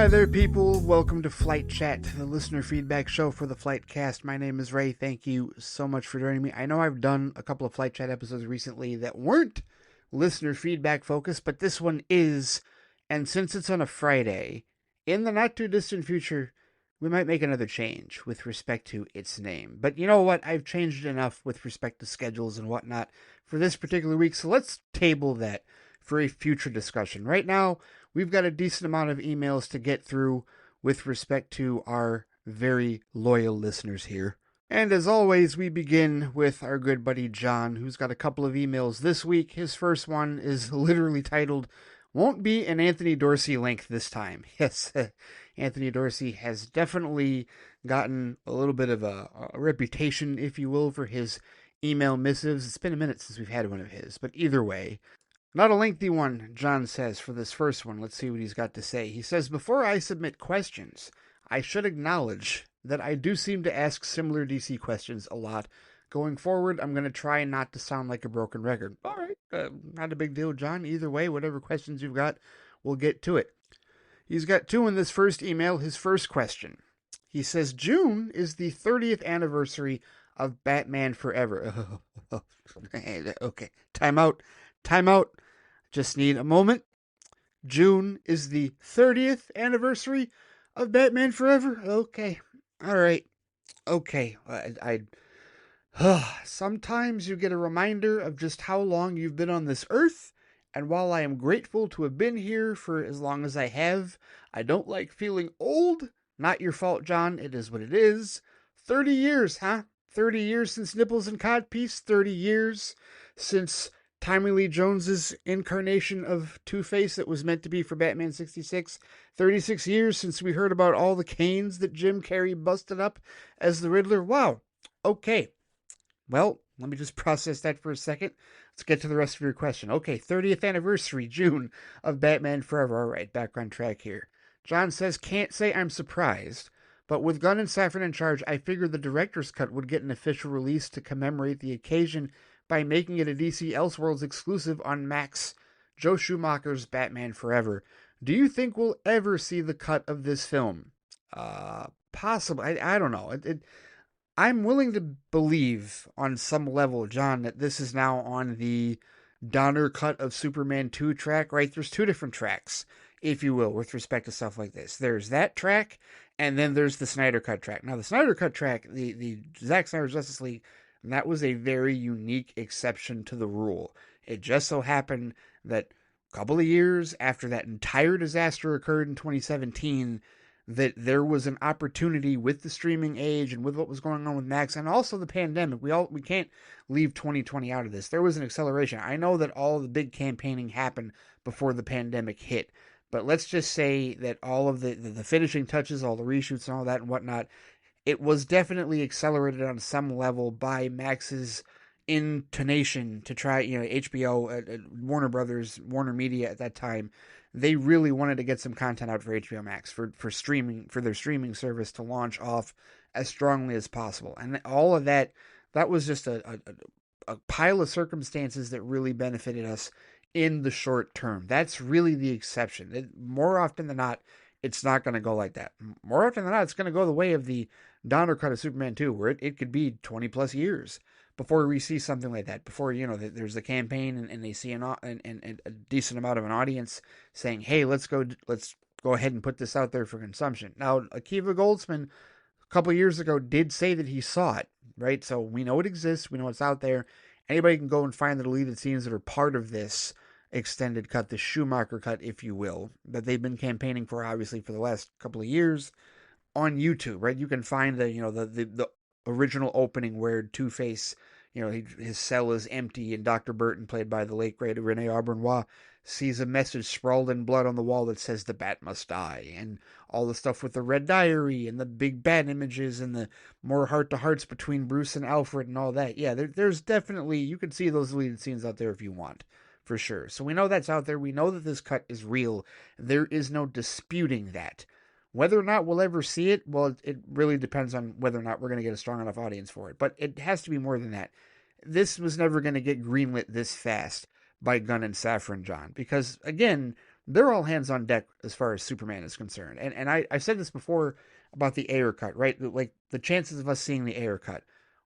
Hi there, people. Welcome to Flight Chat, the listener feedback show for the Flight Cast. My name is Ray. Thank you so much for joining me. I know I've done a couple of Flight Chat episodes recently that weren't listener feedback focused, but this one is. And since it's on a Friday, in the not too distant future, we might make another change with respect to its name. But you know what? I've changed enough with respect to schedules and whatnot for this particular week, so let's table that for a future discussion. Right now, we've got a decent amount of emails to get through with respect to our very loyal listeners here. And as always, we begin with our good buddy John, who's got a couple of emails this week. His first one is literally titled, "Won't be an Anthony Dorsey length this time." Yes, Anthony Dorsey has definitely gotten a little bit of a reputation, if you will, for his email missives. It's been a minute since we've had one of his, but either way, not a lengthy one, John says, for this first one. Let's see what he's got to say. He says, "Before I submit questions, I should acknowledge that I do seem to ask similar DC questions a lot. Going forward, I'm going to try not to sound like a broken record." All right, not a big deal, John. Either way, whatever questions you've got, we'll get to it. He's got two in this first email. His first question. He says, "June is the 30th anniversary of Batman Forever." Okay, time out. Just need a moment. June is the 30th anniversary of Batman Forever. Okay. All right. Okay. Sometimes you get a reminder of just how long you've been on this earth, and while I am grateful to have been here for as long as I have, I don't like feeling old. Not your fault, John. It is what it is. 30 years, huh? 30 years since Nipples and Codpiece. 30 years since Tommy Lee Jones's incarnation of Two-Face that was meant to be for Batman 66. 36 years since we heard about all the canes that Jim Carrey busted up as the Riddler. Wow. Okay. Well, let me just process that for a second. Let's get to the rest of your question. Okay, 30th anniversary, June, of Batman Forever. All right, back on track here. John says, "Can't say I'm surprised, but with Gunn and Safran in charge, I figured the director's cut would get an official release to commemorate the occasion by making it a DC Elseworlds exclusive on Max, Joe Schumacher's Batman Forever. Do you think we'll ever see the cut of this film?" Possibly. I don't know. I'm willing to believe on some level, John, that this is now on the Donner cut of Superman 2 track, right? There's two different tracks, if you will, with respect to stuff like this. There's that track, and then there's the Snyder cut track. Now, the Snyder cut track, the Zack Snyder's Justice League, that was a very unique exception to the rule. It just so happened that a couple of years after that entire disaster occurred in 2017, that there was an opportunity with the streaming age and with what was going on with Max and also the pandemic. We can't leave 2020 out of this. There was an acceleration. I know that all the big campaigning happened before the pandemic hit, but let's just say that all of the finishing touches, all the reshoots and all that and whatnot, it was definitely accelerated on some level by Max's intonation to try, HBO, Warner Brothers, Warner Media at that time. They really wanted to get some content out for HBO Max, for streaming, for their streaming service to launch off as strongly as possible. And all of that was just a pile of circumstances that really benefited us in the short term. That's really the exception. More often than not, it's not going to go like that. More often than not, it's going to go the way of the Donner cut of Superman 2, where it could be 20 plus years before we see something like that. Before, there's the campaign and they see a decent amount of an audience saying, "Hey, let's go ahead and put this out there for consumption." Now, Akiva Goldsman, a couple of years ago, did say that he saw it, right? So we know it exists. We know it's out there. Anybody can go and find the deleted scenes that are part of this extended cut, the Schumacher cut, if you will, that they've been campaigning for, obviously, for the last couple of years on YouTube, right? You can find the original opening where Two-Face, his cell is empty and Dr. Burton, played by the late great Rene Aubernois, sees a message sprawled in blood on the wall that says "The Bat Must Die," and all the stuff with the Red Diary and the big bat images and the more heart-to-hearts between Bruce and Alfred and all that. Yeah, there's definitely, you can see those deleted scenes out there if you want, for sure. So we know that's out there. We know that this cut is real. There is no disputing that. Whether or not we'll ever see it, well, it really depends on whether or not we're going to get a strong enough audience for it. But it has to be more than that. This was never going to get greenlit this fast by Gunn and Safran, John. Because, again, they're all hands on deck as far as Superman is concerned. And I said this before about the Ayer cut, right? Like the chances of us seeing the Ayer cut.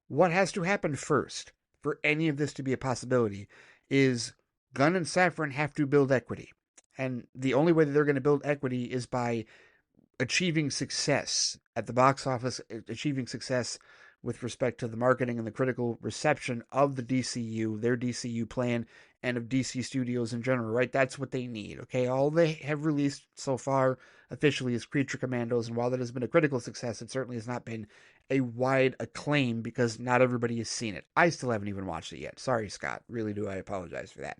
What has to happen first for any of this to be a possibility is Gunn and Safran have to build equity. And the only way that they're going to build equity is by achieving success at the box office, achieving success with respect to the marketing and the critical reception of the DCU, their DCU plan, and of DC Studios in general, right? That's what they need, okay? All they have released so far officially is Creature Commandos, and while that has been a critical success, it certainly has not been a wide acclaim because not everybody has seen it. I still haven't even watched it yet. Sorry, Scott. Really do I apologize for that.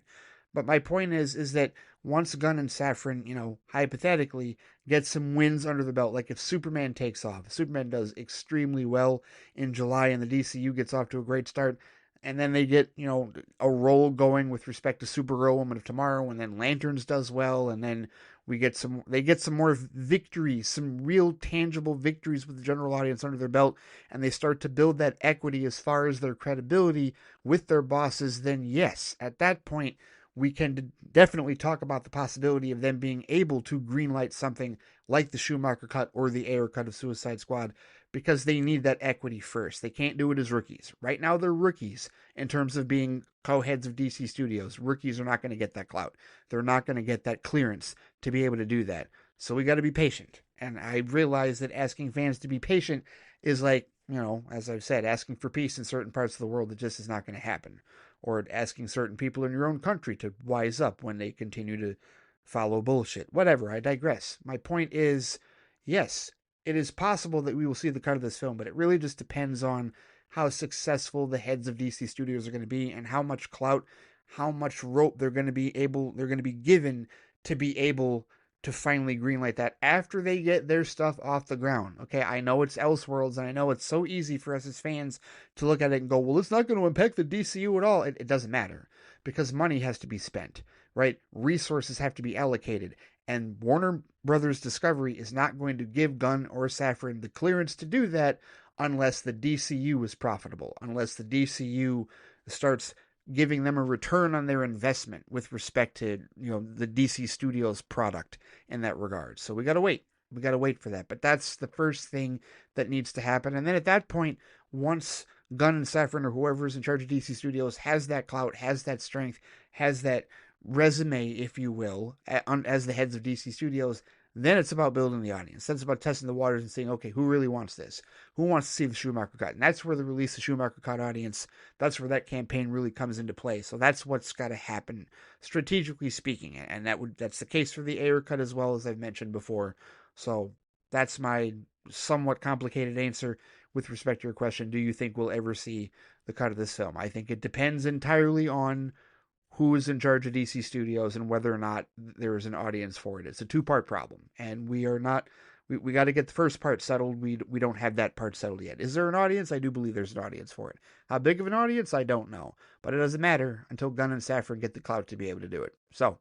But my point is that once Gunn and Safran, hypothetically, get some wins under the belt, like if Superman takes off, if Superman does extremely well in July and the DCU gets off to a great start, and then they get, a roll going with respect to Supergirl Woman of Tomorrow, and then Lanterns does well, and then they get some more victories, some real tangible victories with the general audience under their belt, and they start to build that equity as far as their credibility with their bosses, then yes, at that point, we can definitely talk about the possibility of them being able to greenlight something like the Schumacher cut or the Ayer cut of Suicide Squad because they need that equity first. They can't do it as rookies. Right now, they're rookies in terms of being co-heads of DC Studios. Rookies are not going to get that clout. They're not going to get that clearance to be able to do that. So we got to be patient. And I realize that asking fans to be patient is like, as I've said, asking for peace in certain parts of the world that just is not going to happen, or asking certain people in your own country to wise up when they continue to follow bullshit. Whatever, I digress. My point is, yes, it is possible that we will see the cut of this film, but it really just depends on how successful the heads of DC Studios are going to be and how much clout, how much rope they're going to be given to be able to finally greenlight that after they get their stuff off the ground. Okay, I know it's Elseworlds, and I know it's so easy for us as fans to look at it and go, well, it's not going to impact the DCU at all. It doesn't matter because money has to be spent, right? Resources have to be allocated, and Warner Brothers Discovery is not going to give Gunn or Safran the clearance to do that unless the DCU is profitable, unless the DCU starts giving them a return on their investment with respect to, the DC Studios product in that regard. So we got to wait. We got to wait for that. But that's the first thing that needs to happen. And then at that point, once Gunn and Safran or whoever is in charge of DC Studios has that clout, has that strength, has that resume, if you will, as the heads of DC Studios, then it's about building the audience. Then it's about testing the waters and saying, okay, who really wants this? Who wants to see the Schumacher cut? And that's where the release of Schumacher cut audience, that's where that campaign really comes into play. So that's what's got to happen, strategically speaking. And that's the case for the Ayer cut as well, as I've mentioned before. So that's my somewhat complicated answer with respect to your question. Do you think we'll ever see the cut of this film? I think it depends entirely on who is in charge of DC Studios and whether or not there is an audience for it. It's a two-part problem, and we got to get the first part settled. We don't have that part settled yet. Is there an audience? I do believe there's an audience for it. How big of an audience? I don't know, but it doesn't matter until Gunn and Safran get the clout to be able to do it. So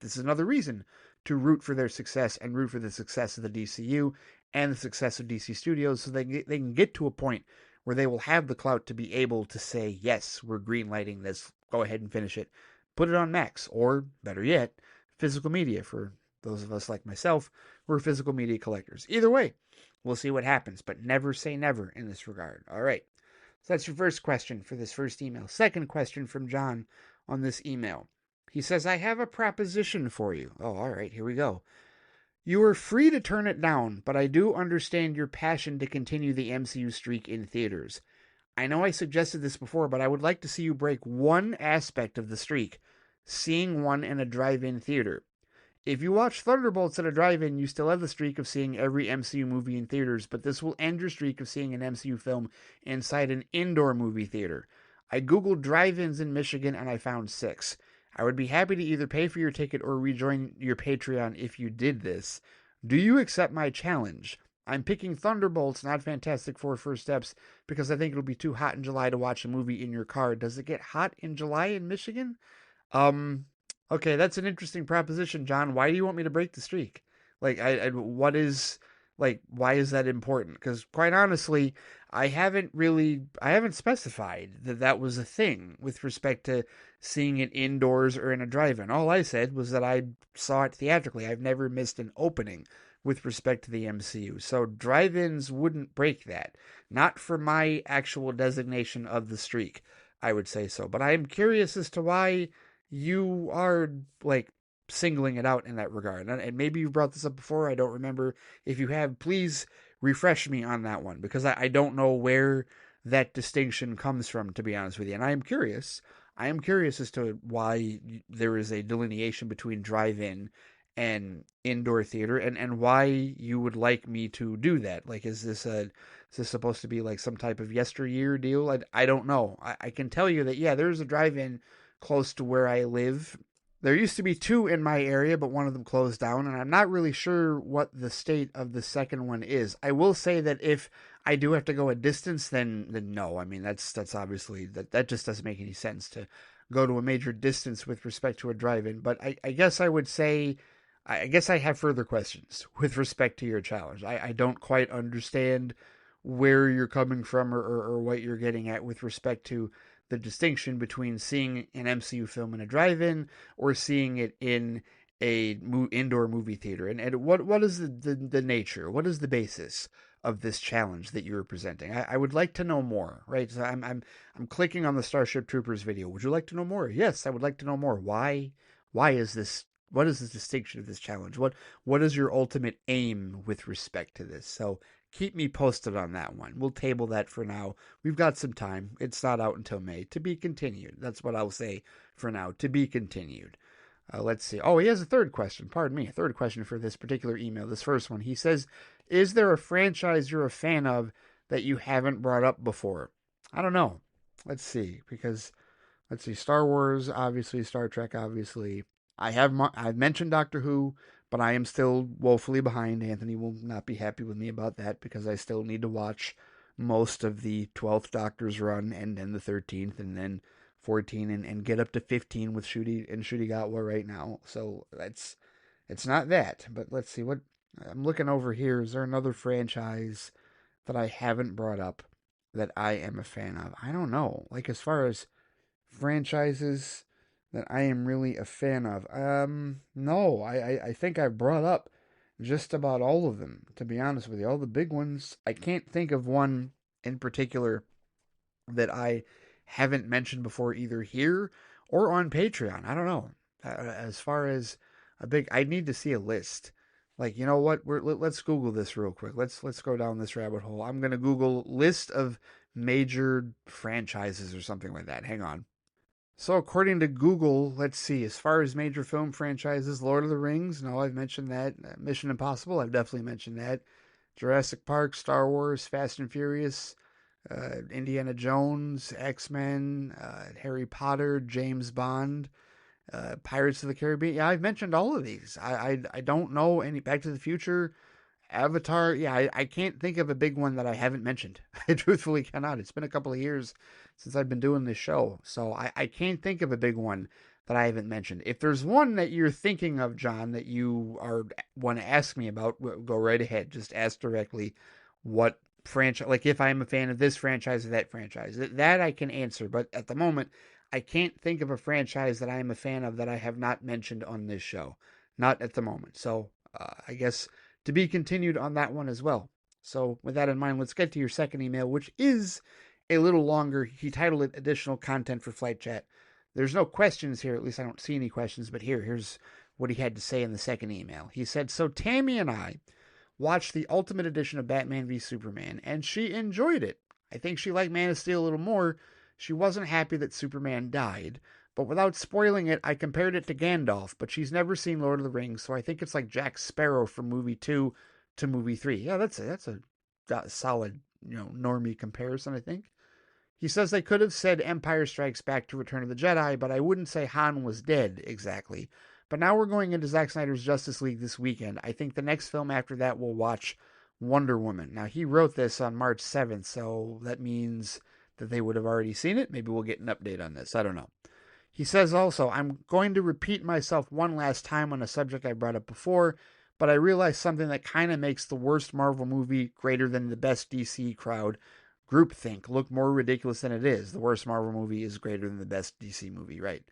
this is another reason to root for their success and root for the success of the DCU and the success of DC Studios, so they can get to a point where they will have the clout to be able to say, yes, we're greenlighting this. Go ahead and finish it. Put it on Max, or better yet, physical media for those of us like myself who are physical media collectors. Either way, we'll see what happens, but never say never in this regard. All right. So that's your first question for this first email. Second question from John on this email. He says, I have a proposition for you. Oh, all right, here we go. You are free to turn it down, but I do understand your passion to continue the MCU streak in theaters. I know I suggested this before, but I would like to see you break one aspect of the streak, seeing one in a drive-in theater. If you watch Thunderbolts at a drive-in, you still have the streak of seeing every MCU movie in theaters, but this will end your streak of seeing an MCU film inside an indoor movie theater. I googled drive-ins in Michigan and I found 6. I would be happy to either pay for your ticket or rejoin your Patreon if you did this. Do you accept my challenge? I'm picking Thunderbolts, not Fantastic Four First Steps, because I think it'll be too hot in July to watch a movie in your car. Does it get hot in July in Michigan? Okay, that's an interesting proposition, John. Why do you want me to break the streak? Like, what is Like, why is that important? Because quite honestly, I haven't specified that that was a thing with respect to seeing it indoors or in a drive-in. All I said was that I saw it theatrically. I've never missed an opening with respect to the MCU. So drive-ins wouldn't break that. Not for my actual designation of the streak, I would say so. But I am curious as to why you are, like, singling it out in that regard. And maybe you brought this up before. I don't remember. If you have, please refresh me on that one, because I don't know where that distinction comes from, to be honest with you. And I am curious. I am curious as to why there is a delineation between drive-in and indoor theater, and why you would like me to do that. Like, is this supposed to be like some type of yesteryear deal? I don't know. I can tell you that, yeah, there's a drive-in close to where I live. There used to be two in my area, but one of them closed down, and I'm not really sure what the state of the second one is. I will say that if I do have to go a distance, then no. I mean, that's obviously, that just doesn't make any sense to go to a major distance with respect to a drive-in. But I guess I would say, I guess I have further questions with respect to your challenge. I don't quite understand where you're coming from, or what you're getting at with respect to the distinction between seeing an MCU film in a drive-in or seeing it in a indoor movie theater. And what is the nature? What is the basis of this challenge that you're presenting? I would like to know more, right? So I'm clicking on the Starship Troopers video. Would you like to know more? Yes, I would like to know more. Why is this? What is the distinction of this challenge? What is your ultimate aim with respect to this? So keep me posted on that one. We'll table that for now. We've got some time. It's not out until May. To be continued. That's what I'll say for now. To be continued. Let's see. Oh, he has a third question. Pardon me. A third question for this particular email. This first one. He says, is there a franchise you're a fan of that you haven't brought up before? I don't know. Let's see. Because, let's see. Star Wars, obviously. Star Trek, obviously. I've mentioned Doctor Who, but I am still woefully behind. Anthony will not be happy with me about that, because I still need to watch most of the 12th Doctor's run, and then the 13th, and then 14, and get up to 15 with Ncuti and Ncuti Gatwa right now. So it's not that. But let's see, what I'm looking over here. Is there another franchise that I haven't brought up that I am a fan of? I don't know. Like, as far as franchises that I am really a fan of, no, I think I've brought up just about all of them, to be honest with you. All the big ones. I can't think of one in particular that I haven't mentioned before, either here or on Patreon. I don't know. As far as a big, I need to see a list. Like, you know what? Let's Google this real quick. Let's go down this rabbit hole. I'm gonna Google list of major franchises or something like that. Hang on. So according to Google, let's see, as far as major film franchises, Lord of the Rings, no, I've mentioned that. Mission Impossible, I've definitely mentioned that. Jurassic Park, Star Wars, Fast and Furious, Indiana Jones, X-Men, Harry Potter, James Bond, Pirates of the Caribbean. Yeah, I've mentioned all of these. I don't know any. Back to the Future, Avatar. Yeah, I can't think of a big one that I haven't mentioned. I truthfully cannot. It's been a couple of years since I've been doing this show, so I can't think of a big one that I haven't mentioned. If there's one that you're thinking of, John, that you want to ask me about, go right ahead. Just ask directly what franchise, like if I'm a fan of this franchise or that franchise. That I can answer, but at the moment, I can't think of a franchise that I am a fan of that I have not mentioned on this show. Not at the moment. So I guess to be continued on that one as well. So with that in mind, let's get to your second email, which is a little longer. He titled it Additional Content for Flight Chat. There's no questions here, at least I don't see any questions, but here's what he had to say in the second email. He said, so Tammy and I watched the Ultimate Edition of Batman v Superman, and she enjoyed it. I think she liked Man of Steel a little more. She wasn't happy that Superman died, but without spoiling it, I compared it to Gandalf, but she's never seen Lord of the Rings, so I think it's like Jack Sparrow from movie 2 to movie 3. Yeah, that's a solid, normie comparison, I think. He says they could have said Empire Strikes Back to Return of the Jedi, but I wouldn't say Han was dead exactly. But now we're going into Zack Snyder's Justice League this weekend. I think the next film after that we'll watch Wonder Woman. Now, he wrote this on March 7th, so that means that they would have already seen it. Maybe we'll get an update on this. I don't know. He says also, I'm going to repeat myself one last time on a subject I brought up before, but I realized something that kind of makes the worst Marvel movie greater than the best DC crowd groupthink look more ridiculous than it is. The worst Marvel movie is greater than the best DC movie, right?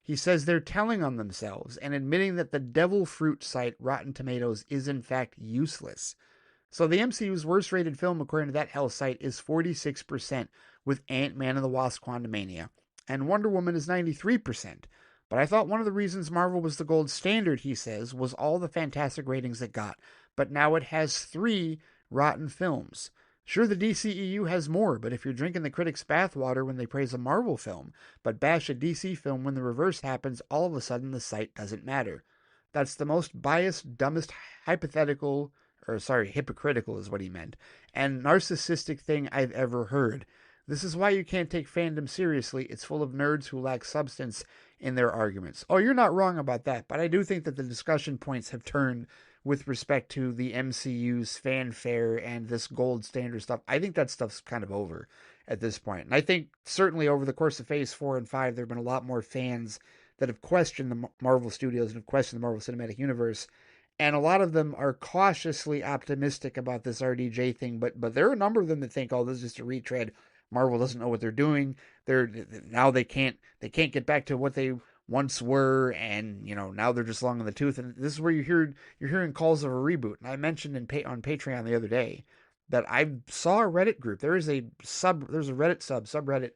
He says they're telling on themselves and admitting that the devil fruit site Rotten Tomatoes is in fact useless. So the MCU's worst rated film, according to that hell site, is 46%, with Ant-Man and the Wasp: Quantumania, and Wonder Woman is 93%. But I thought one of the reasons Marvel was the gold standard, he says, was all the fantastic ratings it got. But now it has 3 rotten films. Sure, the DCEU has more, but if you're drinking the critics' bathwater when they praise a Marvel film, but bash a DC film when the reverse happens, all of a sudden the site doesn't matter. That's the most biased, dumbest, hypocritical is what he meant, and narcissistic thing I've ever heard. This is why you can't take fandom seriously. It's full of nerds who lack substance in their arguments. Oh, you're not wrong about that, but I do think that the discussion points have turned with respect to the MCU's fanfare and this gold standard stuff. I think that stuff's kind of over at this point. And I think certainly over the course of Phase 4 and 5, there have been a lot more fans that have questioned the Marvel Studios and have questioned the Marvel Cinematic Universe. And a lot of them are cautiously optimistic about this RDJ thing, but there are a number of them that think, oh, this is just a retread. Marvel doesn't know what they're doing. They can't get back to what they once were, and now they're just long in the tooth. And this is where you're hearing calls of a reboot. And I mentioned on Patreon the other day that I saw a Reddit group. There's a Reddit subreddit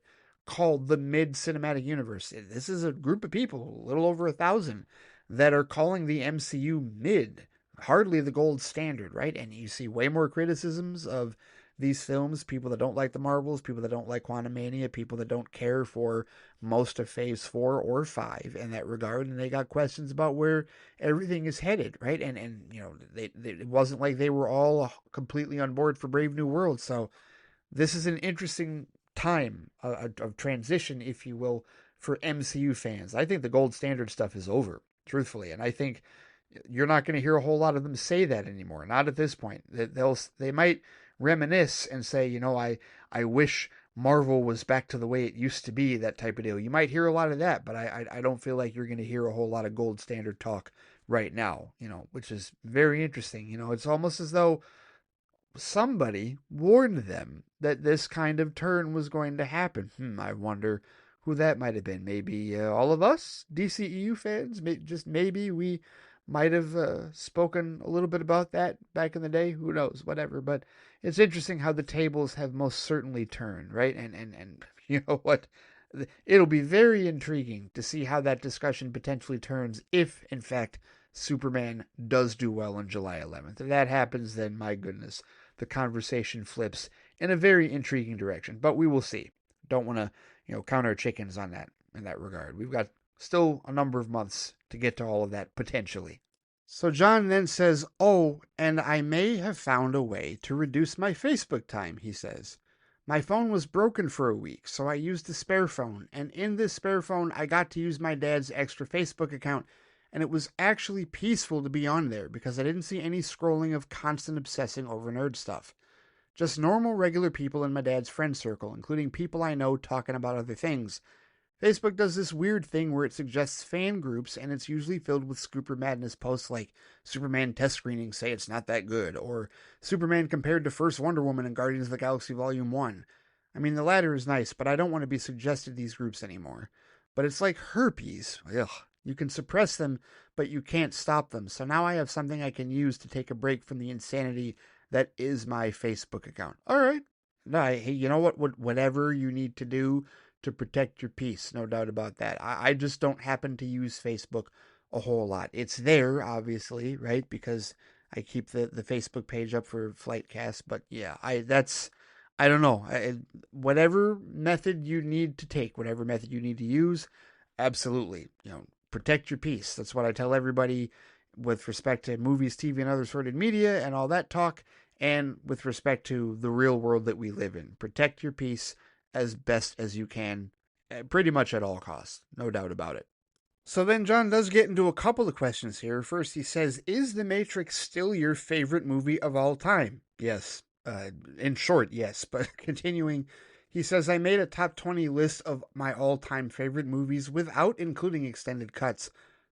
called the Mid Cinematic Universe. This is a group of people, a little over 1,000, that are calling the MCU mid, hardly the gold standard, right? And you see way more criticisms of these films, people that don't like the Marvels, people that don't like Quantumania, people that don't care for most of Phase 4 or 5 in that regard, and they got questions about where everything is headed, right? And it wasn't like they were all completely on board for Brave New World, so this is an interesting time of transition, if you will, for MCU fans. I think the gold standard stuff is over, truthfully, and I think you're not going to hear a whole lot of them say that anymore. Not at this point. They might reminisce and say, I wish Marvel was back to the way it used to be, that type of deal. You might hear a lot of that, but I don't feel like you're going to hear a whole lot of gold standard talk right now, which is very interesting. It's almost as though somebody warned them that this kind of turn was going to happen. I wonder who that might have been. Maybe all of us DCEU fans, just maybe we might have spoken a little bit about that back in the day. Who knows? Whatever. But it's interesting how the tables have most certainly turned, right? And you know what? It'll be very intriguing to see how that discussion potentially turns if, in fact, Superman does do well on July 11th. If that happens, then my goodness, the conversation flips in a very intriguing direction. But we will see. Don't want to, count our chickens on that in that regard. We've got still a number of months to get to all of that potentially. So John then says, oh, and I may have found a way to reduce my Facebook time, he says. My phone was broken for a week, so I used the spare phone, and in this spare phone I got to use my dad's extra Facebook account, and it was actually peaceful to be on there because I didn't see any scrolling of constant obsessing over nerd stuff. Just normal, regular people in my dad's friend circle, including people I know talking about other things. Facebook does this weird thing where it suggests fan groups, and it's usually filled with Scooper Madness posts like Superman test screenings say it's not that good, or Superman compared to First Wonder Woman in Guardians of the Galaxy Volume 1. I mean, the latter is nice, but I don't want to be suggested these groups anymore. But it's like herpes. Ugh. You can suppress them, but you can't stop them. So now I have something I can use to take a break from the insanity that is my Facebook account. All right. No, hey, you know what? Whatever you need to do to protect your peace, no doubt about that. I just don't happen to use Facebook a whole lot. It's there, obviously, right? Because I keep the Facebook page up for FLITEcast. But yeah, I don't know. Whatever method you need to take, whatever method you need to use, absolutely. Protect your peace. That's what I tell everybody with respect to movies, TV, and other sorted media and all that talk, and with respect to the real world that we live in. Protect your peace as best as you can, pretty much at all costs. No doubt about it. So then John does get into a couple of questions here. First, he says, is The Matrix still your favorite movie of all time? Yes. In short, yes. But continuing, he says, I made a top 20 list of my all-time favorite movies without including extended cuts.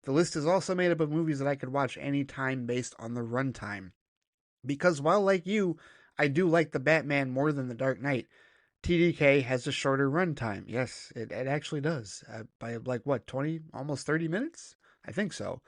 The list is also made up of movies that I could watch anytime based on the runtime. Because while, like you, I do like the Batman more than the Dark Knight, TDK has a shorter runtime. Yes, it actually does. By like what, 20, almost 30 minutes? I think so.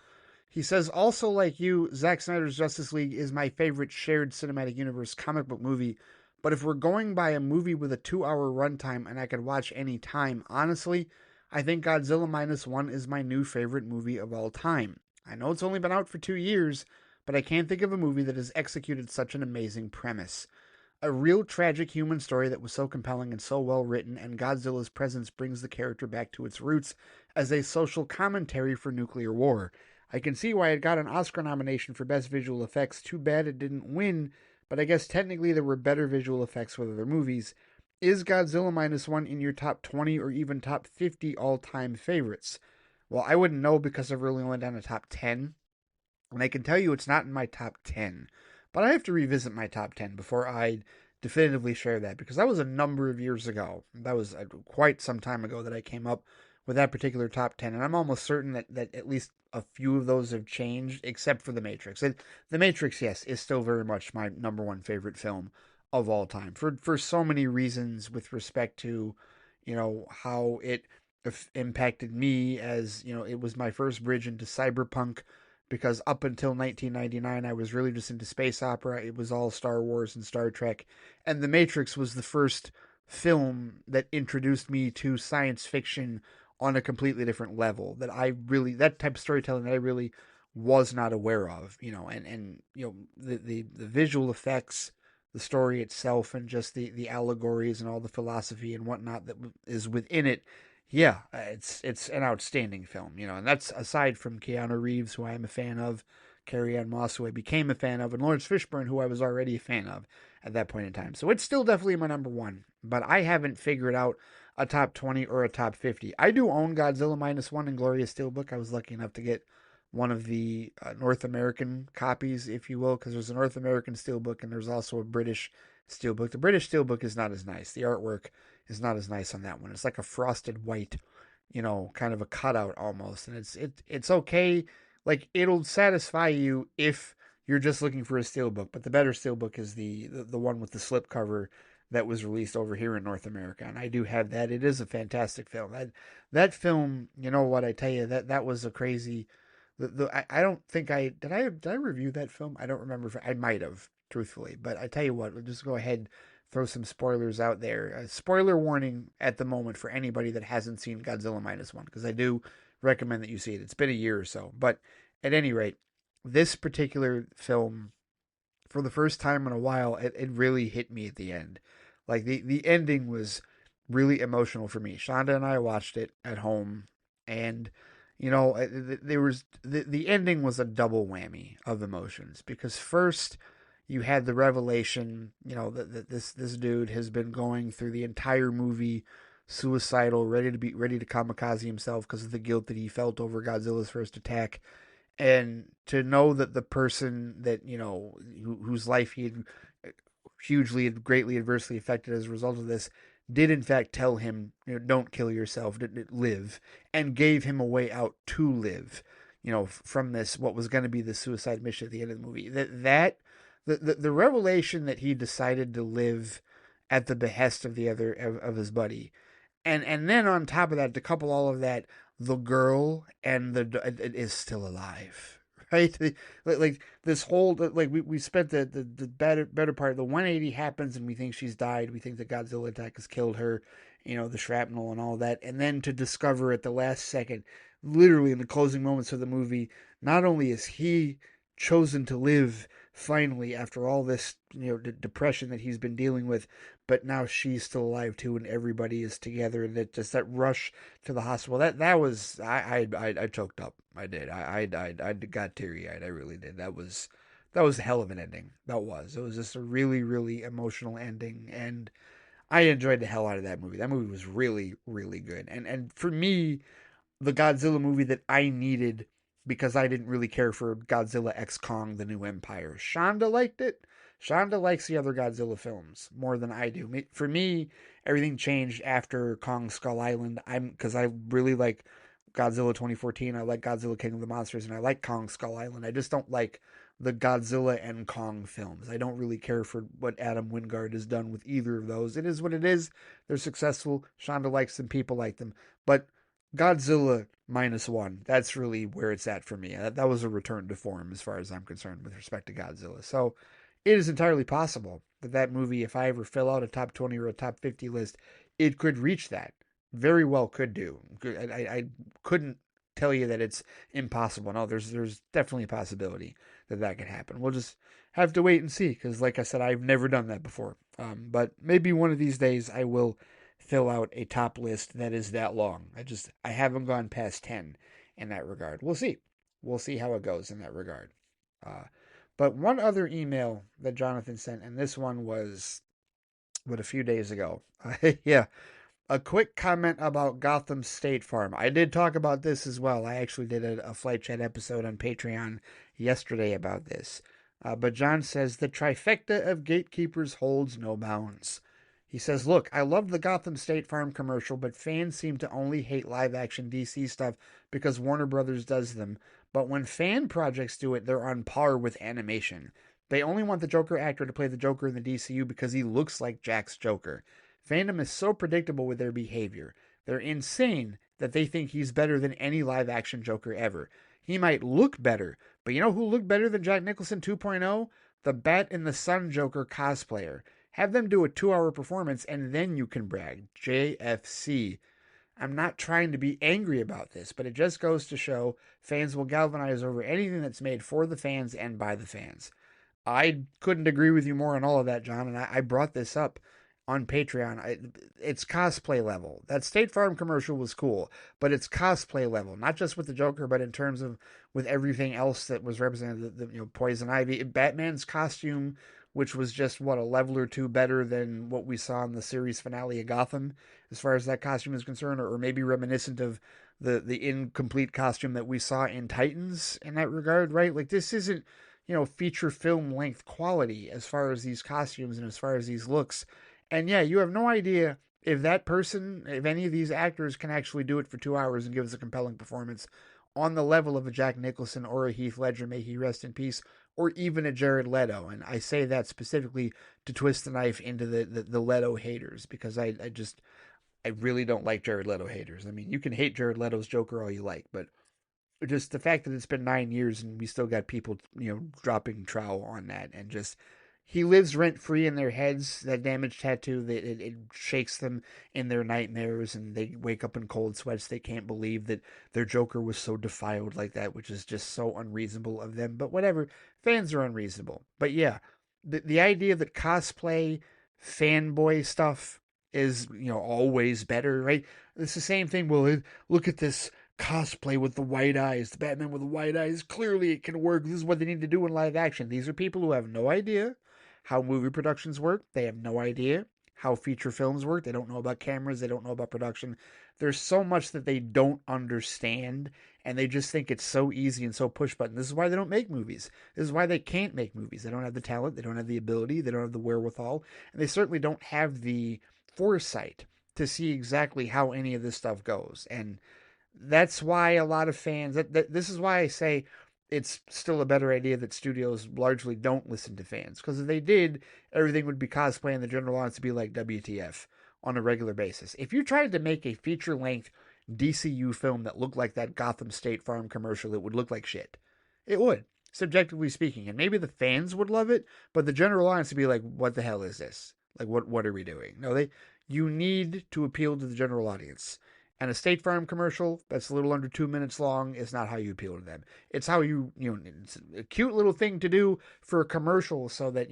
He says, also like you, Zack Snyder's Justice League is my favorite shared cinematic universe comic book movie. But if we're going by a movie with a 2 hour runtime and I could watch any time, honestly, I think Godzilla Minus One is my new favorite movie of all time. I know it's only been out for 2 years, but I can't think of a movie that has executed such an amazing premise. A real tragic human story that was so compelling and so well written, and Godzilla's presence brings the character back to its roots as a social commentary for nuclear war. I can see why it got an Oscar nomination for Best Visual Effects. Too bad it didn't win, but I guess technically there were better visual effects with other movies. Is Godzilla Minus One in your top 20 or even top 50 all time favorites? Well, I wouldn't know because I've really only done a top 10. And I can tell you it's not in my top 10. But I have to revisit my top 10 before I definitively share that because that was a number of years ago. That was quite some time ago that I came up with that particular top 10. And I'm almost certain that at least a few of those have changed, except for The Matrix. And The Matrix, yes, is still very much my number one favorite film of all time for so many reasons with respect to, how it impacted me as, it was my first bridge into cyberpunk because up until 1999, I was really just into space opera. It was all Star Wars and Star Trek. And The Matrix was the first film that introduced me to science fiction on a completely different level that type of storytelling that I really was not aware of, and the visual effects, the story itself, and just the allegories and all the philosophy and whatnot that is within it. Yeah, it's an outstanding film, and that's aside from Keanu Reeves, who I am a fan of, Carrie-Anne Moss, who I became a fan of, and Lawrence Fishburne, who I was already a fan of at that point in time. So it's still definitely my number one, but I haven't figured out a top 20 or a top 50. I do own Godzilla Minus One and Gloria Steelbook. I was lucky enough to get one of the North American copies, if you will, because there's a North American Steelbook and there's also a British Steelbook. The British Steelbook is not as nice. The artwork is not as nice on that one. It's like a frosted white, kind of a cutout almost, and it's okay. Like it'll satisfy you if you're just looking for a steelbook, but the better steelbook is the one with the slipcover that was released over here in North America, and I do have that. It is a fantastic film. That film, you know what I tell you, that was a crazy. I don't think did I review that film? I don't remember. If I might have, truthfully, but I tell you what, we'll just go ahead, throw some spoilers out there. Spoiler warning at the moment for anybody that hasn't seen Godzilla Minus One, because I do recommend that you see it. It's been a year or so, but at any rate, this particular film, for the first time in a while, it really hit me at the end. Like the ending was really emotional for me. Shonda and I watched it at home, and there was the ending was a double whammy of emotions because first you had the revelation, that this dude has been going through the entire movie suicidal, ready to kamikaze himself because of the guilt that he felt over Godzilla's first attack, and to know that the person that whose life he had hugely greatly adversely affected as a result of this did in fact tell him, don't kill yourself, live, and gave him a way out to live, from this what was going to be the suicide mission at the end of the movie. The revelation that he decided to live at the behest of the other of his buddy, and then on top of that, to couple all of that, the girl and it is still alive, right? Like this whole, like we spent the better part. The 180 happens and we think she's died. We think the Godzilla attack has killed her, the shrapnel and all that, and then to discover at the last second, literally in the closing moments of the movie, not only is he chosen to live finally after all this depression that he's been dealing with, but now she's still alive too, and everybody is together, and that rush to the hospital, that was, I choked up. I did. I got teary eyed. I really did. That was a hell of an ending. It was just a really, really emotional ending, and I enjoyed the hell out of that movie. That movie was really, really good, and for me, the Godzilla movie that I needed, because I didn't really care for Godzilla X Kong: The New Empire. Shonda liked it. Shonda likes the other Godzilla films more than I do. For me, everything changed after Kong Skull Island. Because I really like Godzilla 2014. I like Godzilla King of the Monsters, and I like Kong Skull Island. I just don't like the Godzilla and Kong films. I don't really care for what Adam Wingard has done with either of those. It is what it is. They're successful. Shonda likes them. People like them. But Godzilla -1, that's really where it's at for me. That was a return to form as far as I'm concerned with respect to Godzilla. So it is entirely possible that that movie, if I ever fill out a top 20 or a top 50 list, it could reach that. Very well could do. I couldn't tell you that it's impossible. No, there's definitely a possibility that that could happen. We'll just have to wait and see because, like I said, I've never done that before. But maybe one of these days I will fill out a top list that is that long. I haven't gone past 10 in that regard. We'll see. We'll see how it goes in that regard. Uh, but one other email that Jonathan sent, and this one was a few days ago. Yeah, a quick comment about Gotham State Farm. I did talk about this as well. I actually did a Flight Chat episode on Patreon yesterday about this. But John says the trifecta of gatekeepers holds no bounds. He says, look, I love the Gotham State Farm commercial, but fans seem to only hate live action DC stuff because Warner Brothers does them. But when fan projects do it, they're on par with animation. They only want the Joker actor to play the Joker in the DCU because he looks like Jack's Joker. Fandom is so predictable with their behavior. They're insane that they think he's better than any live action Joker ever. He might look better, but you know who looked better than Jack Nicholson 2.0? The Bat in the Sun Joker cosplayer. Have them do a 2-hour performance and then you can brag. JFC. I'm not trying to be angry about this, but it just goes to show fans will galvanize over anything that's made for the fans and by the fans. I couldn't agree with you more on all of that, John, and I brought this up on Patreon. It's cosplay level. That State Farm commercial was cool, but it's cosplay level, not just with the Joker, but in terms of with everything else that was represented. Poison Ivy, Batman's costume, which was just a level or two better than what we saw in the series finale of Gotham, as far as that costume is concerned, or maybe reminiscent of the incomplete costume that we saw in Titans in that regard, right? Like this isn't feature film length quality as far as these costumes and as far as these looks. And yeah, you have no idea if that person, if any of these actors can actually do it for 2 hours and give us a compelling performance on the level of a Jack Nicholson or a Heath Ledger, may he rest in peace, or even a Jared Leto. And I say that specifically to twist the knife into the Leto haters, because I really don't like Jared Leto haters. I mean, you can hate Jared Leto's Joker all you like, but just the fact that it's been 9 years and we still got people, dropping trowel on that, and just he lives rent free in their heads. That damage tattoo, that it shakes them in their nightmares, and they wake up in cold sweats. They can't believe that their Joker was so defiled like that, which is just so unreasonable of them. But whatever, fans are unreasonable. But yeah, the idea that cosplay fanboy stuff is always better, right? It's the same thing. Well, look at this cosplay with the white eyes, the Batman with the white eyes. Clearly, it can work. This is what they need to do in live action. These are people who have no idea how movie productions work. They have no idea how feature films work. They don't know about cameras. They don't know about production. There's so much that they don't understand, and they just think it's so easy and so push button. This is why they don't make movies. This is why they can't make movies. They don't have the talent. They don't have the ability. They don't have the wherewithal. And they certainly don't have the foresight to see exactly how any of this stuff goes. And that's why a lot of fans, this is why I say it's still a better idea that studios largely don't listen to fans. Because if they did, everything would be cosplay and the general audience would be like WTF on a regular basis. If you tried to make a feature-length DCU film that looked like that Gotham State Farm commercial, it would look like shit. It would, subjectively speaking. And maybe the fans would love it, but the general audience would be like, what the hell is this? Like, what are we doing? No, you need to appeal to the general audience. And a State Farm commercial that's a little under 2 minutes long is not how you appeal to them. It's how it's a cute little thing to do for a commercial so that,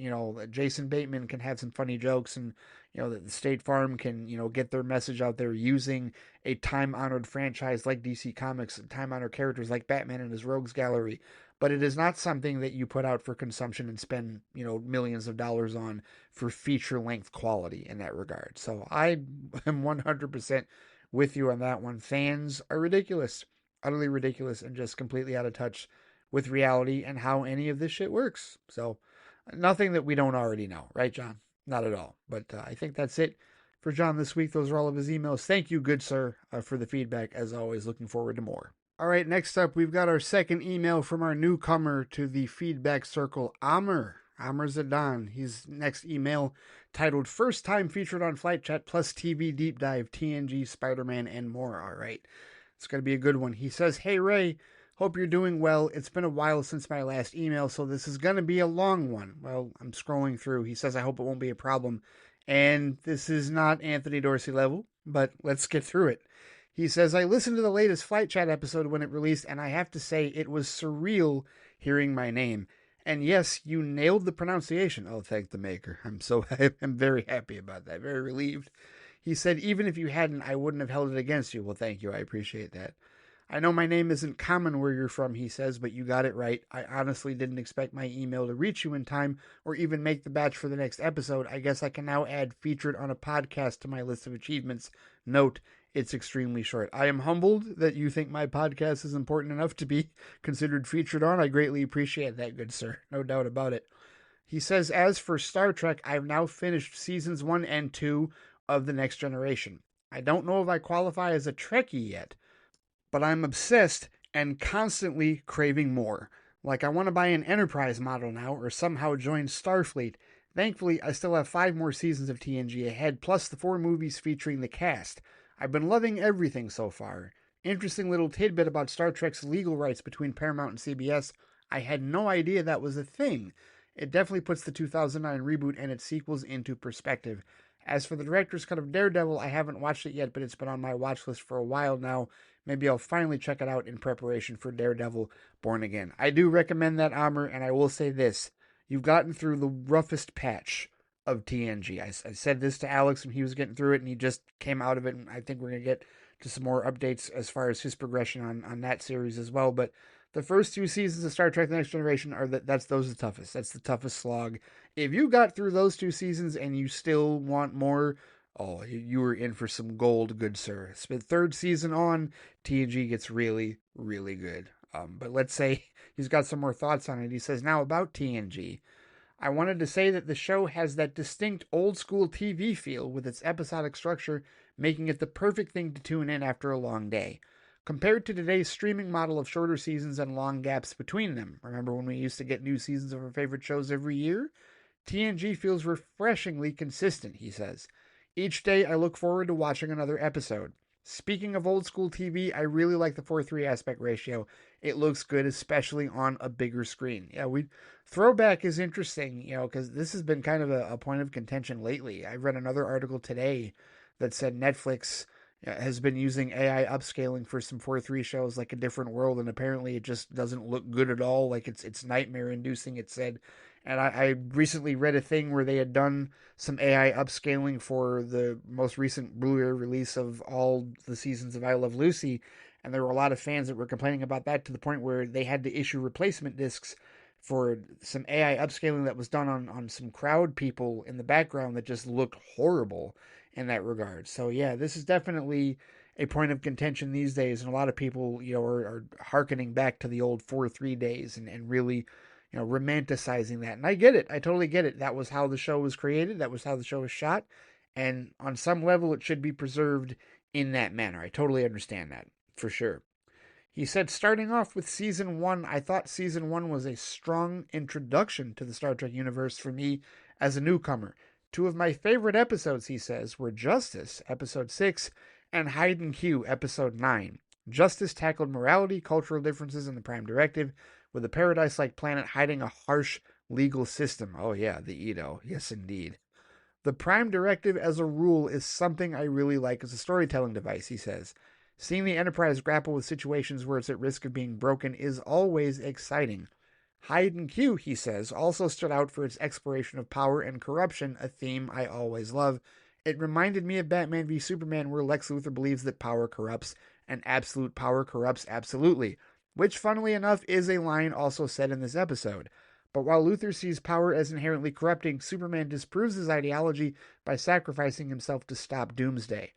Jason Bateman can have some funny jokes, and, that the State Farm can, get their message out there using a time-honored franchise like DC Comics and time-honored characters like Batman and his Rogues Gallery. But it is not something that you put out for consumption and spend, millions of dollars on for feature-length quality in that regard. So I am 100% with you on that one. Fans are ridiculous, utterly ridiculous, and just completely out of touch with reality and how any of this shit works. So nothing that we don't already know, right, John? Not at all. But I think that's it for John this week. Those are all of his emails. Thank you, good sir, for the feedback. As always, looking forward to more. All right, next up, we've got our second email from our newcomer to the feedback circle, Amr Zadan. His next email titled First Time Featured on Flight Chat plus TV Deep Dive, TNG, Spider-Man, and more. All right, it's going to be a good one. He says, hey, Ray, hope you're doing well. It's been a while since my last email, so this is going to be a long one. Well, I'm scrolling through. He says, I hope it won't be a problem. And this is not Anthony Dorsey level, but let's get through it. He says, I listened to the latest Flight Chat episode when it released, and I have to say it was surreal hearing my name. And yes, you nailed the pronunciation. Oh, thank the maker. I'm very happy about that. Very relieved. He said, even if you hadn't, I wouldn't have held it against you. Well, thank you. I appreciate that. I know my name isn't common where you're from, he says, but you got it right. I honestly didn't expect my email to reach you in time or even make the batch for the next episode. I guess I can now add featured on a podcast to my list of achievements. Note, it's extremely short. I am humbled that you think my podcast is important enough to be considered featured on. I greatly appreciate that, good sir. No doubt about it. He says, as for Star Trek, I've now finished seasons 1 and 2 of The Next Generation. I don't know if I qualify as a Trekkie yet, but I'm obsessed and constantly craving more. Like I want to buy an Enterprise model now or somehow join Starfleet. Thankfully, I still have 5 more seasons of TNG ahead, plus the 4 movies featuring the cast. I've been loving everything so far. Interesting little tidbit about Star Trek's legal rights between Paramount and CBS. I had no idea that was a thing. It definitely puts the 2009 reboot and its sequels into perspective. As for the director's cut of Daredevil, I haven't watched it yet, but it's been on my watch list for a while now. Maybe I'll finally check it out in preparation for Daredevil Born Again. I do recommend that, Amr, and I will say this. You've gotten through the roughest patch of TNG. I said this to Alex when he was getting through it, and he just came out of it, and I think we're going to get to some more updates as far as his progression on that series as well. But the first 2 seasons of Star Trek The Next Generation those are the toughest. That's the toughest slog. If you got through those 2 seasons and you still want more, oh, you were in for some gold, good sir. It's the 3rd season on, TNG gets really, really good. But let's say he's got some more thoughts on it. He says, now about TNG. I wanted to say that the show has that distinct old-school TV feel with its episodic structure, making it the perfect thing to tune in after a long day. Compared to today's streaming model of shorter seasons and long gaps between them, remember when we used to get new seasons of our favorite shows every year? TNG feels refreshingly consistent, he says. Each day I look forward to watching another episode. Speaking of old school TV, I really like the 4:3 aspect ratio. It looks good, especially on a bigger screen. Yeah, throwback is interesting, because this has been kind of a point of contention lately. I read another article today that said Netflix has been using AI upscaling for some 4:3 shows like A Different World, and apparently it just doesn't look good at all. Like it's nightmare inducing, it said. And I recently read a thing where they had done some AI upscaling for the most recent Blu-ray release of all the seasons of I Love Lucy, and there were a lot of fans that were complaining about that to the point where they had to issue replacement discs for some AI upscaling that was done on some crowd people in the background that just looked horrible in that regard. So yeah, this is definitely a point of contention these days, and a lot of people, are hearkening back to the old 4:3 days and really, romanticizing that. And I get it. I totally get it. That was how the show was created. That was how the show was shot. And on some level, it should be preserved in that manner. I totally understand that, for sure. He said, starting off with Season 1, I thought Season 1 was a strong introduction to the Star Trek universe for me as a newcomer. 2 of my favorite episodes, he says, were Justice, Episode 6, and Hide and Q, Episode 9. Justice tackled morality, cultural differences in the Prime Directive, with a paradise-like planet hiding a harsh legal system. Oh yeah, the Edo. Yes, indeed. The Prime Directive, as a rule, is something I really like as a storytelling device, he says. Seeing the Enterprise grapple with situations where it's at risk of being broken is always exciting. Hide and Q, he says, also stood out for its exploration of power and corruption, a theme I always love. It reminded me of Batman v Superman, where Lex Luthor believes that power corrupts, and absolute power corrupts absolutely, which, funnily enough, is a line also said in this episode. But while Luthor sees power as inherently corrupting, Superman disproves his ideology by sacrificing himself to stop Doomsday.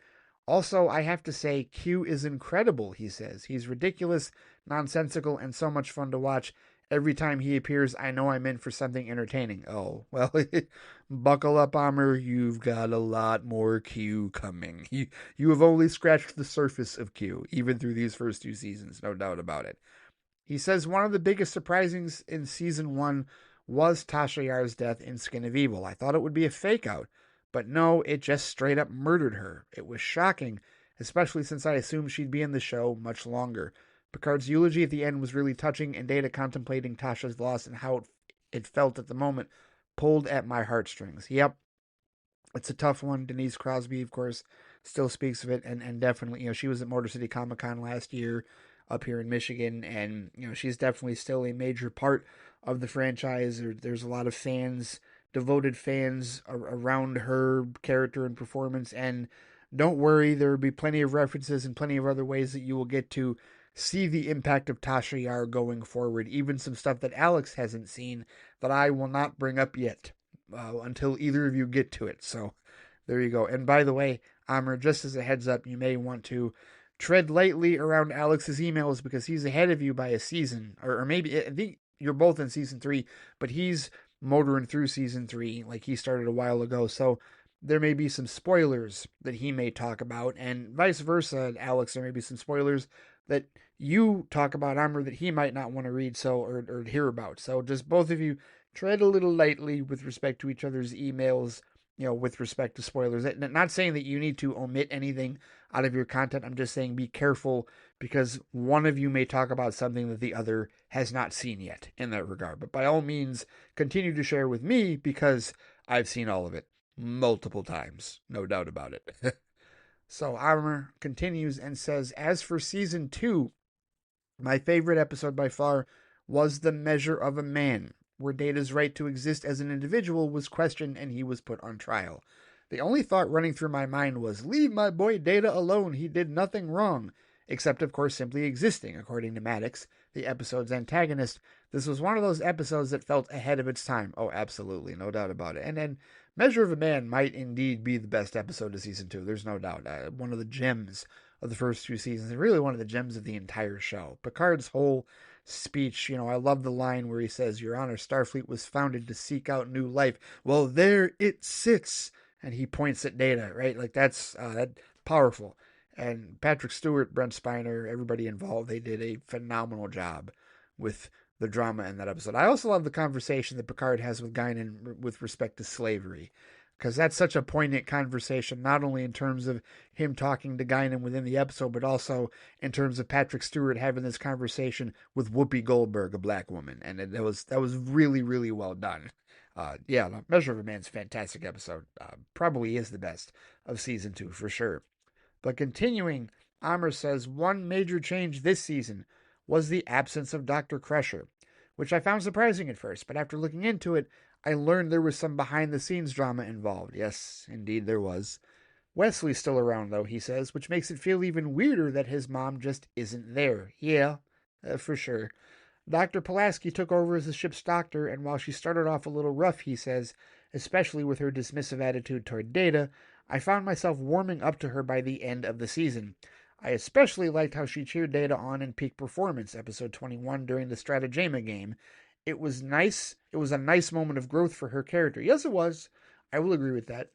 Also, I have to say, Q is incredible, he says. He's ridiculous, nonsensical, and so much fun to watch, Every time he appears, I know I'm in for something entertaining. Oh, well, buckle up, Armor. You've got a lot more Q coming. You have only scratched the surface of Q, even through these first 2 seasons, no doubt about it. He says one of the biggest surprisings in season 1 was Tasha Yar's death in Skin of Evil. I thought it would be a fake out, but no, it just straight up murdered her. It was shocking, especially since I assumed she'd be in the show much longer. Picard's eulogy at the end was really touching, and Data contemplating Tasha's loss and how it felt at the moment pulled at my heartstrings. Yep, it's a tough one. Denise Crosby, of course, still speaks of it, and definitely, she was at Motor City Comic Con last year up here in Michigan, and she's definitely still a major part of the franchise. There's a lot of fans, devoted fans around her character and performance, and don't worry, there will be plenty of references and plenty of other ways that you will get to see the impact of Tasha Yar going forward, even some stuff that Alex hasn't seen that I will not bring up yet until either of you get to it. So there you go. And by the way, Amr, just as a heads up, you may want to tread lightly around Alex's emails because he's ahead of you by a season, or maybe I think you're both in season 3, but he's motoring through season 3 like he started a while ago. So there may be some spoilers that he may talk about, and vice versa, Alex. There may be some spoilers that you talk about, Amr, that he might not want to read or hear about. So just both of you tread a little lightly with respect to each other's emails, with respect to spoilers. Not saying that you need to omit anything out of your content. I'm just saying be careful because one of you may talk about something that the other has not seen yet in that regard. But by all means, continue to share with me because I've seen all of it multiple times, no doubt about it. So Armor continues and says, as for season 2, my favorite episode by far was The Measure of a Man, where Data's right to exist as an individual was questioned and he was put on trial. The only thought running through my mind was, leave my boy Data alone, he did nothing wrong. Except, of course, simply existing, according to Maddox, the episode's antagonist. This was one of those episodes that felt ahead of its time. Oh, absolutely, no doubt about it. And then Measure of a Man might indeed be the best episode of season 2, there's no doubt. One of the gems of the first 2 seasons, and really one of the gems of the entire show. Picard's whole speech, I love the line where he says, Your Honor, Starfleet was founded to seek out new life. Well, there it sits. And he points at Data, right? Like that's powerful. And Patrick Stewart, Brent Spiner, everybody involved, they did a phenomenal job with the drama in that episode. I also love the conversation that Picard has with Guinan with respect to slavery, because that's such a poignant conversation, not only in terms of him talking to Guinan within the episode, but also in terms of Patrick Stewart having this conversation with Whoopi Goldberg, a black woman. And that was really, really well done. Measure of a Man's a fantastic episode. Probably is the best of season 2 for sure. But continuing, Amr says one major change this season was the absence of Dr. Crusher, which I found surprising at first, but after looking into it, I learned there was some behind-the-scenes drama involved. Yes, indeed there was. Wesley's still around, though, he says, which makes it feel even weirder that his mom just isn't there. Yeah, for sure. Dr. Pulaski took over as the ship's doctor, and while she started off a little rough, he says, especially with her dismissive attitude toward Data, I found myself warming up to her by the end of the season. I especially liked how she cheered Data on in Peak Performance, episode 21, during the Stratagema game. It was nice. It was a nice moment of growth for her character. Yes, it was. I will agree with that.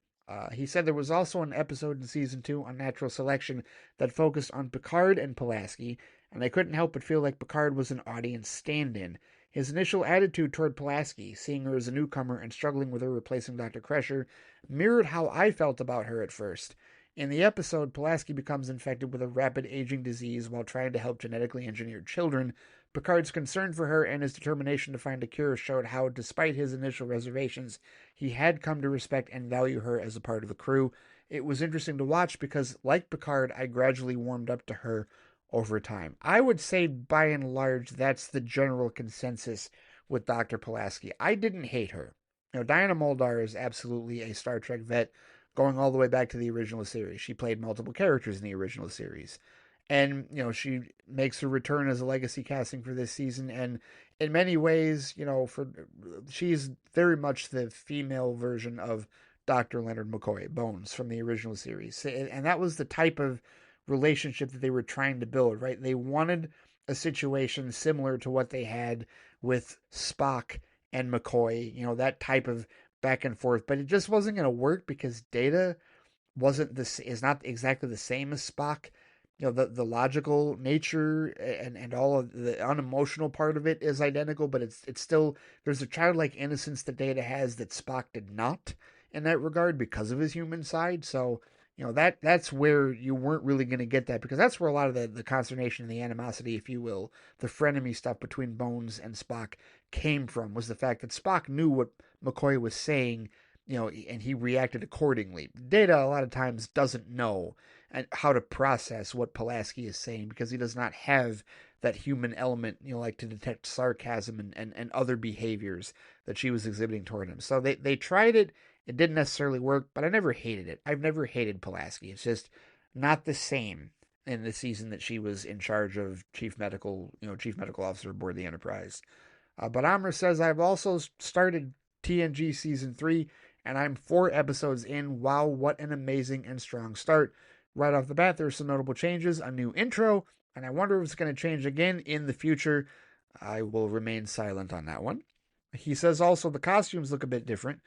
He said there was also an episode in season 2 on natural selection that focused on Picard and Pulaski, and I couldn't help but feel like Picard was an audience stand-in. His initial attitude toward Pulaski, seeing her as a newcomer and struggling with her replacing Dr. Crusher, mirrored how I felt about her at first. In the episode, Pulaski becomes infected with a rapid aging disease while trying to help genetically engineered children. Picard's concern for her and his determination to find a cure showed how, despite his initial reservations, he had come to respect and value her as a part of the crew. It was interesting to watch because, like Picard, I gradually warmed up to her over time. I would say, by and large, that's the general consensus with Dr. Pulaski. I didn't hate her. Diana Muldaur is absolutely a Star Trek vet, going all the way back to the original series. She played multiple characters in the original series. And, she makes her return as a legacy casting for this season. And in many ways, she's very much the female version of Dr. Leonard McCoy, Bones, from the original series. And that was the type of relationship that they were trying to build, right? They wanted a situation similar to what they had with Spock and McCoy, that type of back and forth, but it just wasn't going to work because Data wasn't this is not exactly the same as Spock. The logical nature and all of the unemotional part of it is identical, but it's still there's a childlike innocence that Data has that Spock did not in that regard because of his human side. So that's where you weren't really going to get that, because that's where a lot of the consternation and the animosity, if you will, the frenemy stuff between Bones and Spock came from, was the fact that Spock knew what McCoy was saying, and he reacted accordingly. Data a lot of times doesn't know and how to process what Pulaski is saying because he does not have that human element, like to detect sarcasm and other behaviors that she was exhibiting toward him. So they tried it. It didn't necessarily work, but I never hated it. I've never hated Pulaski. It's just not the same in the season that she was in charge of chief medical officer aboard the Enterprise. But Amr says, I've also started TNG season 3 and I'm 4 episodes in. Wow, what an amazing and strong start. Right off the bat, there's some notable changes, a new intro, and I wonder if it's going to change again in the future. I will remain silent on that one. He says also the costumes look a bit different.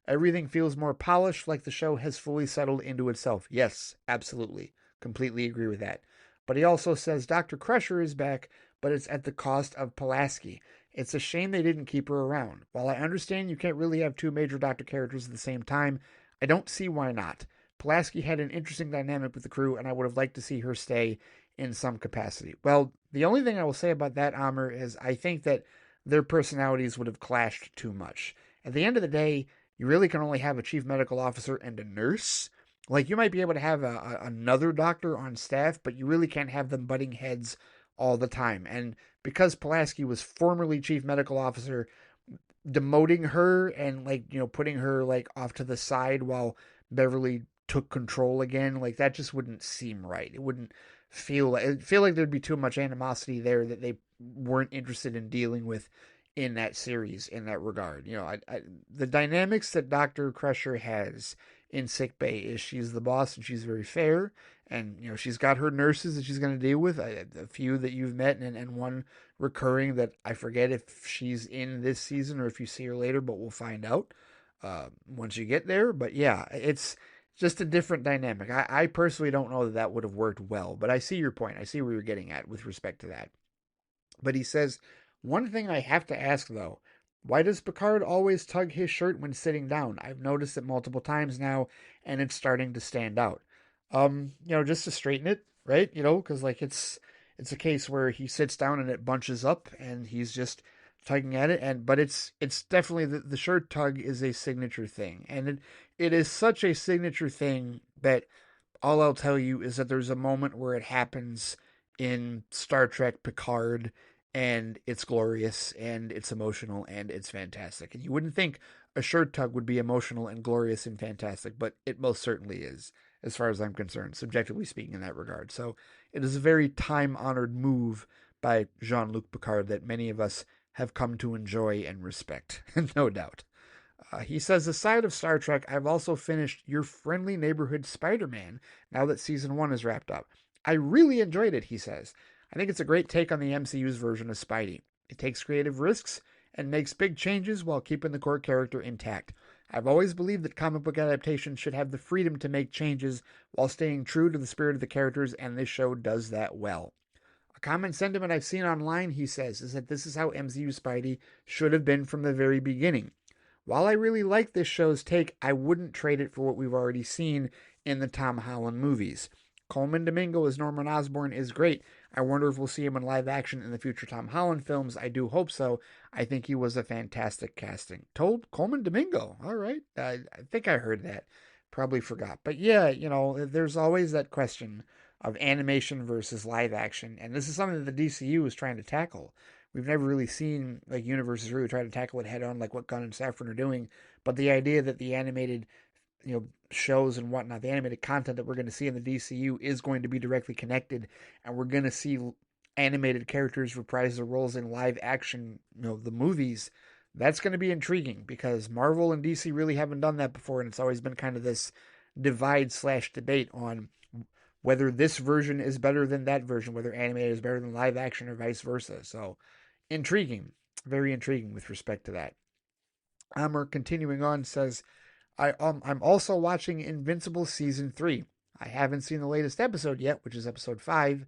Everything feels more polished, like the show has fully settled into itself. Yes, absolutely. Completely agree with that. But he also says Dr. Crusher is back, but it's at the cost of Pulaski. It's a shame they didn't keep her around. While I understand you can't really have 2 major Doctor characters at the same time, I don't see why not. Pulaski had an interesting dynamic with the crew, and I would have liked to see her stay in some capacity. Well, the only thing I will say about that, Amr, is I think that their personalities would have clashed too much. At the end of the day, you really can only have a chief medical officer and a nurse. Like, you might be able to have another doctor on staff, but you really can't have them butting heads all the time. And because Pulaski was formerly chief medical officer, demoting her and putting her off to the side while Beverly took control again, that just wouldn't seem right. It wouldn't feel like there'd be too much animosity there that they weren't interested in dealing with in that series in that regard. The dynamics that Dr. Crusher has in sickbay is she's the boss and she's very fair, and she's got her nurses that she's going to deal with, a few that you've met and one recurring that I forget if she's in this season or if you see her later, but we'll find out once you get there. But yeah, it's just a different dynamic. I personally don't know that would have worked well, but I see your point. I see where you're getting at with respect to that. But he says, one thing I have to ask though, why does Picard always tug his shirt when sitting down? I've noticed it multiple times now, and it's starting to stand out. Just to straighten it, right? Because it's a case where he sits down and it bunches up, and he's just tugging at it. But it's definitely the shirt tug is a signature thing, and it is such a signature thing that all I'll tell you is that there's a moment where it happens in Star Trek Picard, and it's glorious, and it's emotional, and it's fantastic. And you wouldn't think a shirt tug would be emotional and glorious and fantastic, but it most certainly is, as far as I'm concerned, subjectively speaking, in that regard. So it is a very time-honored move by Jean-Luc Picard that many of us have come to enjoy and respect, no doubt. He says, aside of Star Trek, I've also finished Your Friendly Neighborhood Spider-Man now that season 1 is wrapped up. I really enjoyed it, he says. I think it's a great take on the MCU's version of Spidey. It takes creative risks and makes big changes while keeping the core character intact. I've always believed that comic book adaptations should have the freedom to make changes while staying true to the spirit of the characters, and this show does that well. A common sentiment I've seen online, he says, is that this is how MCU Spidey should have been from the very beginning. While I really like this show's take, I wouldn't trade it for what we've already seen in the Tom Holland movies. Coleman Domingo as Norman Osborn is great. I wonder if we'll see him in live action in the future Tom Holland films. I do hope so. I think he was a fantastic casting. Told Coleman Domingo. All right. I think I heard that. Probably forgot. But yeah, there's always that question of animation versus live action. And this is something that the DCU is trying to tackle. We've never really seen universes really try to tackle it head on like what Gunn and Safran are doing. But the idea that the animated shows and whatnot, the animated content that we're going to see in the DCU is going to be directly connected, and we're going to see animated characters reprise their roles in live action, the movies. That's going to be intriguing because Marvel and DC really haven't done that before, and it's always been kind of this divide/debate on whether this version is better than that version, whether animated is better than live action or vice versa. So intriguing, very intriguing with respect to that. Amr continuing on says, I'm also watching Invincible season 3. I haven't seen the latest episode yet, which is episode 5,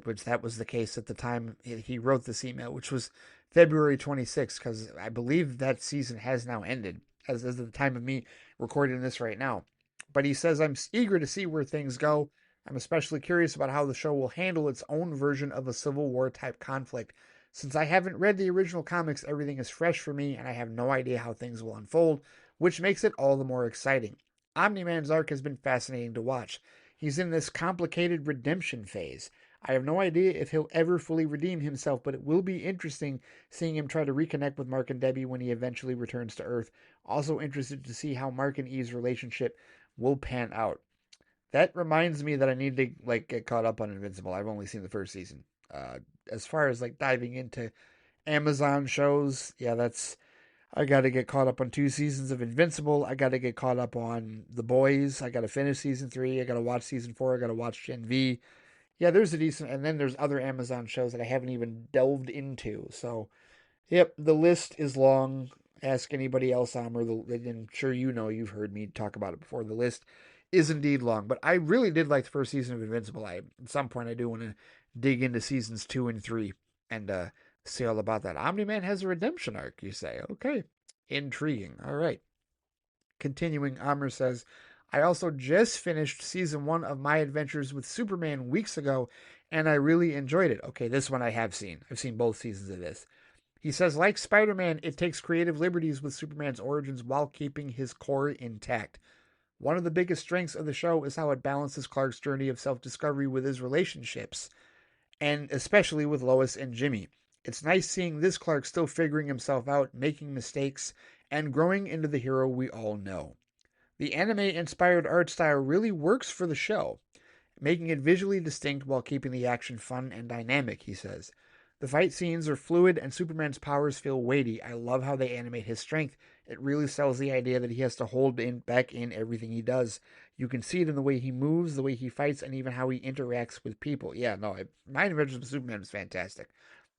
which that was the case at the time he wrote this email, which was February 26th, because I believe that season has now ended as of the time of me recording this right now. But he says, I'm eager to see where things go. I'm especially curious about how the show will handle its own version of a Civil War type conflict. Since I haven't read the original comics, everything is fresh for me, and I have no idea how things will unfold, which makes it all the more exciting. Omni-Man's arc has been fascinating to watch. He's in this complicated redemption phase. I have no idea if he'll ever fully redeem himself, but it will be interesting seeing him try to reconnect with Mark and Debbie when he eventually returns to Earth. Also interested to see how Mark and Eve's relationship will pan out. That reminds me that I need to get caught up on Invincible. I've only seen the first season. As far as diving into Amazon shows, yeah, that's I got to get caught up on 2 seasons of Invincible. I got to get caught up on The Boys. I got to finish season 3. I got to watch season 4. I got to watch Gen V. Yeah, there's a decent, and then there's other Amazon shows that I haven't even delved into. So, yep, the list is long. Ask anybody else, or I'm sure you've heard me talk about it before. The list is indeed long, but I really did like the first season of Invincible. At some point, I do want to dig into seasons 2 and 3 and see all about that. Omni-Man has a redemption arc, you say? Okay, intriguing. All right. Continuing, Amr says, I also just finished season 1 of My Adventures with Superman weeks ago, and I really enjoyed it. Okay, this one I have seen. I've seen both seasons of this. He says, like Spider-Man, it takes creative liberties with Superman's origins while keeping his core intact. One of the biggest strengths of the show is how it balances Clark's journey of self-discovery with his relationships, and especially with Lois and Jimmy. It's nice seeing this Clark still figuring himself out, making mistakes, and growing into the hero we all know. The anime-inspired art style really works for the show, making it visually distinct while keeping the action fun and dynamic, he says. The fight scenes are fluid and Superman's powers feel weighty. I love how they animate his strength. It really sells the idea that he has to hold back in everything he does. You can see it in the way he moves, the way he fights, and even how he interacts with people. Yeah, no, My Adventures with Superman was fantastic.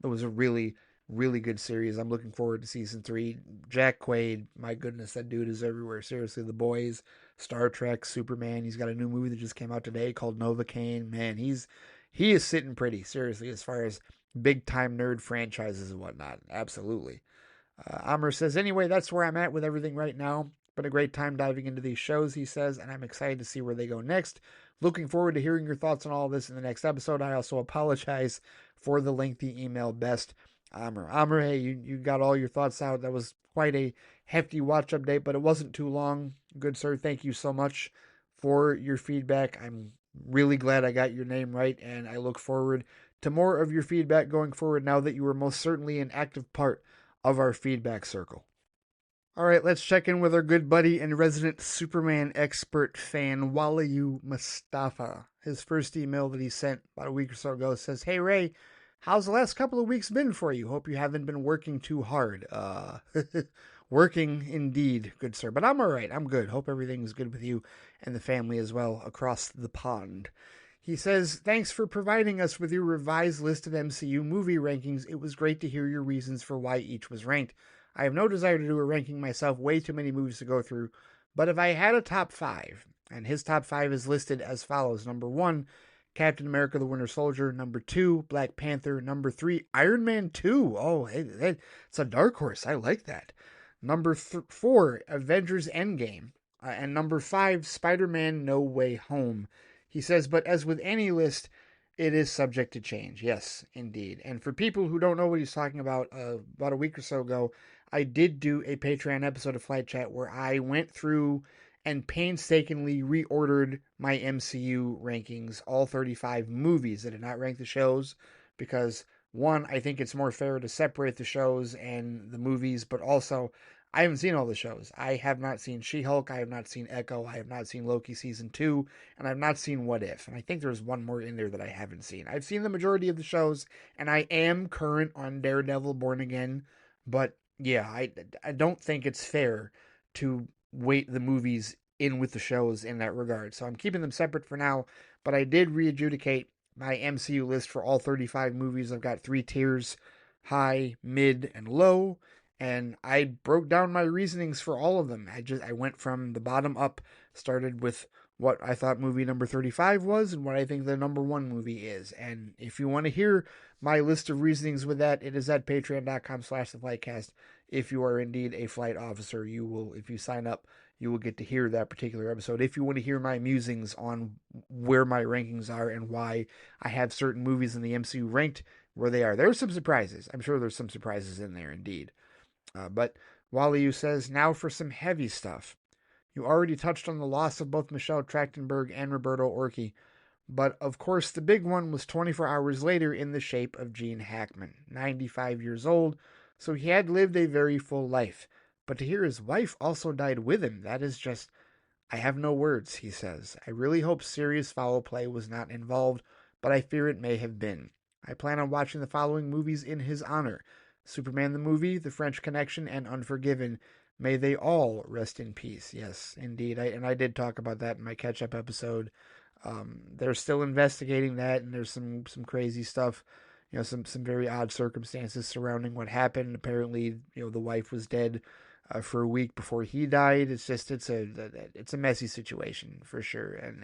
It was a really, really good series. I'm looking forward to season 3. Jack Quaid, my goodness, that dude is everywhere. Seriously, The Boys, Star Trek, Superman. He's got a new movie that just came out today called Novocaine. Man, he is sitting pretty, seriously, as far as big time nerd franchises and whatnot. Absolutely. Amr says, anyway, that's where I'm at with everything right now. Been a great time diving into these shows, he says, and I'm excited to see where they go next. Looking forward to hearing your thoughts on all of this in the next episode. I also apologize for the lengthy email. Best, Amr. Amr, hey, you got all your thoughts out. That was quite a hefty watch update, but it wasn't too long. Good sir, thank you so much for your feedback. I'm really glad I got your name right, and I look forward to more of your feedback going forward now that you are most certainly an active part of our feedback circle. All right, let's check in with our good buddy and resident Superman expert fan, Walayu Mustafa. His first email that he sent about a week or so ago says, Hey Ray, how's the last couple of weeks been for you? Hope you haven't been working too hard. Working indeed, good sir. But I'm all right. I'm good. Hope everything's good with you and the family as well across the pond. He says, thanks for providing us with your revised list of MCU movie rankings. It was great to hear your reasons for why each was ranked. I have no desire to do a ranking myself, way too many movies to go through, but if I had a top 5, and his top 5 is listed as follows. Number 1, Captain America the Winter Soldier. Number 2, Black Panther. Number 3, Iron Man 2. Oh, hey, it's a dark horse. I like that. Number 4, Avengers Endgame. And number 5, Spider-Man No Way Home. He says, but as with any list, it is subject to change. Yes, indeed. And for people who don't know what he's talking about a week or so ago, I did do a Patreon episode of Flight Chat where I went through and painstakingly reordered my MCU rankings, all 35 movies. I did not rank the shows because, one, I think it's more fair to separate the shows and the movies, but also I haven't seen all the shows. I have not seen She-Hulk, I have not seen Echo, I have not seen Loki Season 2, and I've not seen What If. And I think there's one more in there that I haven't seen. I've seen the majority of the shows, and I am current on Daredevil Born Again, but yeah, I don't think it's fair to weight the movies in with the shows in that regard. So I'm keeping them separate for now, but I did readjudicate my MCU list for all 35 movies. I've got 3 tiers: high, mid, and low. And I broke down my reasonings for all of them. I went from the bottom up, started with what I thought movie number 35 was and what I think the number one movie is. And if you want to hear my list of reasonings with that, it is at patreon.com/theflightcast. If you are indeed a flight officer, you will, if you sign up, you will get to hear that particular episode. If you want to hear my musings on where my rankings are and why I have certain movies in the MCU ranked where they are, there's some surprises. I'm sure there's some surprises in there indeed. But Wally says, now for some heavy stuff. You already touched on the loss of both Michelle Trachtenberg and Roberto Orci, but of course the big one was 24 hours later in the shape of Gene Hackman, 95 years old, so he had lived a very full life. But to hear his wife also died with him, that is just, I have no words, he says. I really hope serious foul play was not involved, but I fear it may have been. I plan on watching the following movies in his honor: Superman the movie, The French Connection, and Unforgiven. May they all rest in peace. Yes, indeed. I did talk about that in my catch-up episode. They're still investigating that, and there's some crazy stuff, some very odd circumstances surrounding what happened. Apparently, the wife was dead for a week before he died. It's a messy situation for sure, and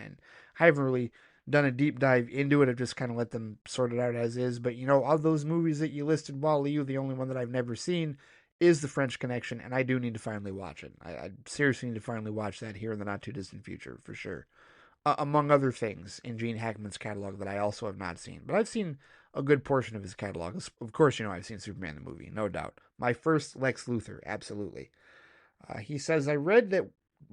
I haven't really done a deep dive into it. I've just kind of let them sort it out as is. But of those movies that you listed, Wally, the only one that I've never seen is The French Connection, and I do need to finally watch it. I seriously need to finally watch that here in the not too distant future for sure. Among other things in Gene Hackman's catalog that I also have not seen, but I've seen a good portion of his catalog. Of course, I've seen Superman the movie, no doubt. My first Lex Luthor, absolutely. He says, I read that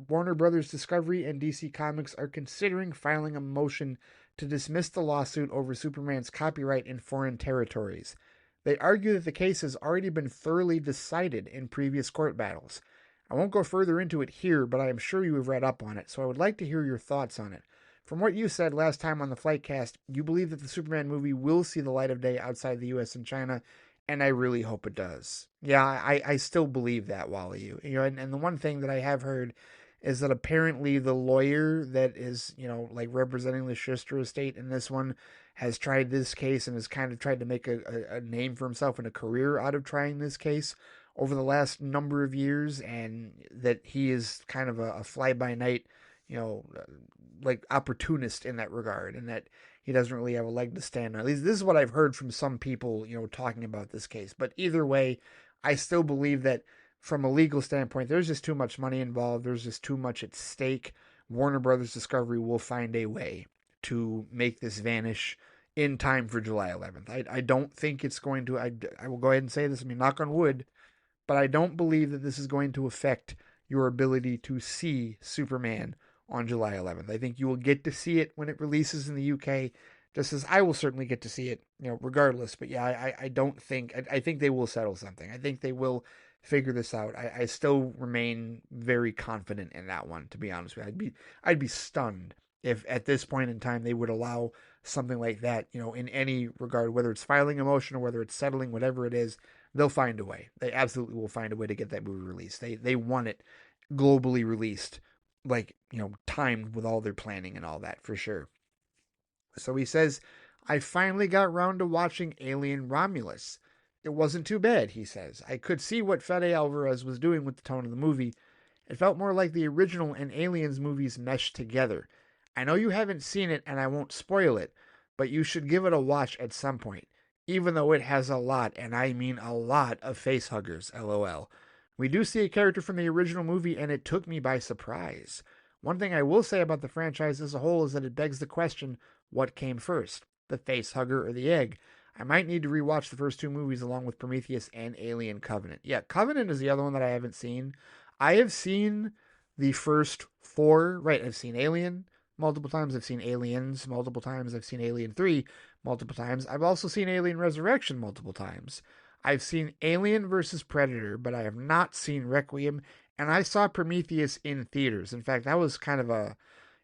Warner Brothers Discovery and DC Comics are considering filing a motion to dismiss the lawsuit over Superman's copyright in foreign territories. They argue that the case has already been thoroughly decided in previous court battles. I won't go further into it here, but I am sure you have read up on it, so I would like to hear your thoughts on it. From what you said last time on the Flightcast, you believe that the Superman movie will see the light of day outside the US and China, and I really hope it does. Yeah, I still believe that, Wally. And the one thing that I have heard is that apparently the lawyer that is, representing the Schuster estate in this one has tried this case and has kind of tried to make a name for himself and a career out of trying this case over the last number of years, and that he is kind of a fly-by-night, opportunist in that regard, and that he doesn't really have a leg to stand on. At least this is what I've heard from some people, talking about this case. But either way, I still believe that from a legal standpoint, there's just too much money involved. There's just too much at stake. Warner Brothers Discovery will find a way to make this vanish in time for July 11th. I don't think it's going to, I will go ahead and say this, knock on wood, but I don't believe that this is going to affect your ability to see Superman on July 11th. I think you will get to see it when it releases in the UK, just as I will certainly get to see it, regardless. But yeah, I don't think, I think they will settle something. I think they will figure this out. I still remain very confident in that one, to be honest with you. I'd be stunned if at this point in time they would allow something like that, in any regard, whether it's filing a motion or whether it's settling, whatever it is, they'll find a way. They absolutely will find a way to get that movie released. They want it globally released, timed with all their planning and all that, for sure. So he says, I finally got around to watching Alien Romulus. It wasn't too bad, he says. I could see what Fede Alvarez was doing with the tone of the movie. It felt more like the original and Aliens movies meshed together. I know you haven't seen it and I won't spoil it, but you should give it a watch at some point, even though it has a lot, and I mean a lot, of facehuggers, lol. We do see a character from the original movie, and it took me by surprise. One thing I will say about the franchise as a whole is that it begs the question, what came first, the facehugger or the egg? I might need to rewatch the first 2 movies along with Prometheus and Alien Covenant. Yeah, Covenant is the other one that I haven't seen. I have seen the first 4, right? I've seen Alien multiple times. I've seen Aliens multiple times. I've seen Alien 3 multiple times. I've also seen Alien Resurrection multiple times. I've seen Alien versus Predator, but I have not seen Requiem, and I saw Prometheus in theaters. In fact, that was kind of an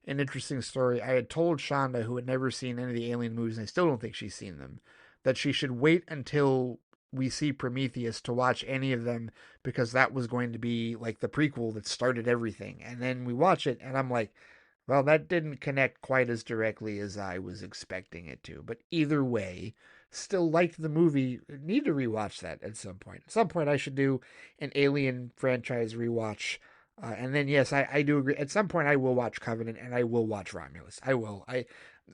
interesting story. I had told Shonda, who had never seen any of the Alien movies, and I still don't think she's seen them, that she should wait until we see Prometheus to watch any of them, because that was going to be like the prequel that started everything. And then we watch it, and I'm like, Well, that didn't connect quite as directly as I was expecting it to. But either way, still liked the movie. Need to rewatch that at some point. At some point, I should do an Alien franchise rewatch. And then, yes, I do agree. At some point, I will watch Covenant and I will watch Romulus. I will.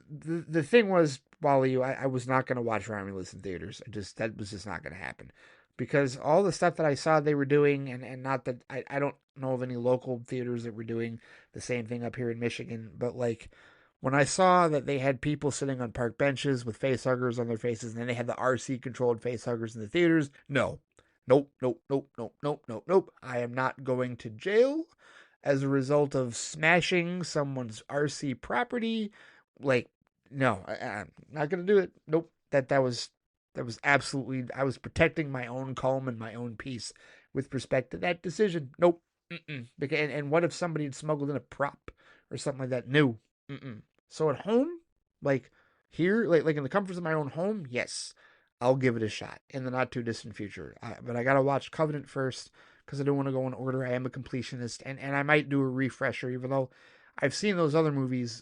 The thing was, Wally, I was not going to watch Romulus in theaters. That was just not going to happen because all the stuff that I saw they were doing, and not that I don't know of any local theaters that were doing the same thing up here in Michigan, but like when I saw that they had people sitting on park benches with face huggers on their faces, and then they had the RC controlled face huggers in the theaters, no. Nope, nope, nope, nope, nope, nope, nope. I am not going to jail as a result of smashing someone's RC property. Like, no, I'm not gonna do it. Nope. That was absolutely. I was protecting my own calm and my own peace with respect to that decision. Nope. Mm-mm. And what if somebody had smuggled in a prop or something like that? No. Mm-mm. So at home, like here, like in the comforts of my own home, yes, I'll give it a shot in the not too distant future. But I gotta watch Covenant first because I don't want to go in order. I am a completionist, and I might do a refresher, even though I've seen those other movies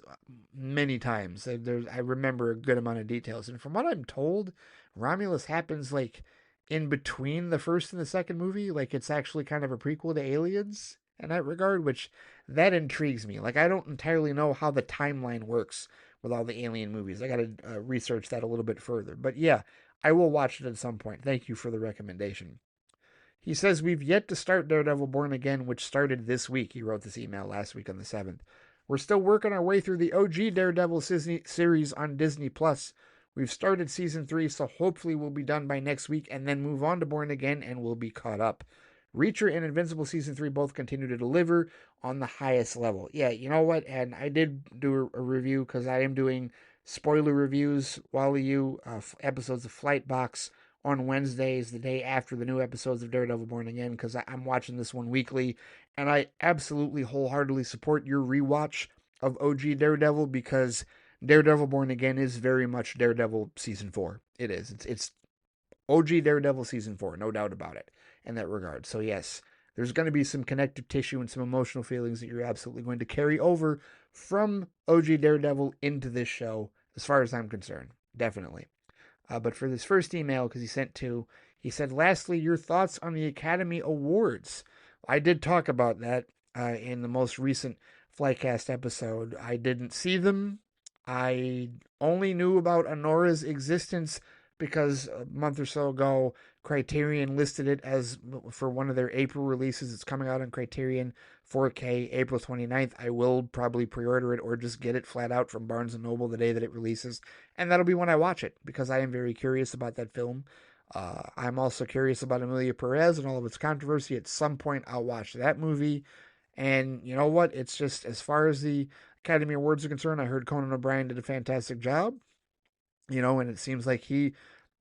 many times. I remember a good amount of details, and from what I'm told, Romulus happens like in between the first and the second movie. Like it's actually kind of a prequel to Aliens in that regard, which that intrigues me. Like I don't entirely know how the timeline works with all the Alien movies. I got to research that a little bit further. But yeah, I will watch it at some point. Thank you for the recommendation. He says, we've yet to start Daredevil Born Again, which started this week. He wrote this email last week on the 7th. We're still working our way through the OG Daredevil series on Disney+. We've started season 3, so hopefully we'll be done by next week and then move on to Born Again and we'll be caught up. Reacher and Invincible season 3 both continue to deliver on the highest level. Yeah, you know what? And I did do a review because I am doing spoiler reviews while episodes of Flight Box on Wednesdays, the day after the new episodes of Daredevil Born Again, because I'm watching this one weekly, and I absolutely wholeheartedly support your rewatch of OG Daredevil because Daredevil Born Again is very much Daredevil season 4. It is. It's OG Daredevil season 4, no doubt about it in that regard. So yes, there's going to be some connective tissue and some emotional feelings that you're absolutely going to carry over from OG Daredevil into this show, as far as I'm concerned. Definitely. But for this first email, because he sent two, he said, lastly, your thoughts on the Academy Awards. I did talk about that in the most recent Flycast episode. I didn't see them. I only knew about Honora's existence because a month or so ago, Criterion listed it as for one of their April releases. It's coming out on Criterion 4K April 29th. I will probably pre-order it or just get it flat out from Barnes & Noble the day that it releases. And that'll be when I watch it because I am very curious about that film. I'm also curious about Emilia Perez and all of its controversy. At some point, I'll watch that movie. And you know what? It's just, as far as the Academy Awards are concerned, I heard Conan O'Brien did a fantastic job. And it seems like he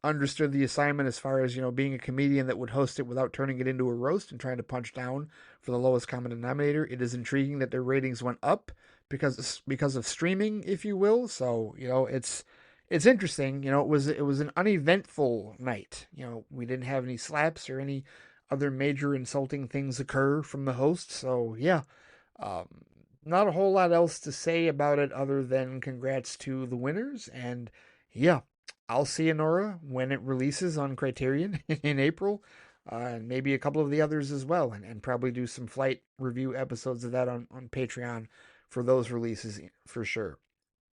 understood the assignment as far as, being a comedian that would host it without turning it into a roast and trying to punch down for the lowest common denominator. It is intriguing that their ratings went up because of streaming, if you will. So, it's interesting. It was an uneventful night. We didn't have any slaps or any other major insulting things occur from the host. So, yeah. Not a whole lot else to say about it other than congrats to the winners. And yeah, I'll see Honora when it releases on Criterion in April, and maybe a couple of the others as well, and probably do some flight review episodes of that on Patreon for those releases for sure.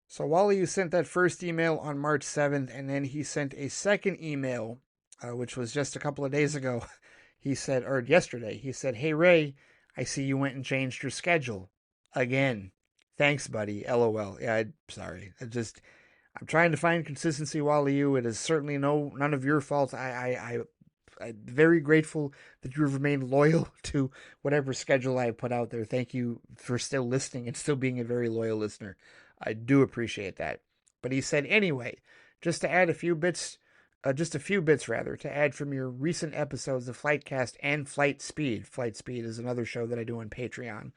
So Wally sent that first email on March 7th, and then he sent a second email, which was just a couple of days ago. He said, or yesterday, he said, "Hey Ray, I see you went and changed your schedule again. Thanks, buddy. LOL." Yeah, sorry. I'm trying to find consistency, Wally. It is certainly none of your fault. I'm very grateful that you've remained loyal to whatever schedule I put out there. Thank you for still listening and still being a very loyal listener. I do appreciate that. But he said, anyway, just to add a few bits rather, to add from your recent episodes of Flightcast and Flight Speed. Flight Speed is another show that I do on Patreon.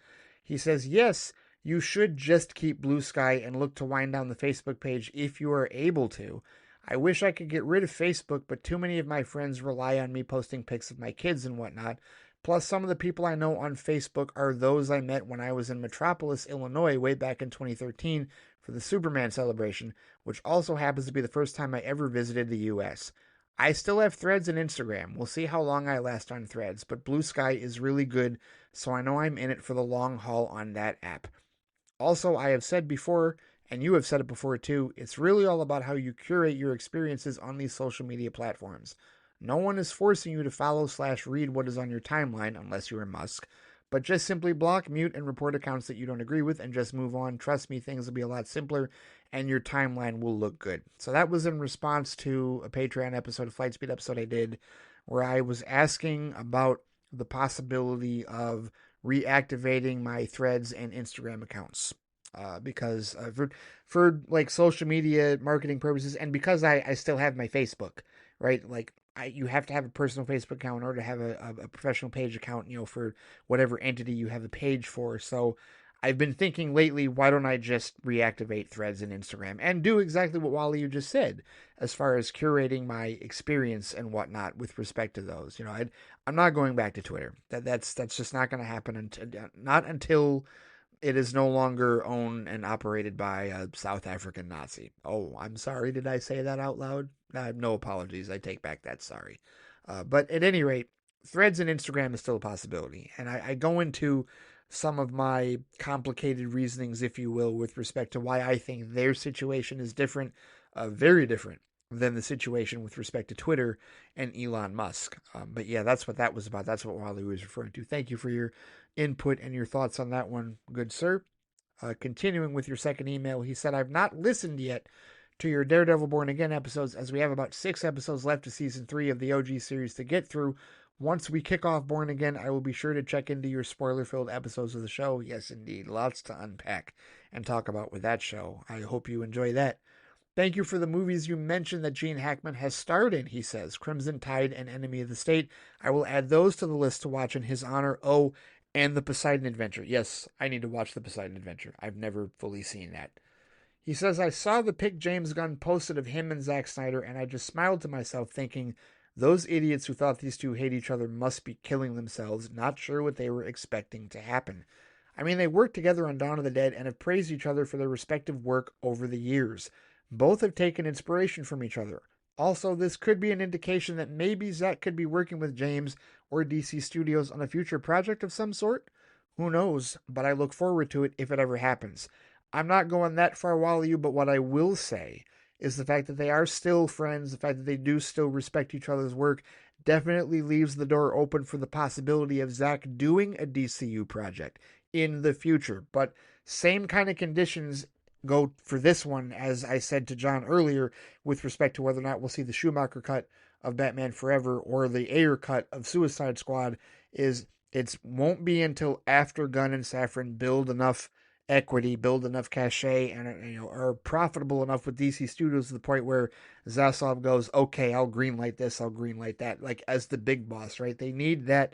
He says, yes, you should just keep Blue Sky and look to wind down the Facebook page if you are able to. I wish I could get rid of Facebook, but too many of my friends rely on me posting pics of my kids and whatnot. Plus, some of the people I know on Facebook are those I met when I was in Metropolis, Illinois, way back in 2013 for the Superman celebration, which also happens to be the first time I ever visited the US. I still have Threads and Instagram. We'll see how long I last on Threads, but Blue Sky is really good, so I know I'm in it for the long haul on that app. Also, I have said before, and you have said it before too, it's really all about how you curate your experiences on these social media platforms. No one is forcing you to follow/read what is on your timeline, unless you're Musk, but just simply block, mute, and report accounts that you don't agree with and just move on. Trust me, things will be a lot simpler and your timeline will look good. So that was in response to a Patreon episode, a Flight Speed episode I did, where I was asking about the possibility of reactivating my Threads and Instagram accounts. Because for like social media marketing purposes, and because I still have my Facebook, right? Like you have to have a personal Facebook account in order to have a professional page account, for whatever entity you have a page for. So I've been thinking lately, why don't I just reactivate Threads and Instagram and do exactly what Wally you just said, as far as curating my experience and whatnot with respect to those. I'm not going back to Twitter. That's just not going to happen until it is no longer owned and operated by a South African Nazi. Oh, I'm sorry. Did I say that out loud? No apologies. I take back that sorry. But at any rate, Threads and Instagram is still a possibility. And I go into some of my complicated reasonings, if you will, with respect to why I think their situation is different, very different than the situation with respect to Twitter and Elon Musk. But yeah, that's what that was about. That's what Wally was referring to. Thank you for your input and your thoughts on that one, good sir. Continuing with your second email, he said, I've not listened yet to your Daredevil Born Again episodes, as we have about 6 episodes left of season 3 of the OG series to get through. Once we kick off Born Again, I will be sure to check into your spoiler-filled episodes of the show. Yes, indeed. Lots to unpack and talk about with that show. I hope you enjoy that. Thank you for the movies you mentioned that Gene Hackman has starred in, he says. Crimson Tide and Enemy of the State. I will add those to the list to watch in his honor. Oh, and The Poseidon Adventure. Yes, I need to watch The Poseidon Adventure. I've never fully seen that. He says, I saw the pic James Gunn posted of him and Zack Snyder, and I just smiled to myself thinking, those idiots who thought these two hate each other must be killing themselves, not sure what they were expecting to happen. I mean, they worked together on Dawn of the Dead and have praised each other for their respective work over the years. Both have taken inspiration from each other. Also, this could be an indication that maybe Zack could be working with James or DC Studios on a future project of some sort. Who knows, but I look forward to it if it ever happens. I'm not going that far, Wally, but what I will say is the fact that they are still friends, the fact that they do still respect each other's work, definitely leaves the door open for the possibility of Zack doing a DCU project in the future. But same kind of conditions go for this one, as I said to John earlier, with respect to whether or not we'll see the Schumacher cut of Batman Forever or the Ayer cut of Suicide Squad, is it won't be until after Gunn and Safran build enough equity, build enough cachet, and are profitable enough with DC Studios to the point where Zaslav goes, okay, I'll greenlight this, I'll greenlight that, like as the big boss, right? They need that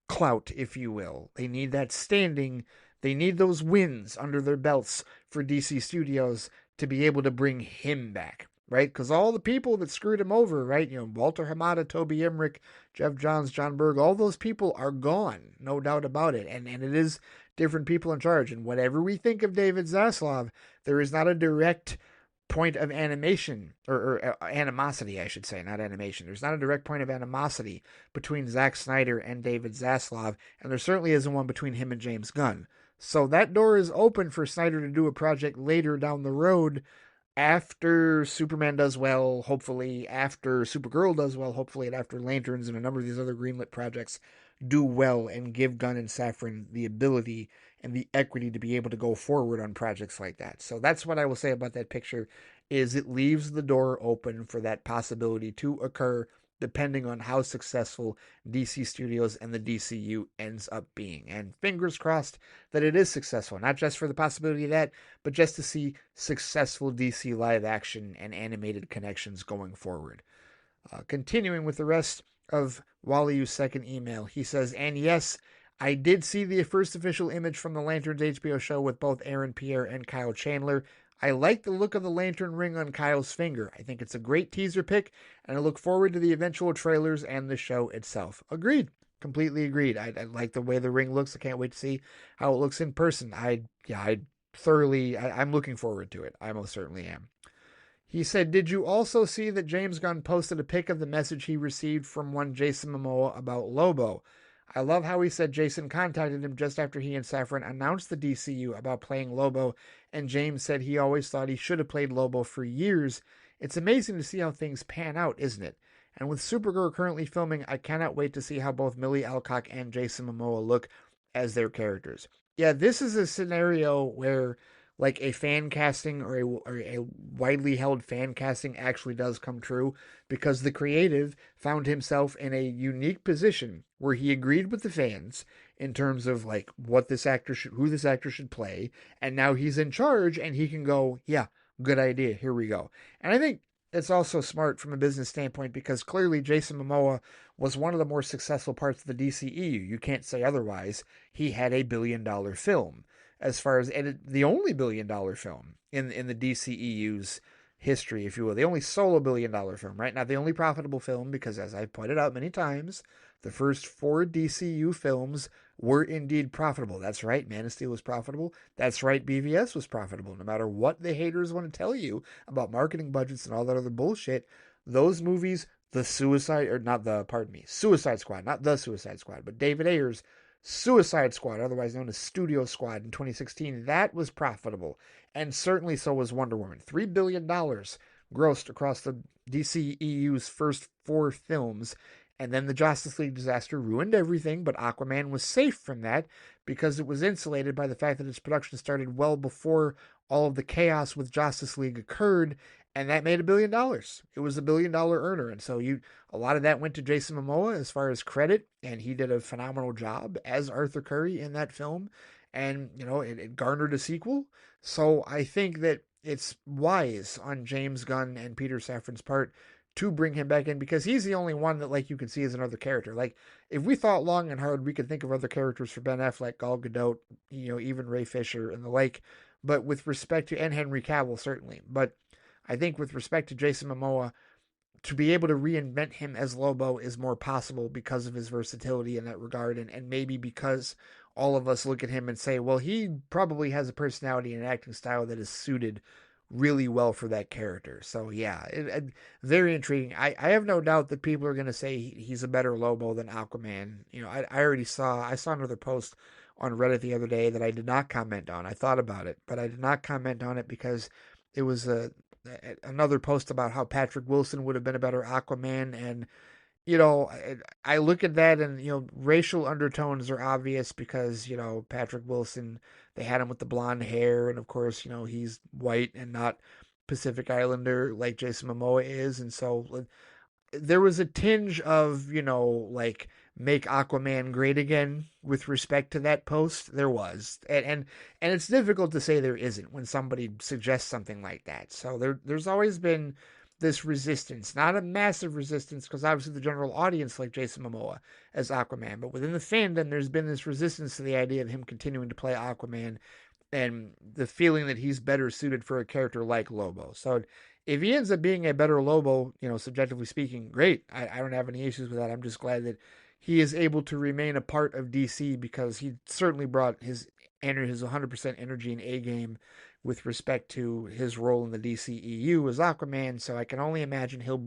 clout, if you will. They need that standing. They need those wins under their belts for DC Studios to be able to bring him back, right? Because all the people that screwed him over, right? Walter Hamada, Toby Emmerich, Jeff Johns, John Berg, all those people are gone, no doubt about it. And it is different people in charge. And whatever we think of David Zaslav, there is not a direct point of animation or animosity, I should say, not animation. There's not a direct point of animosity between Zack Snyder and David Zaslav, and there certainly isn't one between him and James Gunn. So that door is open for Snyder to do a project later down the road after Superman does well, hopefully, after Supergirl does well, hopefully, and after Lanterns and a number of these other greenlit projects do well and give Gunn and Safran the ability and the equity to be able to go forward on projects like that. So that's what I will say about that picture, is it leaves the door open for that possibility to occur depending on how successful DC Studios and the DCU ends up being. And fingers crossed that it is successful, not just for the possibility of that, but just to see successful DC live action and animated connections going forward. Continuing with the rest of Wallyu's second email, he says, and yes, I did see the first official image from the Lanterns HBO show with both Aaron Pierre and Kyle Chandler. I like the look of the lantern ring on Kyle's finger. I think it's a great teaser pick, and I look forward to the eventual trailers and the show itself. Agreed. completely agreed. I like the way the ring looks. I can't wait to see how it looks in person. I'm looking forward to it. I most certainly am. He said, "Did you also see that James Gunn posted a pic of the message he received from one Jason Momoa about Lobo? I love how he said Jason contacted him just after he and Safran announced the DCU about playing Lobo, and James said he always thought he should have played Lobo for years. It's amazing to see how things pan out, isn't it? And with Supergirl currently filming, I cannot wait to see how both Millie Alcock and Jason Momoa look as their characters." Yeah, this is a scenario where like a fan casting or a widely held fan casting actually does come true because the creative found himself in a unique position where he agreed with the fans in terms of like who this actor should play, and now he's in charge and he can go, yeah, good idea, here we go. And I think it's also smart from a business standpoint because clearly Jason Momoa was one of the more successful parts of the DCEU. You can't say otherwise. He had a $1 billion film as far as the only $1 billion film in the DCEU's history, if you will, the only solo $1 billion film, right? Not the only profitable film, because as I've pointed out many times, the first 4 DCU films were indeed profitable. That's right, Man of Steel was profitable. That's right, BVS was profitable. No matter what the haters want to tell you about marketing budgets and all that other bullshit, those movies, Suicide Squad, not the Suicide Squad, but David Ayer's Suicide Squad, otherwise known as Studio Squad in 2016, that was profitable. And certainly so was Wonder Woman. $3 billion grossed across the DCEU's first 4 films. And then the Justice League disaster ruined everything, but Aquaman was safe from that because it was insulated by the fact that its production started well before all of the chaos with Justice League occurred, and that made $1 billion. It was a $1 billion earner, and so a lot of that went to Jason Momoa as far as credit, and he did a phenomenal job as Arthur Curry in that film, and it garnered a sequel. So I think that it's wise on James Gunn and Peter Safran's part to bring him back in because he's the only one that like you can see as another character. Like if we thought long and hard, we could think of other characters for Ben Affleck, Gal Gadot, even Ray Fisher and the like. But with respect to and Henry Cavill certainly, but I think with respect to Jason Momoa, to be able to reinvent him as Lobo is more possible because of his versatility in that regard, and maybe because all of us look at him and say, well, he probably has a personality and acting style that is suited really well for that character. So yeah, very intriguing. I have no doubt that people are going to say he's a better Lobo than Aquaman. I saw another post on Reddit the other day that I did not comment on. I thought about it, but I did not comment on it because it was another post about how Patrick Wilson would have been a better Aquaman, and I look at that and racial undertones are obvious because Patrick Wilson, they had him with the blonde hair, and of course he's white and not Pacific Islander like Jason Momoa is, and so there was a tinge of like make Aquaman great again with respect to that post. There was, and it's difficult to say there isn't when somebody suggests something like that. So there's always been this resistance, not a massive resistance, because obviously the general audience like Jason Momoa as Aquaman, but within the fandom there's been this resistance to the idea of him continuing to play Aquaman and the feeling that he's better suited for a character like Lobo. So if he ends up being a better Lobo, subjectively speaking, great. I don't have any issues with that. I'm just glad that he is able to remain a part of DC because he certainly brought his 100% energy and A game with respect to his role in the DCEU as Aquaman. So I can only imagine he'll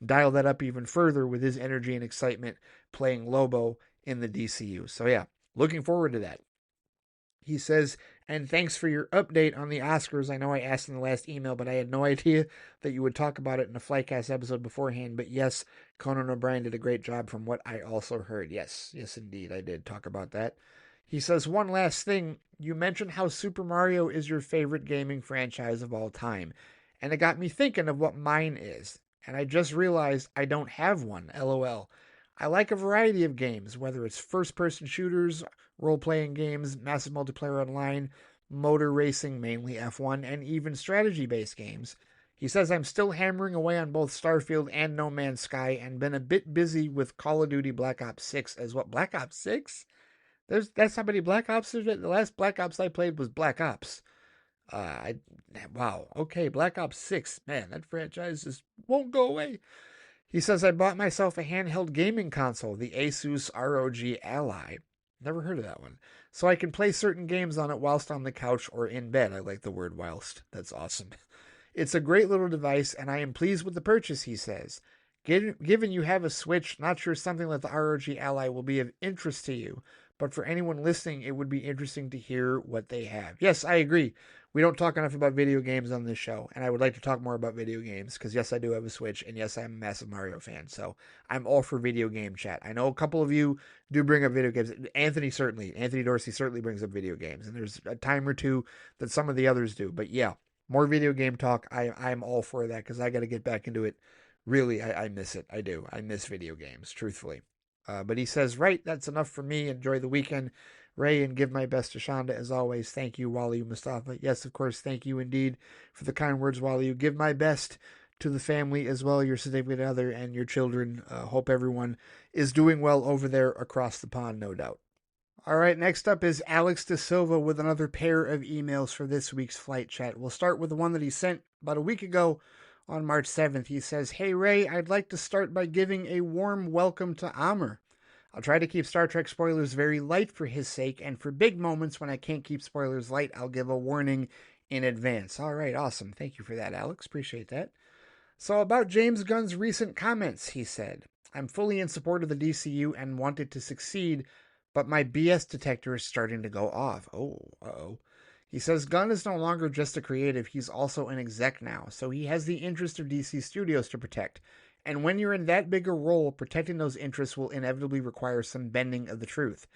dial that up even further with his energy and excitement playing Lobo in the DCU. So yeah, looking forward to that. He says, and thanks for your update on the Oscars. I know I asked in the last email, but I had no idea that you would talk about it in a FLITEcast episode beforehand. But yes, Conan O'Brien did a great job from what I also heard. Yes, indeed, I did talk about that. He says, one last thing. You mentioned how Super Mario is your favorite gaming franchise of all time. And it got me thinking of what mine is. And I just realized I don't have one, LOL. I like a variety of games, whether it's first-person shooters, role-playing games, massive multiplayer online, motor racing, mainly F1, and even strategy-based games. He says, I'm still hammering away on both Starfield and No Man's Sky and been a bit busy with Call of Duty Black Ops 6 as well. Black Ops 6? That's how many Black Ops there's been? The last Black Ops I played was Black Ops. Wow. Okay, Black Ops 6. Man, that franchise just won't go away. He says, I bought myself a handheld gaming console, the Asus ROG Ally. Never heard of that one. So I can play certain games on it whilst on the couch or in bed. I like the word whilst. That's awesome. It's a great little device, and I am pleased with the purchase, he says. Given you have a Switch, not sure something like the ROG Ally will be of interest to you, but for anyone listening, it would be interesting to hear what they have. Yes, I agree. We don't talk enough about video games on this show, and I would like to talk more about video games, because yes, I do have a Switch, and yes, I'm a massive Mario fan, so I'm all for video game chat. I know a couple of you do bring up video games. Anthony Dorsey certainly brings up video games, and there's a time or two that some of the others do, but yeah, more video game talk. I'm all for that because I got to get back into it. Really, I miss it. I do. I miss video games, truthfully. But he says, right, that's enough for me. Enjoy the weekend, Ray, and give my best to Shonda as always. Thank you, Wally Mustafa. Yes, of course, thank you indeed for the kind words, Wally. You give my best to the family as well, your significant other and your children. Hope everyone is doing well over there across the pond, no doubt. All right, next up is Alex De Silva with another pair of emails for this week's Flight Chat. We'll start with the one that he sent about a week ago on March 7th. He says, Hey Ray, I'd like to start by giving a warm welcome to Amr. I'll try to keep Star Trek spoilers very light for his sake, and for big moments when I can't keep spoilers light, I'll give a warning in advance. All right, awesome. Thank you for that, Alex. Appreciate that. So about James Gunn's recent comments, he said, I'm fully in support of the DCU and want it to succeed, but my BS detector is starting to go off. Oh, uh-oh. He says Gunn is no longer just a creative, he's also an exec now, so he has the interest of DC Studios to protect. And when you're in that big a role, protecting those interests will inevitably require some bending of the truth.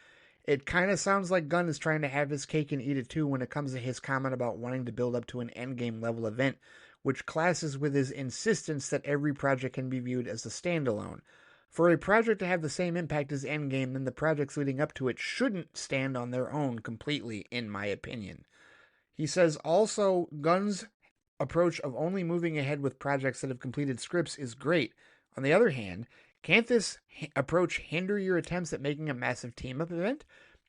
It kind of sounds like Gunn is trying to have his cake and eat it too when it comes to his comment about wanting to build up to an endgame level event, which clashes with his insistence that every project can be viewed as a standalone. For a project to have the same impact as Endgame, then the projects leading up to it shouldn't stand on their own completely, in my opinion. He says also, Gunn's approach of only moving ahead with projects that have completed scripts is great. On the other hand, can't this approach hinder your attempts at making a massive team-up event?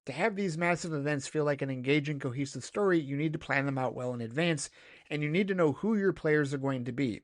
To have these massive events feel like an engaging, cohesive story, you need to plan them out well in advance, and you need to know who your players are going to be.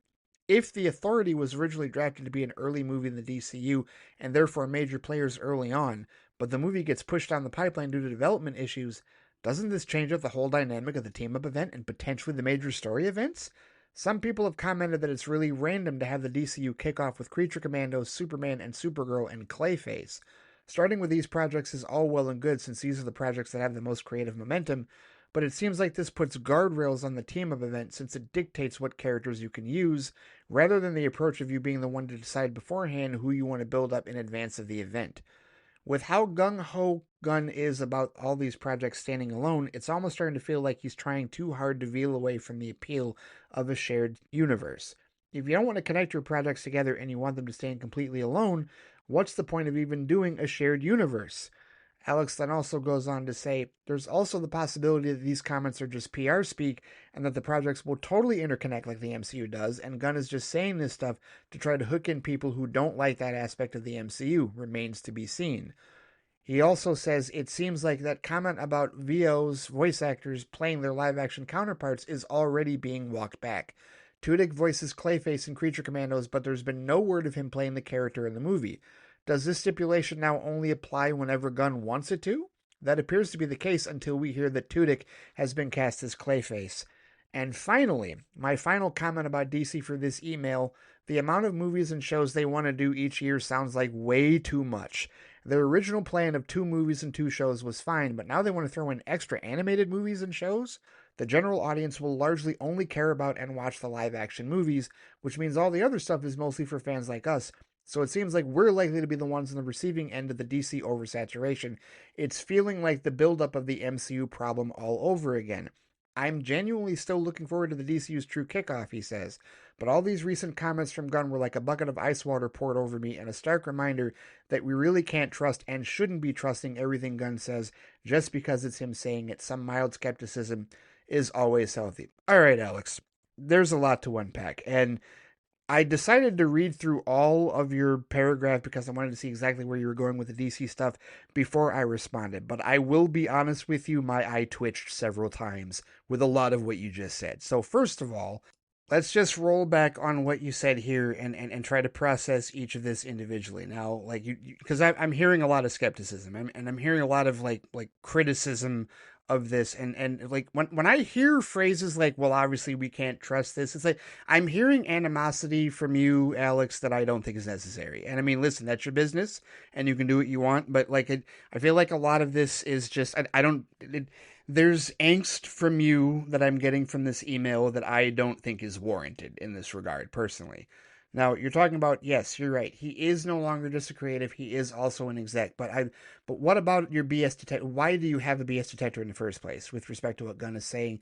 If The Authority was originally drafted to be an early movie in the DCU, and therefore major players early on, but the movie gets pushed down the pipeline due to development issues, doesn't this change up the whole dynamic of the team-up event and potentially the major story events? Some people have commented that it's really random to have the DCU kick off with Creature Commandos, Superman, and Supergirl, and Clayface. Starting with these projects is all well and good since these are the projects that have the most creative momentum, but it seems like this puts guardrails on the team-up event since it dictates what characters you can use, rather than the approach of you being the one to decide beforehand who you want to build up in advance of the event. With how gung-ho Gunn is about all these projects standing alone, it's almost starting to feel like he's trying too hard to veer away from the appeal of a shared universe. If you don't want to connect your projects together and you want them to stand completely alone, what's the point of even doing a shared universe? Alex then also goes on to say, there's also the possibility that these comments are just PR speak and that the projects will totally interconnect like the MCU does, and Gunn is just saying this stuff to try to hook in people who don't like that aspect of the MCU. Remains to be seen. He also says it seems like that comment about VOs, voice actors, playing their live-action counterparts is already being walked back. Tudyk voices Clayface in Creature Commandos, but there's been no word of him playing the character in the movie. Does this stipulation now only apply whenever Gunn wants it to? That appears to be the case until we hear that Tudyk has been cast as Clayface. And finally, my final comment about DC for this email, the amount of movies and shows they want to do each year sounds like way too much. Their original plan of 2 movies and 2 shows was fine, but now they want to throw in extra animated movies and shows? The general audience will largely only care about and watch the live-action movies, which means all the other stuff is mostly for fans like us. So it seems like we're likely to be the ones on the receiving end of the DC oversaturation. It's feeling like the buildup of the MCU problem all over again. I'm genuinely still looking forward to the DCU's true kickoff, he says, but all these recent comments from Gunn were like a bucket of ice water poured over me and a stark reminder that we really can't trust and shouldn't be trusting everything Gunn says just because it's him saying it. Some mild skepticism is always healthy. All right, Alex, there's a lot to unpack, and I decided to read through all of your paragraph because I wanted to see exactly where you were going with the DC stuff before I responded. But I will be honest with you, my eye twitched several times with a lot of what you just said. So first of all, let's just roll back on what you said here and try to process each of this individually. Now, like because I'm hearing a lot of skepticism and I'm hearing a lot of like criticism of this and like when I hear phrases like, well, obviously we can't trust this, it's like I'm hearing animosity from you, Alex, that I don't think is necessary. And I mean, listen, that's your business and you can do what you want, but like I feel like a lot of this is just I don't there's angst from you that I'm getting from this email that I don't think is warranted in this regard, personally. Now, you're talking about, yes, you're right. He is no longer just a creative, he is also an exec. But what about your BS detector? Why do you have a BS detector in the first place with respect to what Gunn is saying?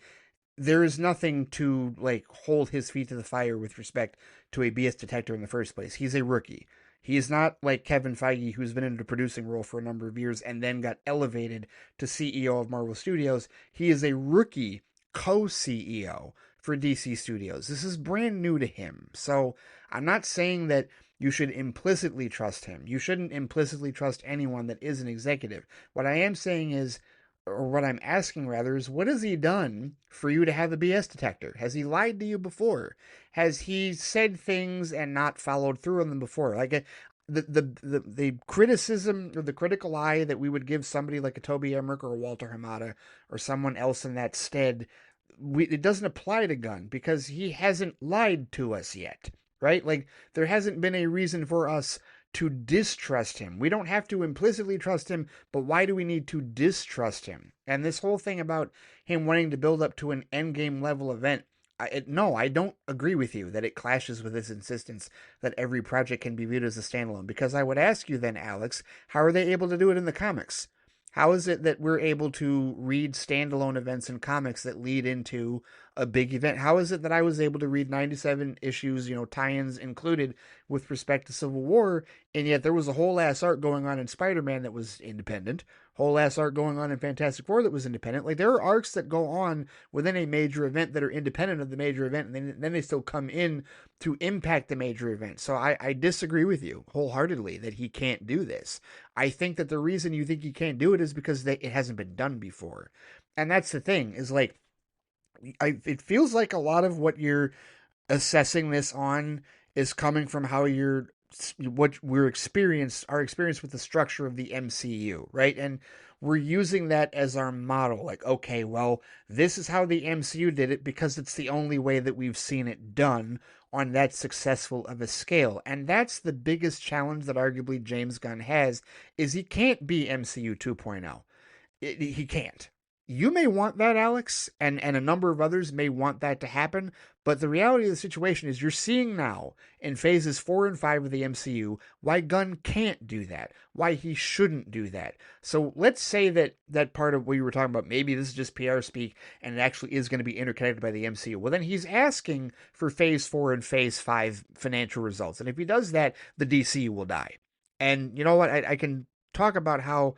There is nothing to like hold his feet to the fire with respect to a BS detector in the first place. He's a rookie. He is not like Kevin Feige, who's been in a producing role for a number of years and then got elevated to CEO of Marvel Studios. He is a rookie co-CEO for DC Studios. This is brand new to him. So I'm not saying that you should implicitly trust him. You shouldn't implicitly trust anyone that is an executive. What I am saying is, or what I'm asking rather, is what has he done for you to have a BS detector? Has he lied to you before? Has he said things and not followed through on them before? Like the criticism or the critical eye that we would give somebody like a Toby Emmerich or a Walter Hamada or someone else in that stead, it doesn't apply to Gunn because he hasn't lied to us yet, right? Like there hasn't been a reason for us to distrust him. We don't have to implicitly trust him, but why do we need to distrust him? And this whole thing about him wanting to build up to an endgame level event, no, I don't agree with you that it clashes with his insistence that every project can be viewed as a standalone. Because I would ask you then, Alex, how are they able to do it in the comics? How is it that we're able to read standalone events in comics that lead into a big event? How is it that I was able to read 97 issues, tie-ins included with respect to Civil War, and yet there was a whole ass arc going on in Spider-Man that was independent, whole ass arc going on in Fantastic Four that was independent. Like there are arcs that go on within a major event that are independent of the major event, and then they still come in to impact the major event. So I disagree with you wholeheartedly that he can't do this. I think that the reason you think he can't do it is because it hasn't been done before. And that's the thing, is like, it feels like a lot of what you're assessing this on is coming from how what our experience with the structure of the MCU, right? And we're using that as our model. Like, okay, well, this is how the MCU did it because it's the only way that we've seen it done on that successful of a scale. And that's the biggest challenge that arguably James Gunn has, is he can't be MCU 2.0. He can't. You may want that, Alex, and a number of others may want that to happen, but the reality of the situation is you're seeing now in phases 4 and 5 of the MCU why Gunn can't do that, why he shouldn't do that. So let's say that part of what you were talking about, maybe this is just PR speak and it actually is going to be interconnected by the MCU. Well, then he's asking for phase 4 and phase 5 financial results. And if he does that, the DCU will die. And you know what? I can talk about how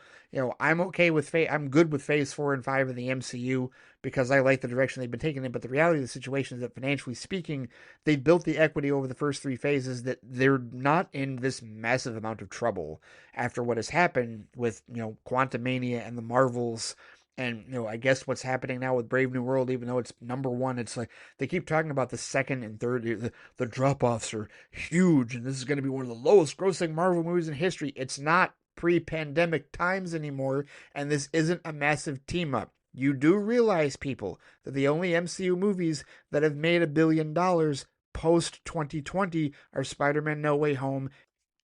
I'm okay with I'm good with phase 4 and 5 of the MCU because I like the direction they've been taking it. But the reality of the situation is that financially speaking, they built the equity over the first 3 phases that they're not in this massive amount of trouble after what has happened with Quantumania and the Marvels. And I guess what's happening now with Brave New World, even though it's number 1, it's like they keep talking about the second and third. The drop-offs are huge, and this is going to be one of the lowest grossing Marvel movies in history. It's not pre-pandemic times anymore, and this isn't a massive team up. You do realize, people, that the only MCU movies that have made $1 billion post 2020 are Spider-Man No Way Home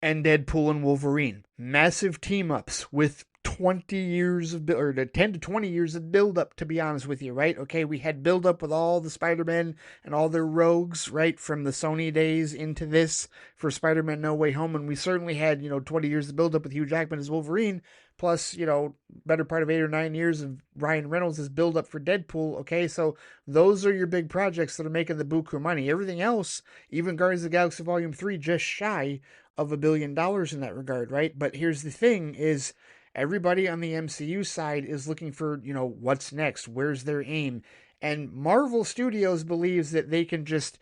and Deadpool and Wolverine. Massive team ups with 20 years of or 10 to 20 years of build up, to be honest with you, right? Okay, we had build up with all the Spider-Men and all their rogues, right, from the Sony days into this for Spider-Man No Way Home, and we certainly had 20 years of build up with Hugh Jackman as Wolverine, plus better part of 8 or 9 years of Ryan Reynolds as build up for Deadpool. Okay, so those are your big projects that are making the buku money. Everything else, even Guardians of the Galaxy Volume 3, just shy of $1 billion in that regard, right? But here's the thing, is everybody on the MCU side is looking for, what's next? Where's their aim? And Marvel Studios believes that they can just,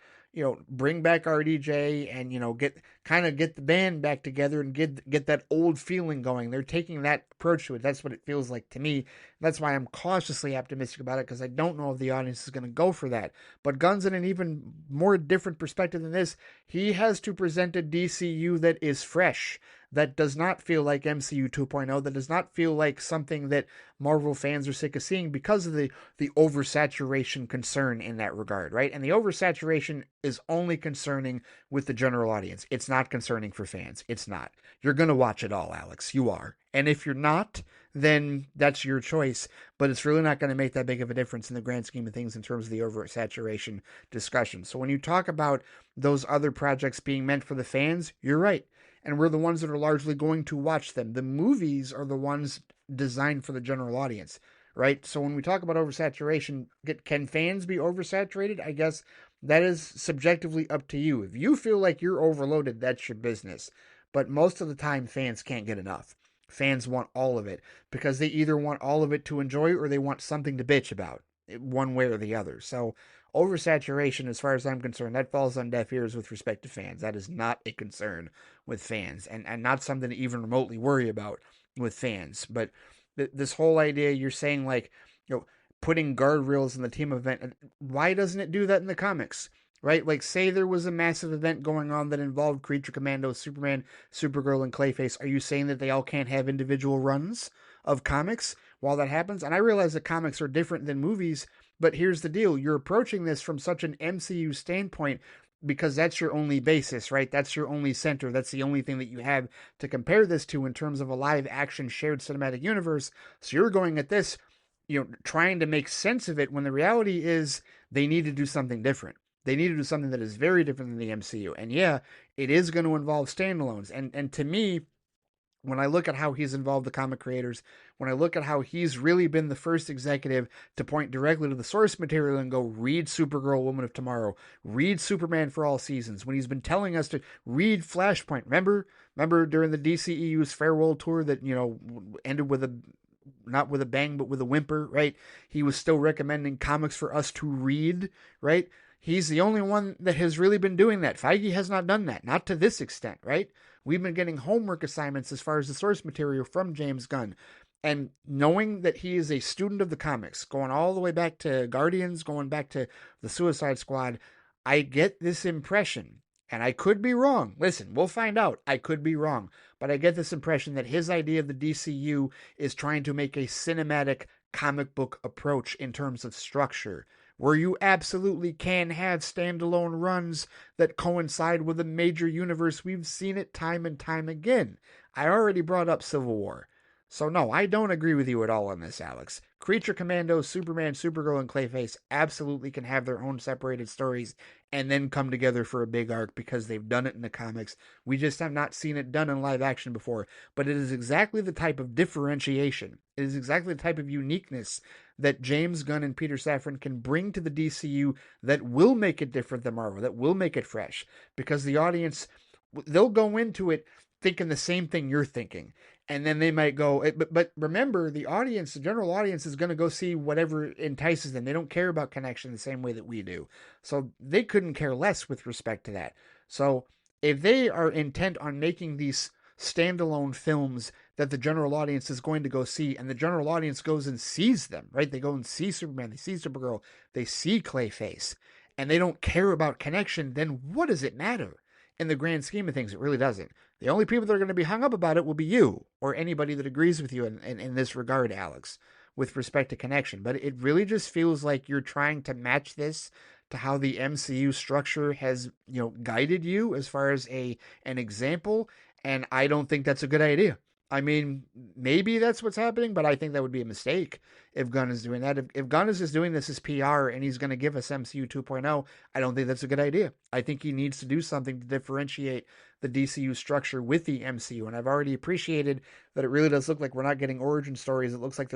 bring back RDJ and, get the band back together and get that old feeling going. They're taking that approach to it. That's what it feels like to me. That's why I'm cautiously optimistic about it, because I don't know if the audience is going to go for that. But Gunn's in an even more different perspective than this. He has to present a DCU that is fresh, that does not feel like MCU 2.0, that does not feel like something that Marvel fans are sick of seeing because of the oversaturation concern in that regard, right? And the oversaturation is only concerning with the general audience. It's not concerning for fans. It's not. You're going to watch it all, Alex. You are. And if you're not, then that's your choice. But it's really not going to make that big of a difference in the grand scheme of things in terms of the oversaturation discussion. So when you talk about those other projects being meant for the fans, you're right. And we're the ones that are largely going to watch them. The movies are the ones designed for the general audience, right? So when we talk about oversaturation, can fans be oversaturated? I guess that is subjectively up to you. If you feel like you're overloaded, that's your business. But most of the time, fans can't get enough. Fans want all of it because they either want all of it to enjoy or they want something to bitch about, one way or the other. So oversaturation, as far as I'm concerned, that falls on deaf ears with respect to fans. That is not a concern with fans, and not something to even remotely worry about with fans. But this whole idea you're saying, like, putting guardrails in the team event, why doesn't it do that in the comics? Right? Like, say there was a massive event going on that involved Creature Commandos, Superman, Supergirl, and Clayface. Are you saying that they all can't have individual runs of comics while that happens? And I realize that comics are different than movies, but here's the deal. You're approaching this from such an MCU standpoint because that's your only basis, right? That's your only center. That's the only thing that you have to compare this to in terms of a live action shared cinematic universe. So you're going at this, trying to make sense of it when the reality is they need to do something different. They need to do something that is very different than the MCU. And yeah, it is going to involve standalones. And to me, when I look at how he's involved the comic creators, when I look at how he's really been the first executive to point directly to the source material and go, read Supergirl, Woman of Tomorrow, read Superman for all seasons, when he's been telling us to read Flashpoint. Remember during the DCEU's farewell tour that, ended with not with a bang, but with a whimper, right? He was still recommending comics for us to read, right? He's the only one that has really been doing that. Feige has not done that, not to this extent, right? We've been getting homework assignments as far as the source material from James Gunn. And knowing that he is a student of the comics, going all the way back to Guardians, going back to the Suicide Squad, I get this impression, and I could be wrong. Listen, we'll find out. I could be wrong. But I get this impression that his idea of the DCU is trying to make a cinematic comic book approach in terms of structure, where you absolutely can have standalone runs that coincide with a major universe. We've seen it time and time again. I already brought up Civil War. So no, I don't agree with you at all on this, Alex. Creature Commandos, Superman, Supergirl, and Clayface absolutely can have their own separated stories and then come together for a big arc because they've done it in the comics. We just have not seen it done in live action before. But it is exactly the type of differentiation. It is exactly the type of uniqueness that James Gunn and Peter Safran can bring to the DCU that will make it different than Marvel, that will make it fresh. Because the audience, they'll go into it thinking the same thing you're thinking. And then they might go, but remember, the audience, the general audience is going to go see whatever entices them. They don't care about connection the same way that we do. So they couldn't care less with respect to that. So if they are intent on making these standalone films that the general audience is going to go see, and the general audience goes and sees them, right? They go and see Superman, they see Supergirl, they see Clayface, and they don't care about connection, then what does it matter? In the grand scheme of things, it really doesn't. The only people that are going to be hung up about it will be you or anybody that agrees with you in this regard, Alex, with respect to connection. But it really just feels like you're trying to match this to how the MCU structure has, guided you as far as an example, and I don't think that's a good idea. I mean, maybe that's what's happening, but I think that would be a mistake if Gunn is doing that. If Gunn is just doing this as PR and he's going to give us MCU 2.0, I don't think that's a good idea. I think he needs to do something to differentiate the DCU structure with the MCU. And I've already appreciated that it really does look like we're not getting origin stories. It looks like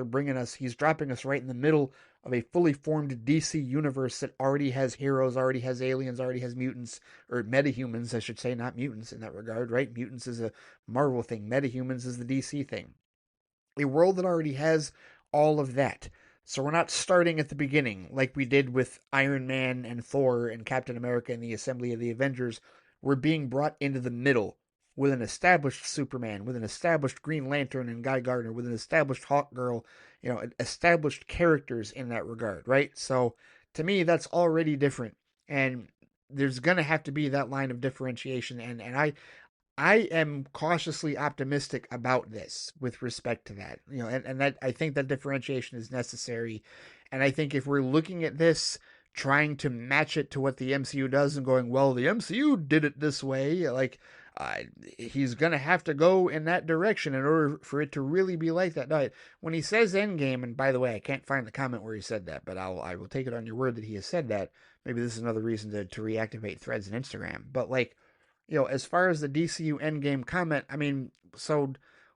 he's dropping us right in the middle of a fully formed DC universe that already has heroes, already has aliens, already has mutants, or metahumans, I should say, not mutants in that regard, right? Mutants is a Marvel thing. Metahumans is the DC thing. A world that already has all of that. So we're not starting at the beginning like we did with Iron Man and Thor and Captain America and the Assembly of the Avengers. We're being brought into the middle with an established Superman, with an established Green Lantern and Guy Gardner, with an established Hawk Girl, established characters in that regard, right? So to me, that's already different. And there's going to have to be that line of differentiation. And I am cautiously optimistic about this with respect to that. And that I think that differentiation is necessary. And I think if we're looking at this, trying to match it to what the MCU does and going, well, the MCU did it this way, like uh, he's going to have to go in that direction in order for it to really be like that. No, when he says Endgame, and by the way, I can't find the comment where he said that, but I will take it on your word that he has said that. Maybe this is another reason to reactivate Threads and Instagram. But like, as far as the DCU Endgame comment, I mean, so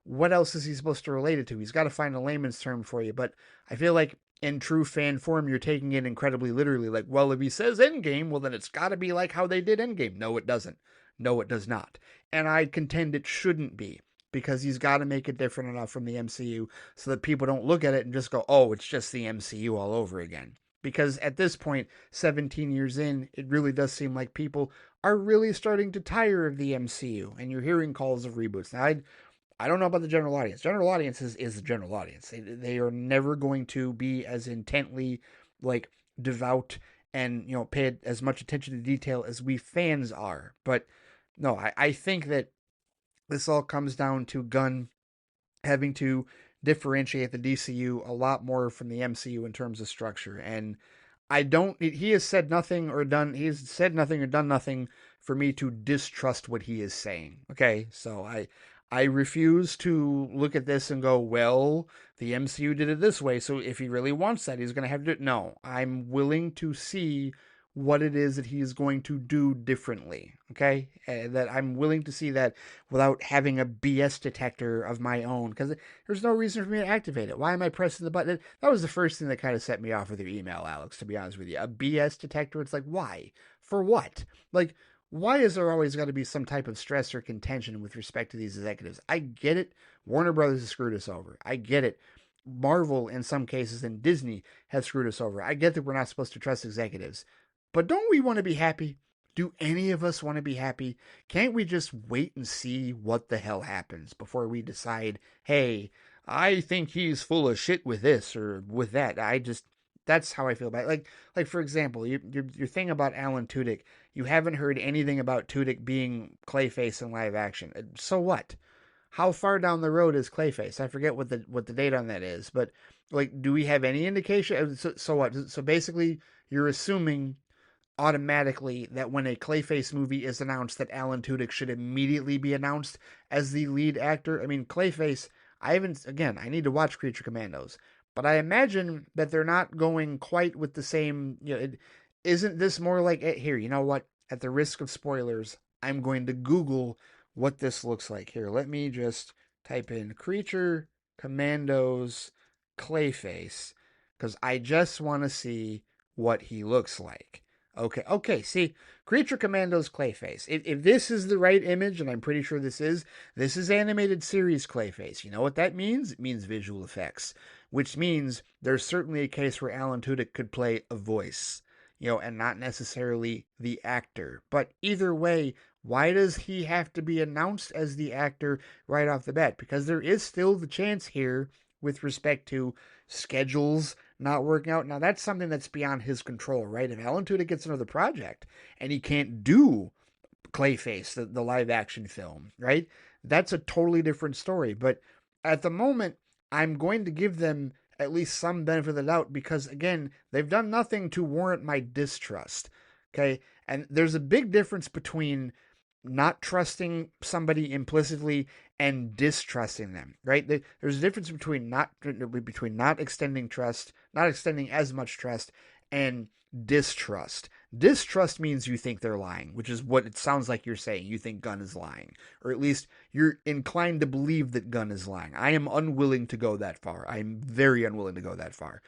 what else is he supposed to relate it to? He's got to find a layman's term for you. But I feel like in true fan form, you're taking it incredibly literally. Like, well, if he says Endgame, well, then it's got to be like how they did Endgame. No, it doesn't. No, it does not. And I contend it shouldn't be, because he's got to make it different enough from the MCU so that people don't look at it and just go, oh, it's just the MCU all over again. Because at this point, 17 years in, it really does seem like people are really starting to tire of the MCU, and you're hearing calls of reboots. Now, I don't know about the general audience. General audience is the general audience. They are never going to be as intently, like, devout and, pay as much attention to detail as we fans are. But no, I think that this all comes down to Gunn having to differentiate the DCU a lot more from the MCU in terms of structure. And he has said nothing or done nothing for me to distrust what he is saying. Okay. So I refuse to look at this and go, well, the MCU did it this way, so if he really wants that, he's going to have to do it. No, I'm willing to see what it is that he's going to do differently. Okay. That I'm willing to see that without having a BS detector of my own, because there's no reason for me to activate it. Why am I pressing the button? That was the first thing that kind of set me off with your email, Alex, to be honest with you. A BS detector. It's like, why? For what? Like, why is there always got to be some type of stress or contention with respect to these executives? I get it. Warner Brothers has screwed us over. I get it. Marvel, in some cases, and Disney have screwed us over. I get that we're not supposed to trust executives. But don't we want to be happy? Do any of us want to be happy? Can't we just wait and see what the hell happens before we decide, hey, I think he's full of shit with this or with that? That's how I feel about it. Like for example, your thing about Alan Tudyk, you haven't heard anything about Tudyk being Clayface in live action. So what? How far down the road is Clayface? I forget what the date on that is, but like, do we have any indication? So what? So basically, you're assuming automatically that when a Clayface movie is announced, that Alan Tudyk should immediately be announced as the lead actor. I mean, Clayface, I need to watch Creature Commandos, but I imagine that they're not going quite with the same, isn't this more like, here, you know what? At the risk of spoilers, I'm going to Google what this looks like. Here, let me just type in Creature Commandos Clayface, because I just want to see what he looks like. Okay. See, Creature Commandos Clayface. If this is the right image, and I'm pretty sure this is animated series Clayface. You know what that means? It means visual effects, which means there's certainly a case where Alan Tudyk could play a voice, and not necessarily the actor. But either way, why does he have to be announced as the actor right off the bat? Because there is still the chance here with respect to schedules not working out. Now, that's something that's beyond his control, right? If Alan Tudyk gets another project and he can't do Clayface, the live action film, right? That's a totally different story. But at the moment, I'm going to give them at least some benefit of the doubt because, again, they've done nothing to warrant my distrust. Okay. And there's a big difference between not trusting somebody implicitly and distrusting them, right? There's a difference between not extending trust, not extending as much trust, and distrust. Distrust means you think they're lying, which is what it sounds like you're saying. You think Gunn is lying, or at least you're inclined to believe that Gunn is lying. I am unwilling to go that far. I'm very unwilling to go that far.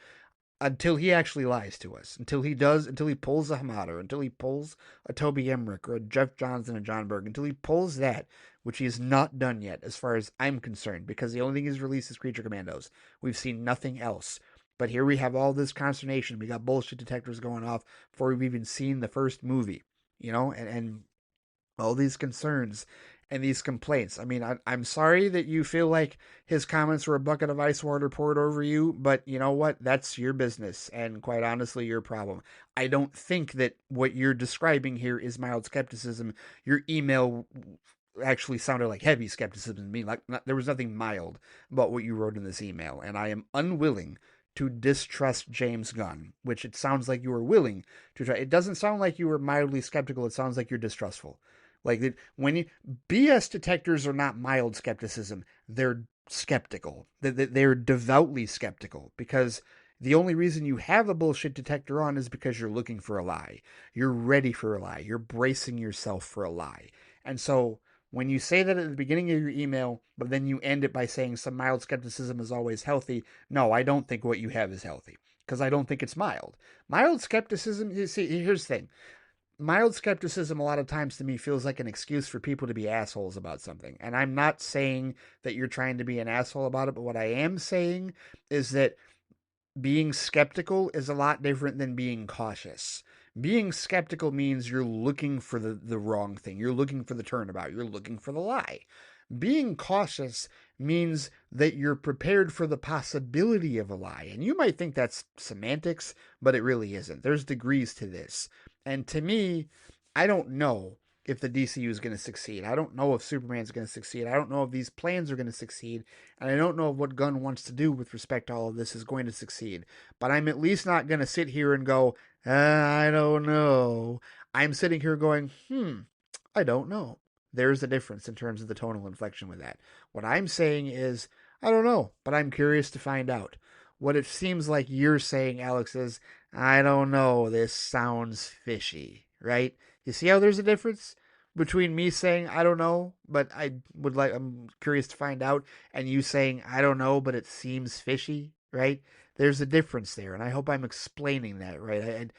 Until he actually lies to us, until he pulls a Hamada, until he pulls a Toby Emmerich or a Jeff Johns and a John Berg, until he pulls that, which he has not done yet as far as I'm concerned, because the only thing he's released is Creature Commandos. We've seen nothing else. But here we have all this consternation. We got bullshit detectors going off before we've even seen the first movie, and all these concerns and these complaints. I mean, I'm sorry that you feel like his comments were a bucket of ice water poured over you, but you know what? That's your business, and quite honestly, your problem. I don't think that what you're describing here is mild skepticism. Your email actually sounded like heavy skepticism to me. Like there was nothing mild about what you wrote in this email, and I am unwilling to distrust James Gunn, which it sounds like you were willing to try. It doesn't sound like you were mildly skeptical. It sounds like you're distrustful. Like when you BS detectors are not mild skepticism, they're skeptical. They're devoutly skeptical because the only reason you have a bullshit detector on is because you're looking for a lie. You're ready for a lie. You're bracing yourself for a lie. And so when you say that at the beginning of your email, but then you end it by saying some mild skepticism is always healthy, no, I don't think what you have is healthy because I don't think it's mild. Mild skepticism, you see, here's the thing. Mild skepticism a lot of times to me feels like an excuse for people to be assholes about something. And I'm not saying that you're trying to be an asshole about it, but what I am saying is that being skeptical is a lot different than being cautious. Being skeptical means you're looking for the wrong thing. You're looking for the turnabout. You're looking for the lie. Being cautious means that you're prepared for the possibility of a lie. And you might think that's semantics, but it really isn't. There's degrees to this. And to me, I don't know if the DCU is going to succeed. I don't know if Superman's going to succeed. I don't know if these plans are going to succeed. And I don't know if what Gunn wants to do with respect to all of this is going to succeed. But I'm at least not going to sit here and go, I don't know. I'm sitting here going, I don't know. There's a difference in terms of the tonal inflection with that. What I'm saying is, I don't know, but I'm curious to find out. What it seems like you're saying, Alex, is, I don't know, this sounds fishy, right? You see how there's a difference between me saying, I don't know, but I'm curious to find out, and you saying, I don't know, but it seems fishy, right? There's a difference there, and I hope I'm explaining that, right?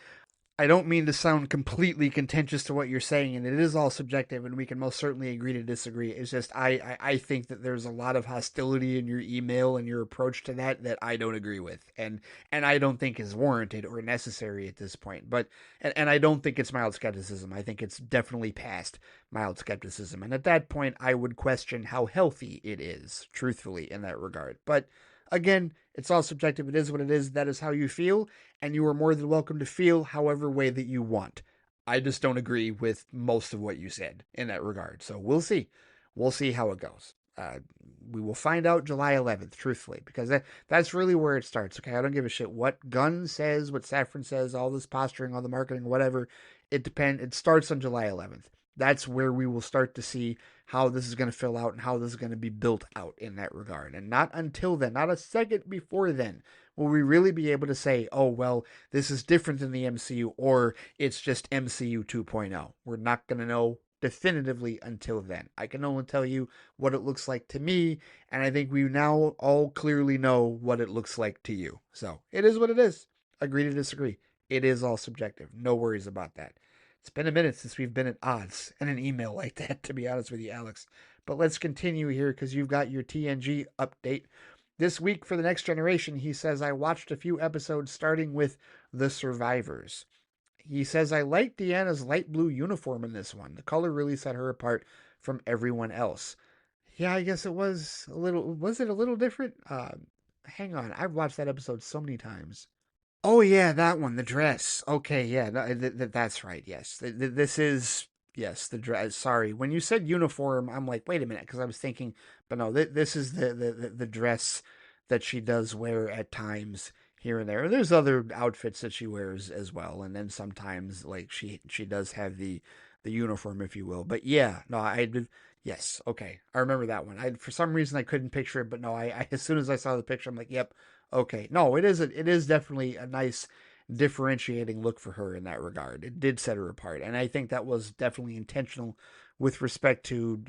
I don't mean to sound completely contentious to what you're saying, and it is all subjective, and we can most certainly agree to disagree. It's just I think that there's a lot of hostility in your email and your approach to that I don't agree with, and I don't think is warranted or necessary at this point. But and I don't think it's mild skepticism. I think it's definitely past mild skepticism, and at that point, I would question how healthy it is, truthfully, in that regard. But again, it's all subjective. It is what it is. That is how you feel, and you are more than welcome to feel however way that you want. I just don't agree with most of what you said in that regard. So we'll see. We'll see how it goes. We will find out July 11th, truthfully, because that's really where it starts. Okay, I don't give a shit what Gunn says, what Safran says, all this posturing, all the marketing, whatever. It depends. It starts on July 11th. That's where we will start to see how this is going to fill out and how this is going to be built out in that regard. And not until then, not a second before then, will we really be able to say, oh, well, this is different than the MCU or it's just MCU 2.0. We're not going to know definitively until then. I can only tell you what it looks like to me, and I think we now all clearly know what it looks like to you. So it is what it is. Agree to disagree. It is all subjective. No worries about that. It's been a minute since we've been at odds in an email like that, to be honest with you, Alex. But let's continue here because you've got your TNG update. This week for The Next Generation, he says, I watched a few episodes starting with The Survivors. He says, I like Deanna's light blue uniform in this one. The color really set her apart from everyone else. Yeah, I guess it was it a little different? Hang on, I've watched that episode so many times. Oh yeah, that one, the dress. Okay, yeah, that's right. Yes, this is yes, the dress. Sorry, when you said uniform, I'm like, wait a minute, because I was thinking, but no, this is the dress that she does wear at times here and there. There's other outfits that she wears as well, and then sometimes like she does have the uniform, if you will. But yeah, no, I did. Yes, okay, I remember that one. I for some reason I couldn't picture it, but no, I as soon as I saw the picture, I'm like, yep. Okay. No, it is definitely a nice differentiating look for her in that regard. It did set her apart. And I think that was definitely intentional with respect to,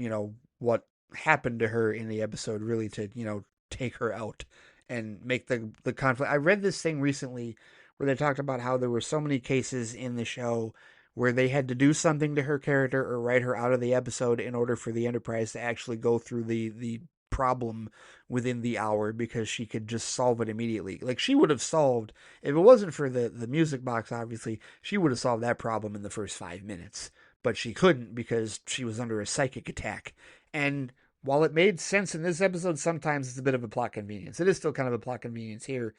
what happened to her in the episode, really to, take her out and make the conflict. I read this thing recently where they talked about how there were so many cases in the show where they had to do something to her character or write her out of the episode in order for the Enterprise to actually go through the problem within the hour because she could just solve it immediately. Like she would have solved, if it wasn't for the music box, obviously, she would have solved that problem in the first 5 minutes but she couldn't because she was under a psychic attack. And while it made sense in this episode, sometimes it's a bit of a plot convenience. It is still kind of a plot convenience here.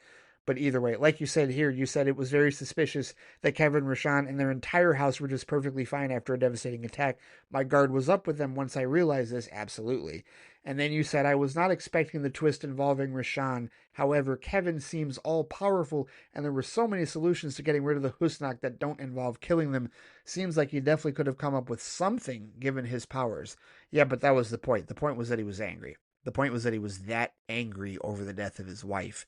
But either way, like you said here, you said it was very suspicious that Kevin, Rashawn, and their entire house were just perfectly fine after a devastating attack. My guard was up with them once I realized this, absolutely. And then you said, I was not expecting the twist involving Rashawn. However, Kevin seems all-powerful, and there were so many solutions to getting rid of the Husnak that don't involve killing them. Seems like he definitely could have come up with something, given his powers. Yeah, but that was the point. The point was that he was angry. The point was that he was that angry over the death of his wife.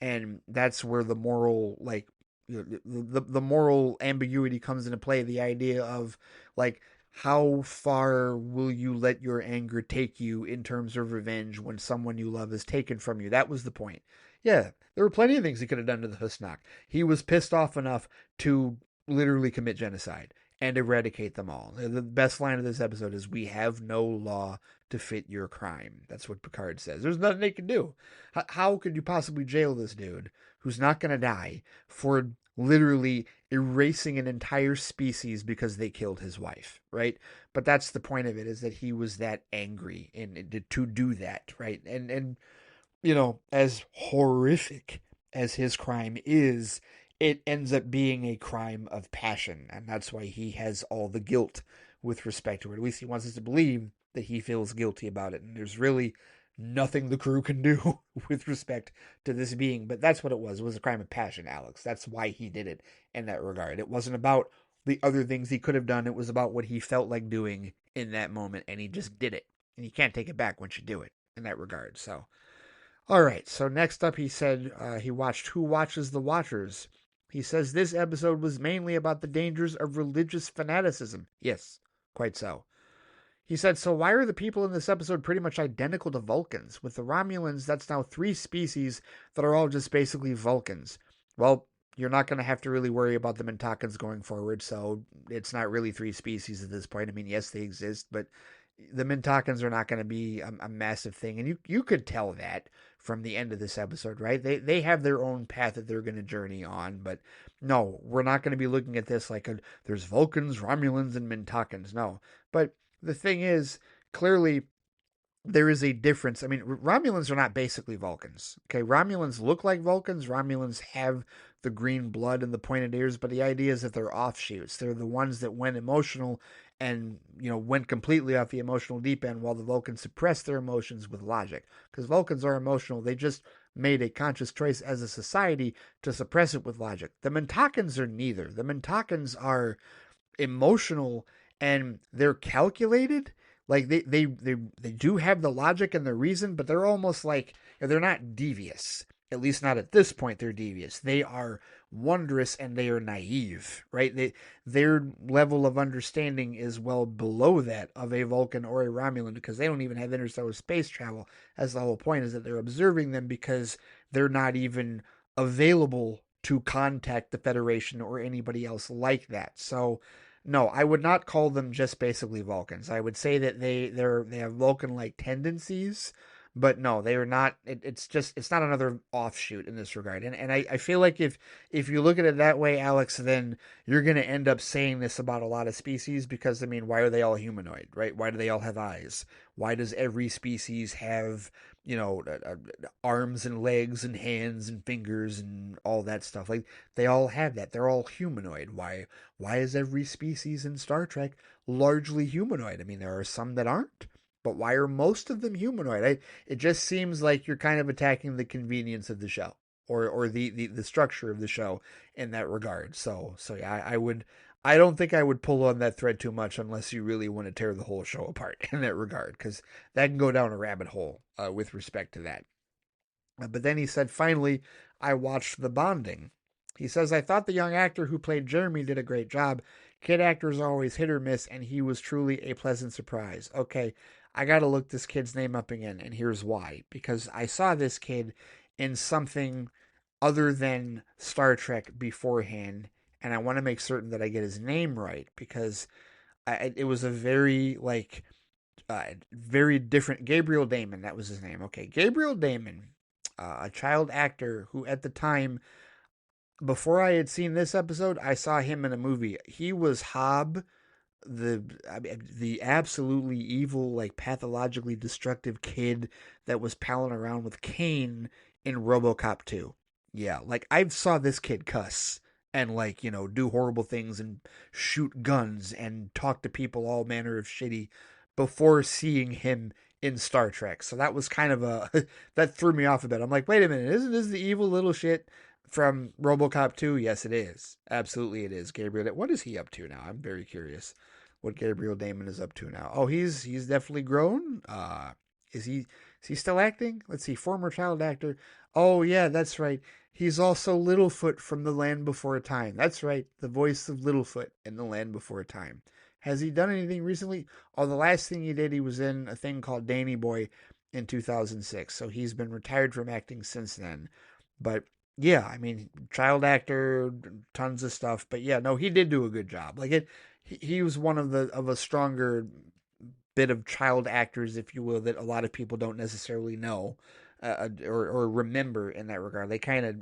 And that's where the moral, like, the moral ambiguity comes into play. The idea of, like, how far will you let your anger take you in terms of revenge when someone you love is taken from you? That was the point. Yeah, there were plenty of things he could have done to the Husnak. He was pissed off enough to literally commit genocide and eradicate them all. The best line of this episode is, "We have no law to fit your crime." That's what Picard says. There's nothing they can do. How could you possibly jail this dude who's not going to die for literally erasing an entire species because they killed his wife, right? But that's the point of it, is that he was that angry and to do that, right? And you know, as horrific as his crime is, it ends up being a crime of passion, and that's why he has all the guilt with respect to it. At least he wants us to believe that he feels guilty about it, and there's really nothing the crew can do with respect to this being. But that's what it was. It was a crime of passion, Alex. That's why he did it in that regard. It wasn't about the other things he could have done. It was about what he felt like doing in that moment, and he just did it. And you can't take it back once you do it in that regard. So, all right. So next up, he said he watched Who Watches the Watchers. He says this episode was mainly about the dangers of religious fanaticism. Yes, quite so. He said, so why are the people in this episode pretty much identical to Vulcans? With the Romulans, that's now 3 species that are all just basically Vulcans. Well, you're not going to have to really worry about the Mintakans going forward, so it's not really 3 species at this point. I mean, yes, they exist, but the Mintakans are not going to be a massive thing. And you could tell that from the end of this episode, right? They have their own path that they're going to journey on, but no, we're not going to be looking at this like there's Vulcans, Romulans, and Mintakans. No, but the thing is, clearly, there is a difference. I mean, Romulans are not basically Vulcans. Okay, Romulans look like Vulcans. Romulans have the green blood and the pointed ears, but the idea is that they're offshoots. They're the ones that went emotional and, you know, went completely off the emotional deep end, while the Vulcans suppress their emotions with logic. Because Vulcans are emotional. They just made a conscious choice as a society to suppress it with logic. The Mintakans are neither. The Mintakans are emotional and they're calculated. Like they do have the logic and the reason, but they're almost like, they're not devious. At least not at this point. They're devious. They are wondrous and they are naive, right? Their level of understanding is well below that of a Vulcan or a Romulan, because they don't even have interstellar space travel. As the whole point is that they're observing them because they're not even available to contact the Federation or anybody else like that. So no, I would not call them just basically Vulcans. I would say that they have Vulcan-like tendencies, but no, they are not. It's not another offshoot in this regard. And I feel like if you look at it that way, Alex, then you're going to end up saying this about a lot of species, because I mean, why are they all humanoid, right? Why do they all have eyes? Why does every species have, you know, arms and legs and hands and fingers and all that stuff? Like, they all have that. They're all humanoid. Why is every species in Star Trek largely humanoid? I mean, there are some that aren't, but why are most of them humanoid? It just seems like you're kind of attacking the convenience of the show, or the structure of the show in that regard. So yeah, I don't think I would pull on that thread too much unless you really want to tear the whole show apart in that regard, because that can go down a rabbit hole with respect to that. But then he said, finally, I watched The Bonding. He says, I thought the young actor who played Jeremy did a great job. Kid actors are always hit or miss, and he was truly a pleasant surprise. Okay, I got to look this kid's name up again, and here's why. Because I saw this kid in something other than Star Trek beforehand, and I want to make certain that I get his name right, because it was a very, like, very different. Gabriel Damon, that was his name. Okay, Gabriel Damon, a child actor who at the time, before I had seen this episode, I saw him in a movie. He was Hob the absolutely evil, like pathologically destructive kid that was palling around with Kane in RoboCop 2. Yeah, like I saw this kid cuss and like, do horrible things and shoot guns and talk to people all manner of shitty before seeing him in Star Trek. So that was kind of a that threw me off a bit. I'm like, wait a minute, isn't this the evil little shit from RoboCop 2? Yes, it is. Absolutely it is. Gabriel, what is he up to now? I'm very curious what Gabriel Damon is up to now. Oh, he's definitely grown. Is he still acting? Let's see, former child actor. Oh yeah, that's right. He's also Littlefoot from The Land Before Time. That's right, the voice of Littlefoot in The Land Before Time. Has he done anything recently? Oh, the last thing he did, he was in a thing called Danny Boy in 2006. So he's been retired from acting since then. But yeah, I mean, child actor, tons of stuff. But yeah, no, he did do a good job. Like he was one of a stronger bit of child actors, if you will, that a lot of people don't necessarily know or remember in that regard.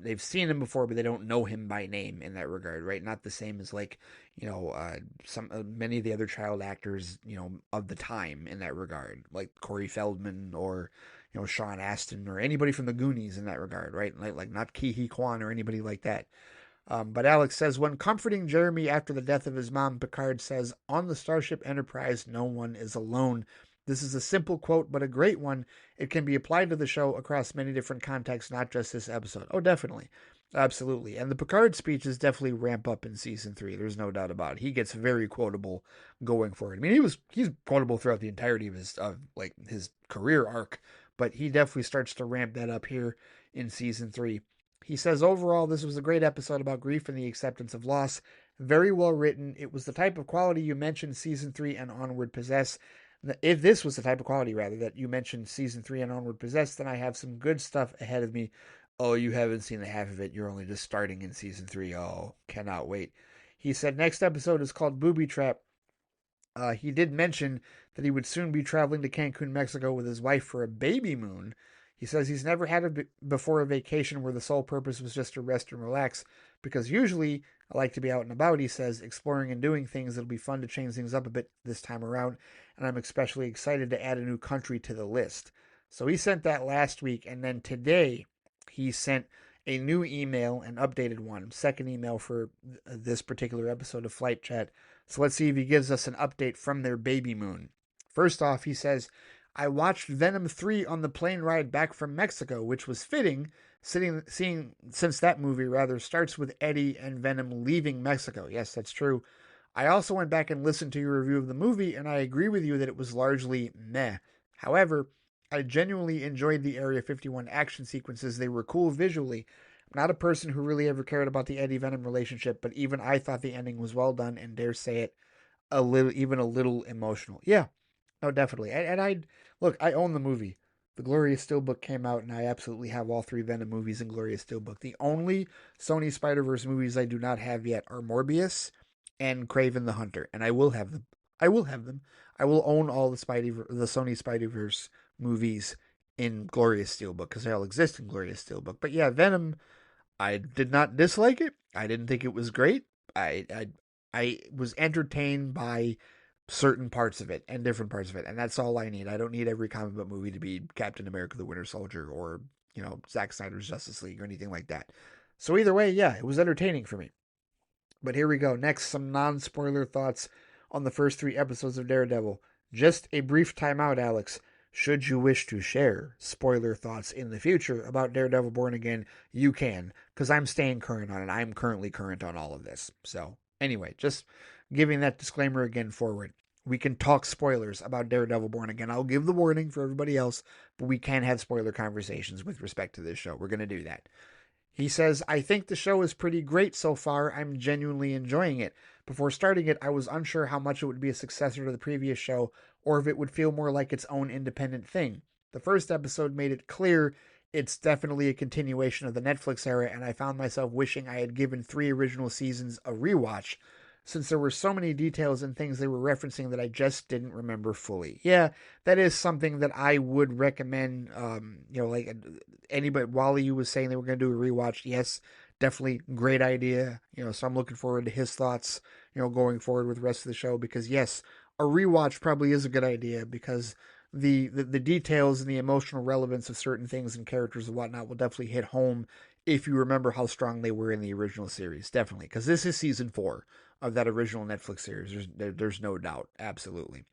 They've seen him before, but they don't know him by name in that regard, right? Not the same as like some many of the other child actors of the time in that regard, like Corey Feldman or Sean Astin or anybody from the Goonies in that regard, right? Like not Ke Huy Quan or anybody like that. But Alex says, when comforting Jeremy after the death of his mom, Picard says, on the Starship Enterprise, no one is alone. This is a simple quote, but a great one. It can be applied to the show across many different contexts, not just this episode. Oh, definitely. Absolutely. And the Picard speeches definitely ramp up in season 3. There's no doubt about it. He gets very quotable going forward. I mean, he's quotable throughout the entirety of his career arc, but he definitely starts to ramp that up here in season 3. He says, overall, this was a great episode about grief and the acceptance of loss. Very well written. It was the type of quality you mentioned season 3 and onward possess. If this was the type of quality, rather, that you mentioned season 3 and onward possess, then I have some good stuff ahead of me. Oh, you haven't seen the half of it. You're only just starting in season 3. Oh, cannot wait. He said, next episode is called Booby Trap. He did mention that he would soon be traveling to Cancun, Mexico with his wife for a baby moon. He says he's never had before a vacation where the sole purpose was just to rest and relax, because usually I like to be out and about, he says, exploring and doing things. It'll be fun to change things up a bit this time around, and I'm especially excited to add a new country to the list. So he sent that last week, and then today he sent a new email, an updated one, second email for this particular episode of Flight Chat. So let's see if he gives us an update from their baby moon. First off, he says, I watched Venom 3 on the plane ride back from Mexico, which was fitting, seeing since that movie rather starts with Eddie and Venom leaving Mexico. Yes, that's true. I also went back and listened to your review of the movie, and I agree with you that it was largely meh. However, I genuinely enjoyed the Area 51 action sequences. They were cool visually. I'm not a person who really ever cared about the Eddie Venom relationship, but even I thought the ending was well done and dare say it, even a little emotional. Yeah, no, definitely. And I look, I own the movie. The Gloria Steelbook came out, and I absolutely have all 3 Venom movies in Gloria Steelbook. The only Sony Spider-Verse movies I do not have yet are Morbius and Kraven the Hunter, and I will have them. I will have them. I will own all the Sony Spider-Verse movies in Gloria Steelbook because they all exist in Gloria Steelbook. But yeah, Venom, I did not dislike it. I didn't think it was great. I was entertained by certain parts of it and different parts of it, and that's all I need. I don't need every comic book movie to be Captain America: The Winter Soldier or Zack Snyder's Justice League or anything like that. So either way, yeah, it was entertaining for me. But here we go. Next, some non-spoiler thoughts on the first 3 episodes of Daredevil. Just a brief timeout, Alex. Should you wish to share spoiler thoughts in the future about Daredevil Born Again, you can, because I'm staying current on it. I'm currently current on all of this. So anyway, just giving that disclaimer again forward. We can talk spoilers about Daredevil Born Again. I'll give the warning for everybody else, but we can have spoiler conversations with respect to this show. We're going to do that. He says, I think the show is pretty great so far. I'm genuinely enjoying it. Before starting it, I was unsure how much it would be a successor to the previous show or if it would feel more like its own independent thing. The first episode made it clear it's definitely a continuation of the Netflix era, and I found myself wishing I had given 3 original seasons a rewatch, since there were so many details and things they were referencing that I just didn't remember fully. Yeah, that is something that I would recommend. Like anybody, Wally was saying they were going to do a rewatch. Yes, definitely great idea. So I'm looking forward to his thoughts, going forward with the rest of the show. Because yes, a rewatch probably is a good idea because the details and the emotional relevance of certain things and characters and whatnot will definitely hit home if you remember how strong they were in the original series. Definitely, because this is season 4 of that original Netflix series. There's no doubt, absolutely.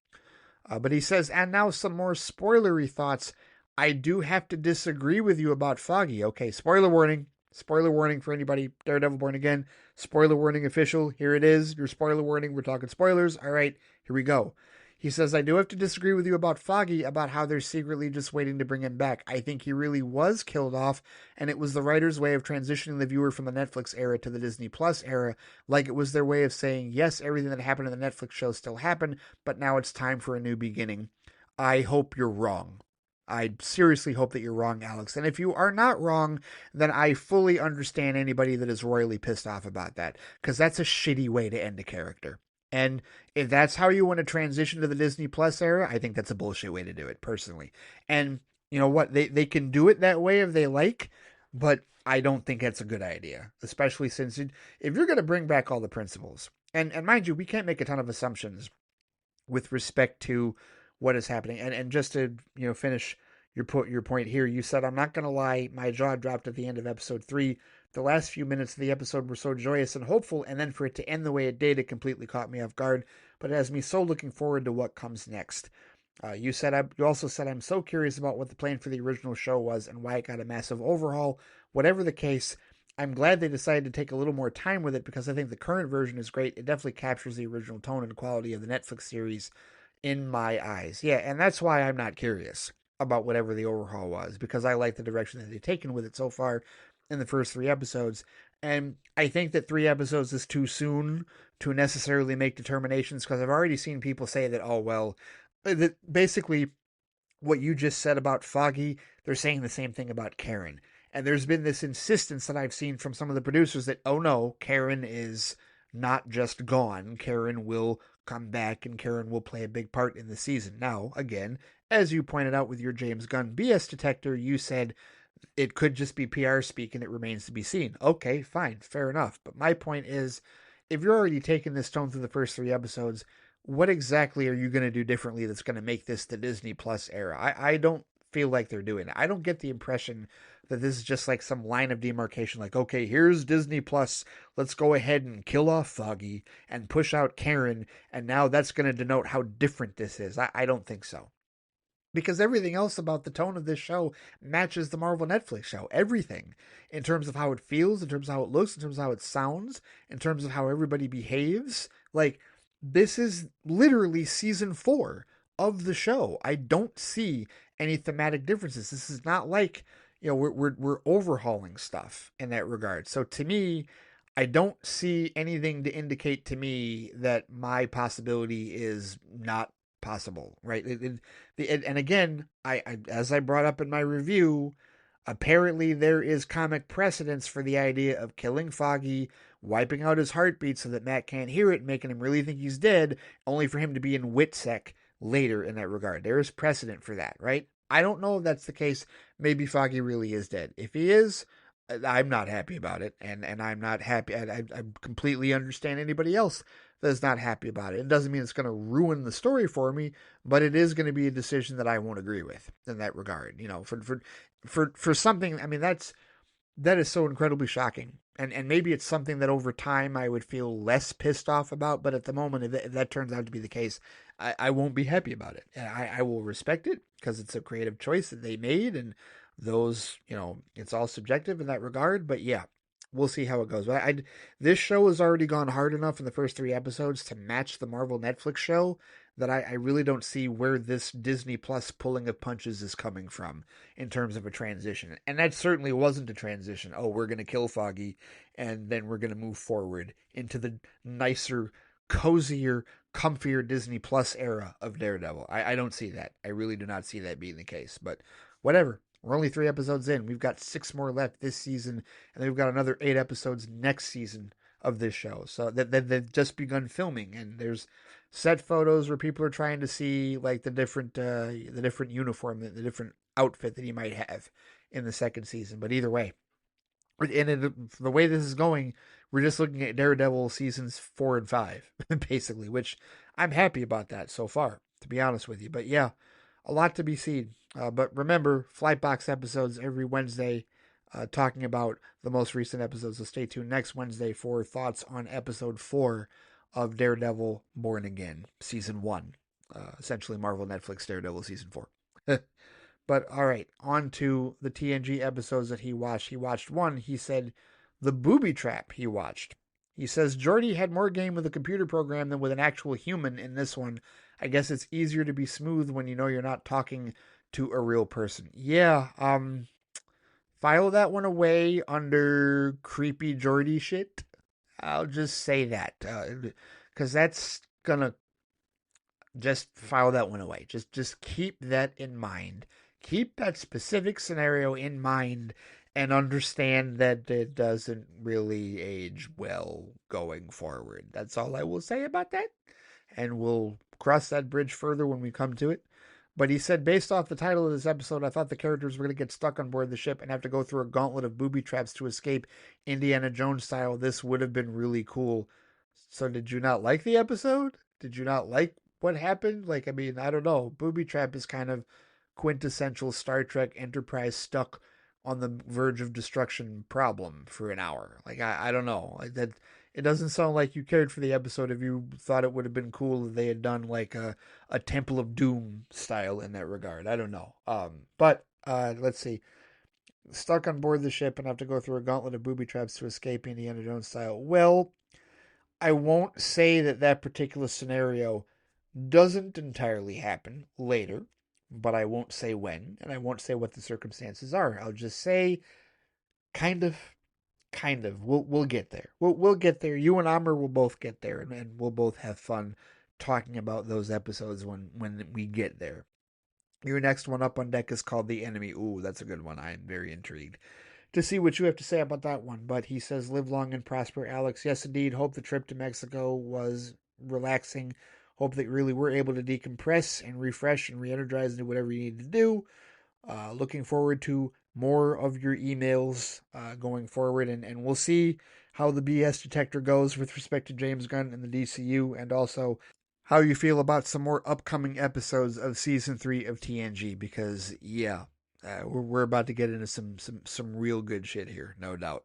But he says, and now some more spoilery thoughts. I do have to disagree with you about Foggy. Okay, spoiler warning. Spoiler warning for anybody. Daredevil Born Again. Spoiler warning official. Here it is. Your spoiler warning. We're talking spoilers. All right, here we go. He says, I do have to disagree with you about Foggy, about how they're secretly just waiting to bring him back. I think he really was killed off, and it was the writer's way of transitioning the viewer from the Netflix era to the Disney Plus era, like it was their way of saying, yes, everything that happened in the Netflix show still happened, but now it's time for a new beginning. I hope you're wrong. I seriously hope that you're wrong, Alex. And if you are not wrong, then I fully understand anybody that is royally pissed off about that, because that's a shitty way to end a character. And if that's how you want to transition to the Disney Plus era, I think that's a bullshit way to do it, personally. And you know what? They can do it that way if they like, but I don't think that's a good idea, especially since if you're going to bring back all the principles, and mind you, we can't make a ton of assumptions with respect to what is happening. And just to finish your point here, you said, I'm not going to lie, my jaw dropped at the end of episode 3. The last few minutes of the episode were so joyous and hopeful, and then for it to end the way it did, it completely caught me off guard. But it has me so looking forward to what comes next. You also said, I'm so curious about what the plan for the original show was and why it got a massive overhaul. Whatever the case, I'm glad they decided to take a little more time with it, because I think the current version is great. It definitely captures the original tone and quality of the Netflix series in my eyes. Yeah, and that's why I'm not curious about whatever the overhaul was, because I like the direction that they've taken with it so far in the first 3 episodes. And I think that 3 episodes is too soon to necessarily make determinations, because I've already seen people say that, oh, well, that basically what you just said about Foggy, they're saying the same thing about Karen. And there's been this insistence that I've seen from some of the producers that, oh no, Karen is not just gone. Karen will come back and Karen will play a big part in the season. Now, again, as you pointed out with your James Gunn BS detector, you said it could just be PR speak and it remains to be seen. Okay, fine, fair enough. But my point is, if you're already taking this tone through the first 3 episodes, what exactly are you going to do differently that's going to make this the Disney Plus era? I don't feel like they're doing it. I don't get the impression that this is just like some line of demarcation, like, okay, here's Disney Plus. Let's go ahead and kill off Foggy and push out Karen, and now that's going to denote how different this is. I don't think so. Because everything else about the tone of this show matches the Marvel Netflix show. Everything. In terms of how it feels, in terms of how it looks, in terms of how it sounds, in terms of how everybody behaves. Like, this is literally season 4 of the show. I don't see any thematic differences. This is not like, we're overhauling stuff in that regard. So to me, I don't see anything to indicate to me that my possibility is not possible, right? And again, I as I brought up in my review, apparently there is comic precedence for the idea of killing Foggy, wiping out his heartbeat so that Matt can't hear it, making him really think he's dead, only for him to be in Witsec later in that regard. There is precedent for that, right? I don't know if that's the case. Maybe Foggy really is dead. If he is, I'm not happy about it, and I'm not happy. I completely understand anybody else that's not happy about it. It doesn't mean it's going to ruin the story for me, but it is going to be a decision that I won't agree with in that regard. For something, I mean, that is so incredibly shocking, and maybe it's something that over time I would feel less pissed off about. But at the moment, if that turns out to be the case, I won't be happy about it. And I will respect it because it's a creative choice that they made, and those, it's all subjective in that regard. But yeah, we'll see how it goes. But this show has already gone hard enough in the first 3 episodes to match the Marvel Netflix show that I really don't see where this Disney Plus pulling of punches is coming from in terms of a transition. And that certainly wasn't a transition. Oh, we're going to kill Foggy and then we're going to move forward into the nicer, cozier, comfier Disney Plus era of Daredevil. I don't see that. I really do not see that being the case. But whatever. We're only 3 episodes in. We've got 6 more left this season, and then we've got another 8 episodes next season of this show. So they've just begun filming, and there's set photos where people are trying to see like the different uniform, the different outfit that he might have in the second season. But either way, and the way this is going, We're just looking at Daredevil seasons 4 and 5, basically, which I'm happy about that so far, to be honest with you. But yeah, a lot to be seen. But remember, Flightbox episodes every Wednesday, talking about the most recent episodes. So stay tuned next Wednesday for thoughts on episode 4 of Daredevil Born Again, season 1. Essentially, Marvel Netflix Daredevil season 4. But all right, on to the TNG episodes that he watched. He watched one. He said the booby trap he watched. He says Jordy had more game with a computer program than with an actual human in this one. I guess it's easier to be smooth when you know you're not talking to a real person. Yeah, file that one away under creepy Jordy shit. I'll just say that. Because that's gonna just file that one away. Just keep that in mind. Keep that specific scenario in mind and understand that it doesn't really age well going forward. That's all I will say about that. And we'll cross that bridge further when we come to it. But he said, based off the title of this episode, I thought the characters were going to get stuck on board the ship and have to go through a gauntlet of booby traps to escape Indiana Jones style. This would have been really cool. So did you not like the episode? Did you not like what happened? Like, I mean, I don't know. Booby trap is kind of quintessential Star Trek Enterprise stuck on the verge of destruction problem for an hour. Like, I don't know. Like that, it doesn't sound like you cared for the episode if you thought it would have been cool if they had done like a Temple of Doom style in that regard. I don't know. But let's see. Stuck on board the ship and have to go through a gauntlet of booby traps to escape Indiana Jones style. Well, I won't say that that particular scenario doesn't entirely happen later, but I won't say when, and I won't say what the circumstances are. I'll just say kind of. Kind of. We'll get there. We'll get there. You and Amr will both get there, and we'll both have fun talking about those episodes when we get there. Your next one up on deck is called The Enemy. Ooh, that's a good one. I am very intrigued to see what you have to say about that one. But he says, live long and prosper, Alex. Yes, indeed. Hope the trip to Mexico was relaxing. Hope that you really were able to decompress and refresh and re-energize and do whatever you need to do. Looking forward to more of your emails going forward, and we'll see how the BS detector goes with respect to James Gunn and the DCU, and also how you feel about some more upcoming episodes of season 3 of TNG, because yeah, we're about to get into some real good shit here, no doubt.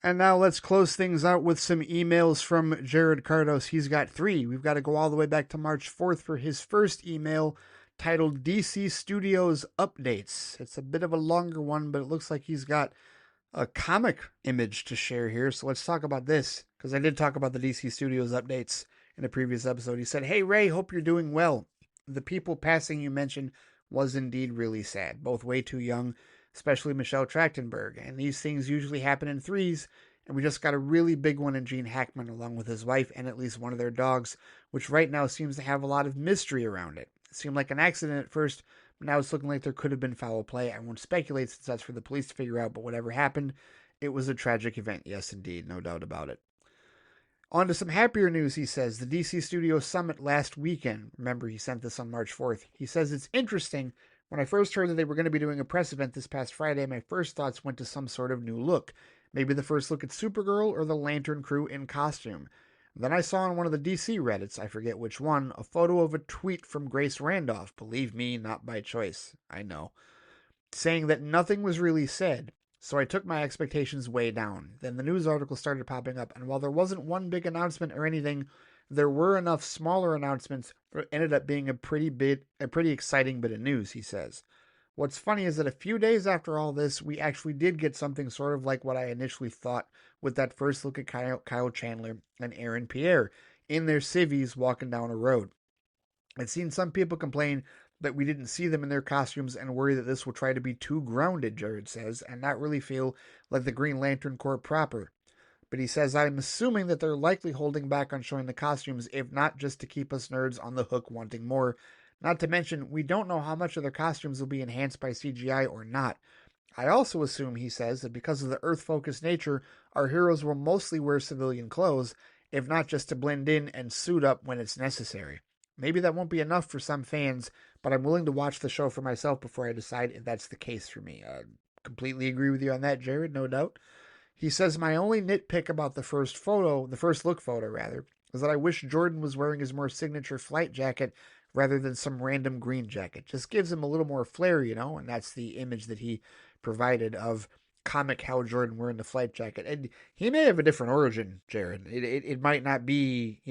And now let's close things out with some emails from Jared Cardos. He's got 3. We've got to go all the way back to March 4th for his first email, titled DC Studios Updates. It's a bit of a longer one, but it looks like he's got a comic image to share here. So let's talk about this, because I did talk about the DC Studios updates in a previous episode. He said, hey, Ray, hope you're doing well. The people passing you mentioned was indeed really sad, both way too young, especially Michelle Trachtenberg. And these things usually happen in threes, and we just got a really big one in Gene Hackman, along with his wife and at least one of their dogs, which right now seems to have a lot of mystery around it. It seemed like an accident at first, but now it's looking like there could have been foul play. I won't speculate since that's for the police to figure out, but whatever happened, it was a tragic event. Yes, indeed, no doubt about it. On to some happier news, he says. The DC Studios Summit last weekend. Remember, he sent this on March 4th. He says, it's interesting. When I first heard that they were going to be doing a press event this past Friday, my first thoughts went to some sort of new look. Maybe the first look at Supergirl or the Lantern crew in costume. Then I saw on one of the DC Reddits, I forget which one, a photo of a tweet from Grace Randolph, believe me, not by choice, I know, saying that nothing was really said, so I took my expectations way down. Then the news article started popping up, and while there wasn't one big announcement or anything, there were enough smaller announcements that ended up being a pretty exciting bit of news, he says. What's funny is that a few days after all this, we actually did get something sort of like what I initially thought with that first look at Kyle Chandler and Aaron Pierre in their civvies walking down a road. I've seen some people complain that we didn't see them in their costumes and worry that this will try to be too grounded, Jared says, and not really feel like the Green Lantern Corps proper. But he says, I'm assuming that they're likely holding back on showing the costumes, if not just to keep us nerds on the hook wanting more. Not to mention, we don't know how much of their costumes will be enhanced by CGI or not. I also assume, he says, that because of the Earth-focused nature, our heroes will mostly wear civilian clothes, if not just to blend in and suit up when it's necessary. Maybe that won't be enough for some fans, but I'm willing to watch the show for myself before I decide if that's the case for me. I completely agree with you on that, Jared, no doubt. He says, my only nitpick about the first look photo rather, is that I wish Jordan was wearing his more signature flight jacket rather than some random green jacket. Just gives him a little more flair, and that's the image that he provided of comic Hal Jordan wearing the flight jacket. And he may have a different origin, Jared. It might not be,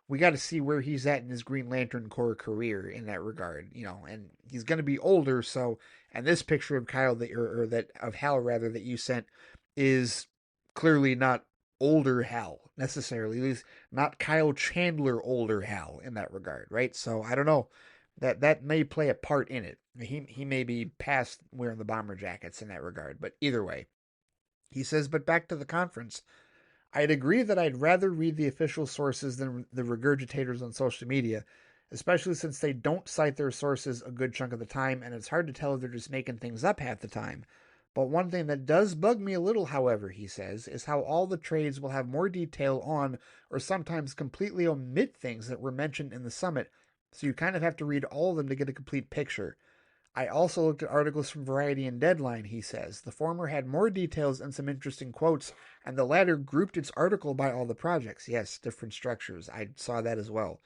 we got to see where he's at in his Green Lantern Corps career in that regard, and he's going to be older. So, and this picture of Kyle or that of Hal rather that you sent is clearly not older Hal necessarily. He's not Kyle Chandler older Hal in that regard, right? So I don't know. That may play a part in it. He may be past wearing the bomber jackets in that regard, but either way, he says. But back to the conference, I'd agree that I'd rather read the official sources than the regurgitators on social media, especially since they don't cite their sources a good chunk of the time, and it's hard to tell if they're just making things up half the time. But one thing that does bug me a little, however, he says, is how all the trades will have more detail on or sometimes completely omit things that were mentioned in the summit, so you kind of have to read all of them to get a complete picture. I also looked at articles from Variety and Deadline, he says. The former had more details and some interesting quotes, and the latter grouped its article by all the projects. Yes, different structures. I saw that as well.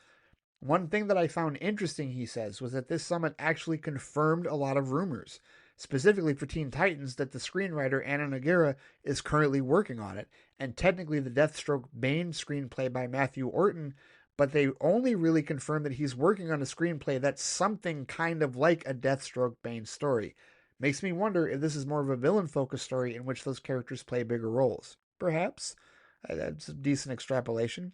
One thing that I found interesting, he says, was that this summit actually confirmed a lot of rumors, specifically for Teen Titans, that the screenwriter Anna Nogueira is currently working on it, and technically the Deathstroke Bane screenplay by Matthew Orton, but they only really confirmed that he's working on a screenplay that's something kind of like a Deathstroke Bane story. Makes me wonder if this is more of a villain-focused story in which those characters play bigger roles. Perhaps. That's a decent extrapolation.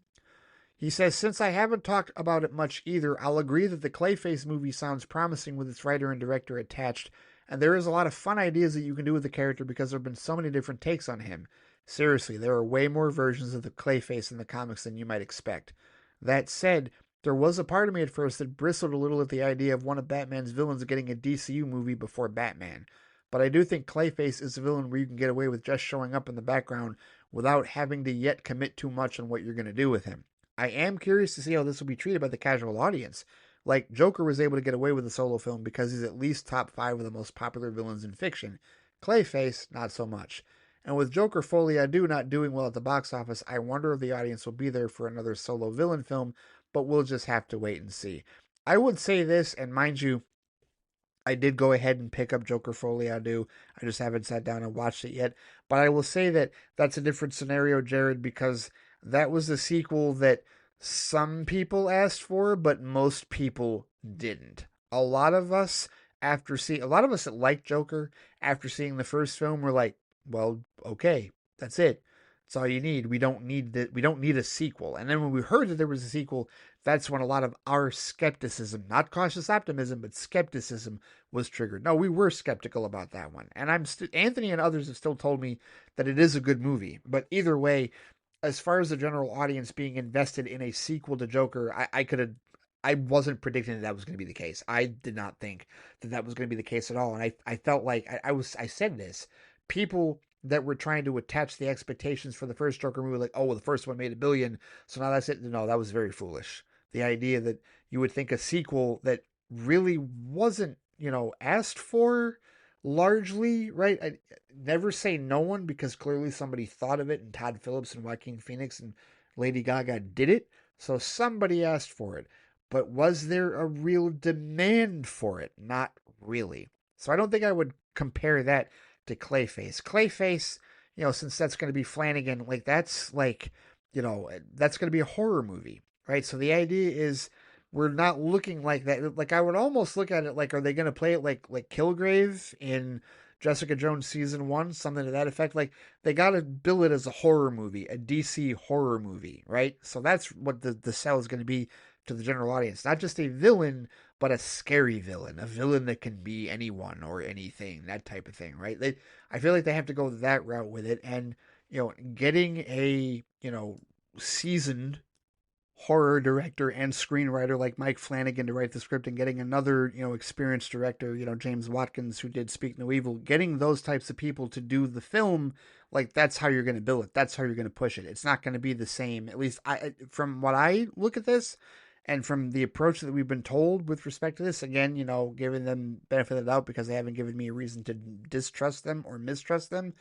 He says, since I haven't talked about it much either, I'll agree that the Clayface movie sounds promising with its writer and director attached, and there is a lot of fun ideas that you can do with the character because there have been so many different takes on him. Seriously, there are way more versions of the Clayface in the comics than you might expect. That said, there was a part of me at first that bristled a little at the idea of one of Batman's villains getting a DCU movie before Batman. But I do think Clayface is a villain where you can get away with just showing up in the background without having to yet commit too much on what you're going to do with him. I am curious to see how this will be treated by the casual audience. Like, Joker was able to get away with a solo film because he's at least top 5 of the most popular villains in fiction. Clayface, not so much. And with Joker Folie à Deux not doing well at the box office, I wonder if the audience will be there for another solo villain film, but we'll just have to wait and see. I would say this, and mind you, I did go ahead and pick up Joker Folie à Deux. I just haven't sat down and watched it yet. But I will say that that's a different scenario, Jared, because that was the sequel that some people asked for, but most people didn't. A lot of us that like Joker, after seeing the first film, were like, well, okay, that's it. That's all you need. We don't need a sequel. And then when we heard that there was a sequel, that's when a lot of our skepticism, not cautious optimism, but skepticism was triggered. No, we were skeptical about that one. And Anthony and others have still told me that it is a good movie. But either way, as far as the general audience being invested in a sequel to Joker, I wasn't predicting that was going to be the case. I did not think that was going to be the case at all. And I felt like I said this. People that were trying to attach the expectations for the first Joker movie, like, oh, well, the first one made $1 billion, so now that's it. No, that was very foolish. The idea that you would think a sequel that really wasn't, asked for largely, right? I never say no one, because clearly somebody thought of it, and Todd Phillips and Joaquin Phoenix and Lady Gaga did it, so somebody asked for it. But was there a real demand for it? Not really. So I don't think I would compare that to Clayface. Clayface, since that's going to be Flanagan, that's going to be a horror movie, right? So the idea is we're not looking like that. Like, I would almost look at it like, are they going to play it like Kilgrave in Jessica Jones season 1, something to that effect? Like, they got to bill it as a horror movie, a DC horror movie, right? So that's what the sell is going to be to the general audience. Not just a villain, but a scary villain, a villain that can be anyone or anything, that type of thing, right? I feel like they have to go that route with it, and getting a seasoned horror director and screenwriter like Mike Flanagan to write the script, and getting another experienced director, James Watkins, who did Speak No Evil, getting those types of people to do the film, that's how you're going to bill it. That's how you're going to push it. It's not going to be the same, at least from what I look at this. And from the approach that we've been told with respect to this, again, giving them benefit of the doubt because they haven't given me a reason to distrust them or mistrust them.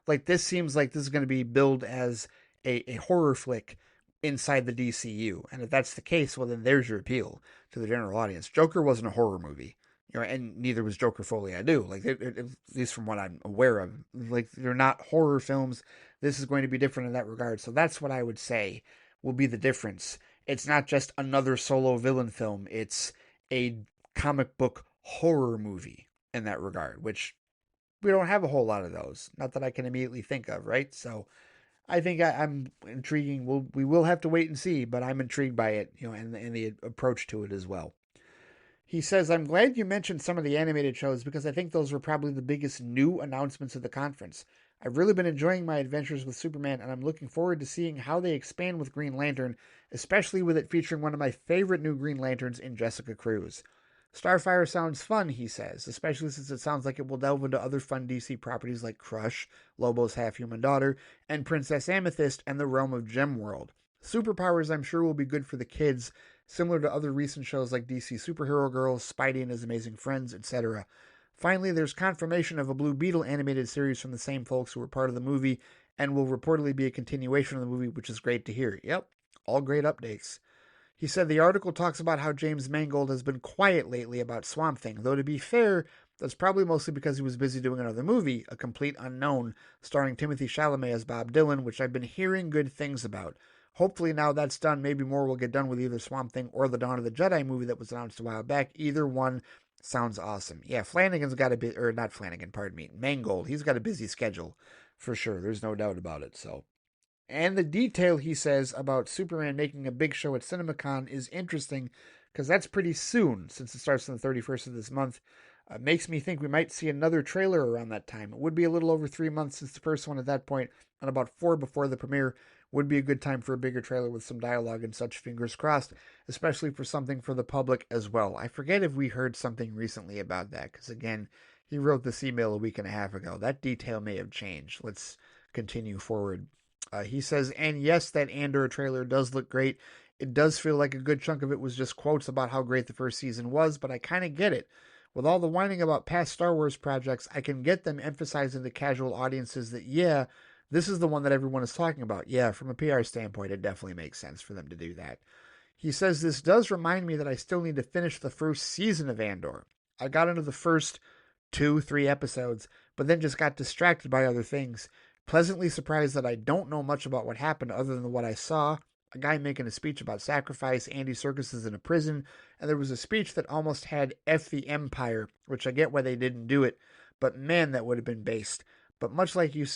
Like, this seems like this is going to be billed as a horror flick inside the DCU. And if that's the case, well, then there's your appeal to the general audience. Joker wasn't a horror movie. And neither was Joker Folie à Deux. Like, at least from what I'm aware of, like, they're not horror films. This is going to be different in that regard. So that's what I would say will be the difference. It's not just another solo villain film. It's a comic book horror movie in that regard, which we don't have a whole lot of those. Not that I can immediately think of, right? So I think I'm intriguing. We will have to wait and see, but I'm intrigued by it, and the approach to it as well. He says, I'm glad you mentioned some of the animated shows because I think those were probably the biggest new announcements of the conference. I've really been enjoying my adventures with Superman, and I'm looking forward to seeing how they expand with Green Lantern, especially with it featuring one of my favorite new Green Lanterns in Jessica Cruz. Starfire sounds fun, he says, especially since it sounds like it will delve into other fun DC properties like Crush, Lobo's half-human daughter, and Princess Amethyst and the realm of Gemworld. Superpowers, I'm sure, will be good for the kids, similar to other recent shows like DC Superhero Girls, Spidey and His Amazing Friends, etc. Finally, there's confirmation of a Blue Beetle animated series from the same folks who were part of the movie, and will reportedly be a continuation of the movie, which is great to hear. Yep, all great updates. He said the article talks about how James Mangold has been quiet lately about Swamp Thing, though to be fair, that's probably mostly because he was busy doing another movie, A Complete Unknown, starring Timothy Chalamet as Bob Dylan, which I've been hearing good things about. Hopefully now that's done, maybe more will get done with either Swamp Thing or the Dawn of the Jedi movie that was announced a while back. Either one sounds awesome. Yeah, Flanagan's got a bit, or not Flanagan, pardon me, Mangold. He's got a busy schedule, for sure. There's no doubt about it, so... And the detail he says about Superman making a big show at CinemaCon is interesting because that's pretty soon since it starts on the 31st of this month. Makes me think we might see another trailer around that time. It would be a little over 3 months since the first one at that point, and about 4 before the premiere would be a good time for a bigger trailer with some dialogue and such, fingers crossed, especially for something for the public as well. I forget if we heard something recently about that because, again, he wrote this email a week and a half ago. That detail may have changed. Let's continue forward. He says, and yes, that Andor trailer does look great. It does feel like a good chunk of it was just quotes about how great the first season was, but I kind of get it. With all the whining about past Star Wars projects, I can get them emphasizing to casual audiences that, yeah, this is the one that everyone is talking about. Yeah, from a PR standpoint, it definitely makes sense for them to do that. He says, this does remind me that I still need to finish the first season of Andor. I got into the first 2-3 episodes, but then just got distracted by other things. Pleasantly surprised that I don't know much about what happened other than what I saw. A guy making a speech about sacrifice, Andy Serkis is in a prison, and there was a speech that almost had F the Empire, which I get why they didn't do it, but man, that would have been based. But much like you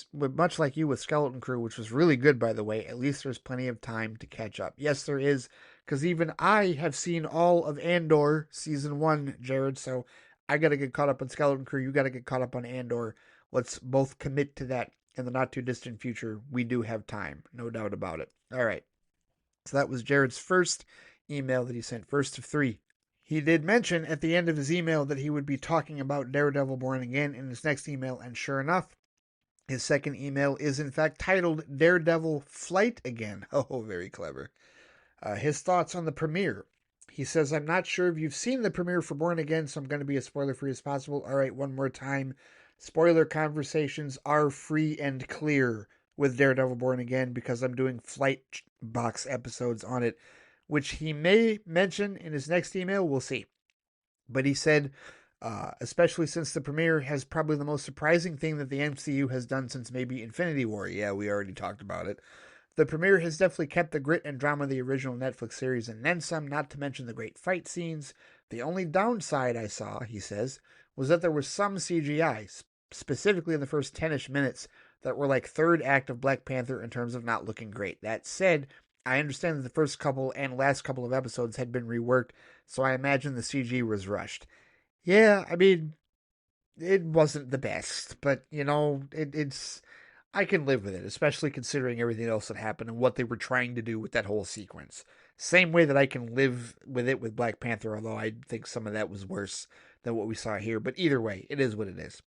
with Skeleton Crew, which was really good, by the way, at least there's plenty of time to catch up. Yes, there is, because even I have seen all of Andor Season 1, Jared, so I got to get caught up on Skeleton Crew, you got to get caught up on Andor. Let's both commit to that in the not-too-distant future. We do have time, no doubt about it. All right. So that was Jared's first email that he sent, first of 3. He did mention at the end of his email that he would be talking about Daredevil Born Again in his next email, and sure enough, his second email is in fact titled Daredevil FLITE Again. Oh, very clever. His thoughts on the premiere. He says, I'm not sure if you've seen the premiere for Born Again, so I'm going to be as spoiler-free as possible. All right, one more time. Spoiler conversations are free and clear with Daredevil Born Again because I'm doing FLITE box episodes on it, which he may mention in his next email. We'll see. But he said, especially since the premiere has probably the most surprising thing that the MCU has done since maybe Infinity War. Yeah, we already talked about it. The premiere has definitely kept the grit and drama of the original Netflix series and then some, not to mention the great fight scenes. The only downside I saw, he says, was that there was some CGI, specifically in the first 10-ish minutes, that were like third act of Black Panther in terms of not looking great. That said, I understand that the first couple and last couple of episodes had been reworked, so I imagine the CG was rushed. Yeah, I mean, it wasn't the best, but, it's... I can live with it, especially considering everything else that happened and what they were trying to do with that whole sequence. Same way that I can live with it with Black Panther, although I think some of that was worse than what we saw here. But either way, it is what it is.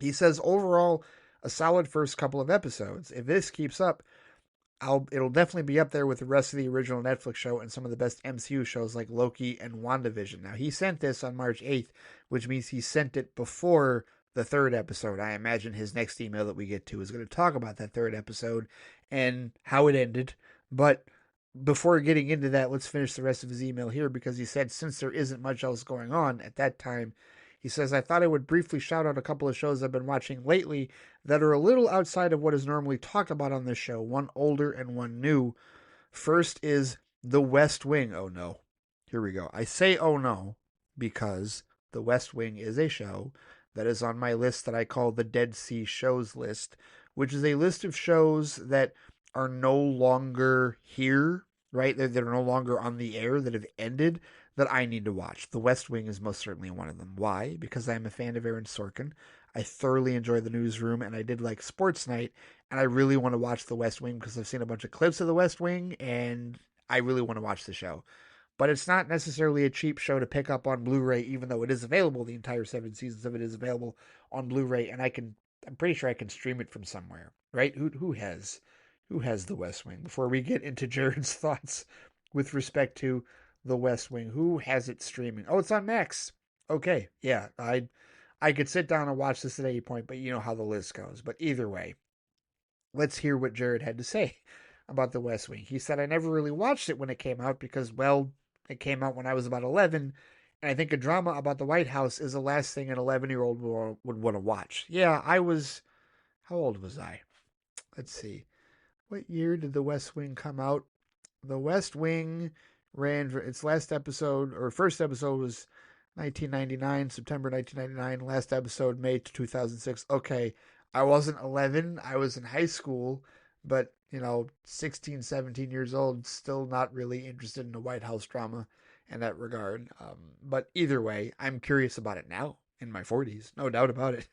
He says, overall, a solid first couple of episodes. If this keeps up, it'll definitely be up there with the rest of the original Netflix show and some of the best MCU shows like Loki and WandaVision. Now, he sent this on March 8th, which means he sent it before the third episode. I imagine his next email that we get to is going to talk about that third episode and how it ended. But before getting into that, let's finish the rest of his email here, because he said, since there isn't much else going on at that time, he says, I thought I would briefly shout out a couple of shows I've been watching lately that are a little outside of what is normally talked about on this show, one older and one new. First is The West Wing. Oh no. Here we go. I say oh no because The West Wing is a show that is on my list that I call the Dead Sea Shows list, which is a list of shows that are no longer here, right? That are no longer on the air, that have ended, that I need to watch. The West Wing is most certainly one of them. Why? Because I'm a fan of Aaron Sorkin. I thoroughly enjoy The Newsroom, and I did like Sports Night, and I really want to watch The West Wing because I've seen a bunch of clips of The West Wing, and I really want to watch the show. But it's not necessarily a cheap show to pick up on Blu-ray, even though it is available. The entire 7 seasons of it is available on Blu-ray, and I'm pretty sure I can stream it from somewhere, right? Who has The West Wing? Before we get into Jared's thoughts with respect to The West Wing, who has it streaming? Oh, it's on Max. Okay, yeah, I could sit down and watch this at any point, but you know how the list goes. But either way, let's hear what Jared had to say about The West Wing. He said, I never really watched it when it came out because, well, it came out when I was about 11, and I think a drama about the White House is the last thing an 11-year-old would want to watch. Yeah, how old was I? Let's see. What year did The West Wing come out? The West Wing ran for its last episode, or first episode was 1999, September 1999. Last episode, May 2006. Okay, I wasn't 11. I was in high school, but, 16, 17 years old, still not really interested in a White House drama in that regard. But either way, I'm curious about it now in my 40s. No doubt about it.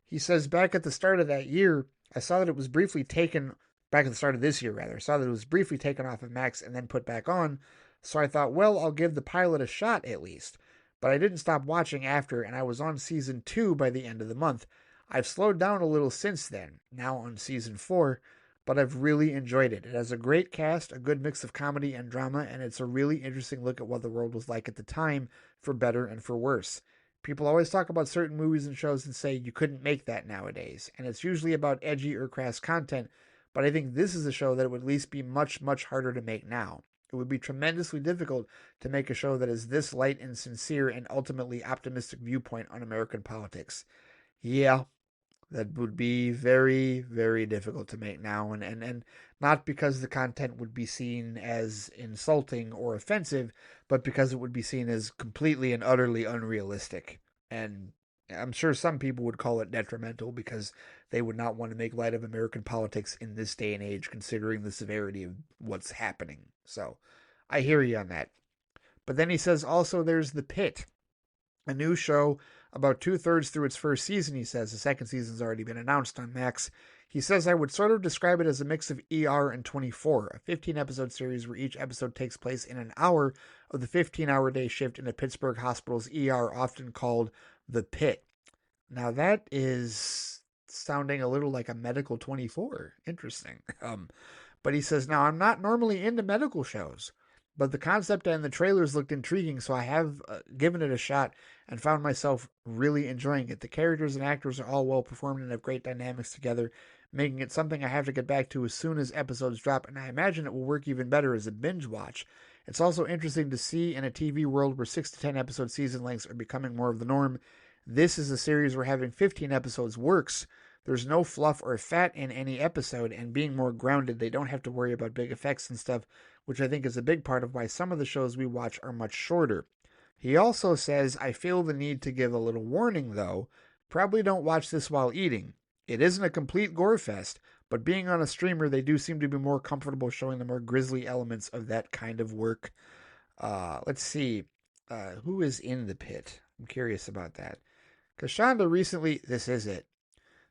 He says, back at the start of that year, I saw that it was briefly taken, back at the start of this year, rather, I saw that it was briefly taken off of Max and then put back on. So I thought, well, I'll give the pilot a shot at least. But I didn't stop watching after, and I was on season 2 by the end of the month. I've slowed down a little since then, now on season 4, but I've really enjoyed it. It has a great cast, a good mix of comedy and drama, and it's a really interesting look at what the world was like at the time, for better and for worse. People always talk about certain movies and shows and say you couldn't make that nowadays, and it's usually about edgy or crass content, but I think this is a show that would at least be much, much harder to make now. It would be tremendously difficult to make a show that is this light and sincere and ultimately optimistic viewpoint on American politics. Yeah, that would be very, very difficult to make now, and not because the content would be seen as insulting or offensive, but because it would be seen as completely and utterly unrealistic. And I'm sure some people would call it detrimental because they would not want to make light of American politics in this day and age, considering the severity of what's happening. So I hear you on that. But then he says also there's The Pit, a new show about 2/3 through its first season, he says. The second season's already been announced on Max. He says, I would sort of describe it as a mix of ER and 24, a 15-episode series where each episode takes place in an hour of the 15-hour day shift in a Pittsburgh hospital's ER, often called The Pit. Now that is sounding a little like a medical 24. Interesting. But he says, now I'm not normally into medical shows, but the concept and the trailers looked intriguing, so I have given it a shot and found myself really enjoying it. The characters and actors are all well performed and have great dynamics together, making it something I have to get back to as soon as episodes drop, and I imagine it will work even better as a binge watch. It's also interesting to see in a TV world where 6 to 10 episode season lengths are becoming more of the norm. This is a series where having 15 episodes works. There's no fluff or fat in any episode, and being more grounded, they don't have to worry about big effects and stuff, which I think is a big part of why some of the shows we watch are much shorter. He also says, I feel the need to give a little warning though. Probably don't watch this while eating. It isn't a complete gore fest, but being on a streamer, they do seem to be more comfortable showing the more grisly elements of that kind of work. Let's see. Who is in The Pit? I'm curious about that. Because Shonda recently, this is it.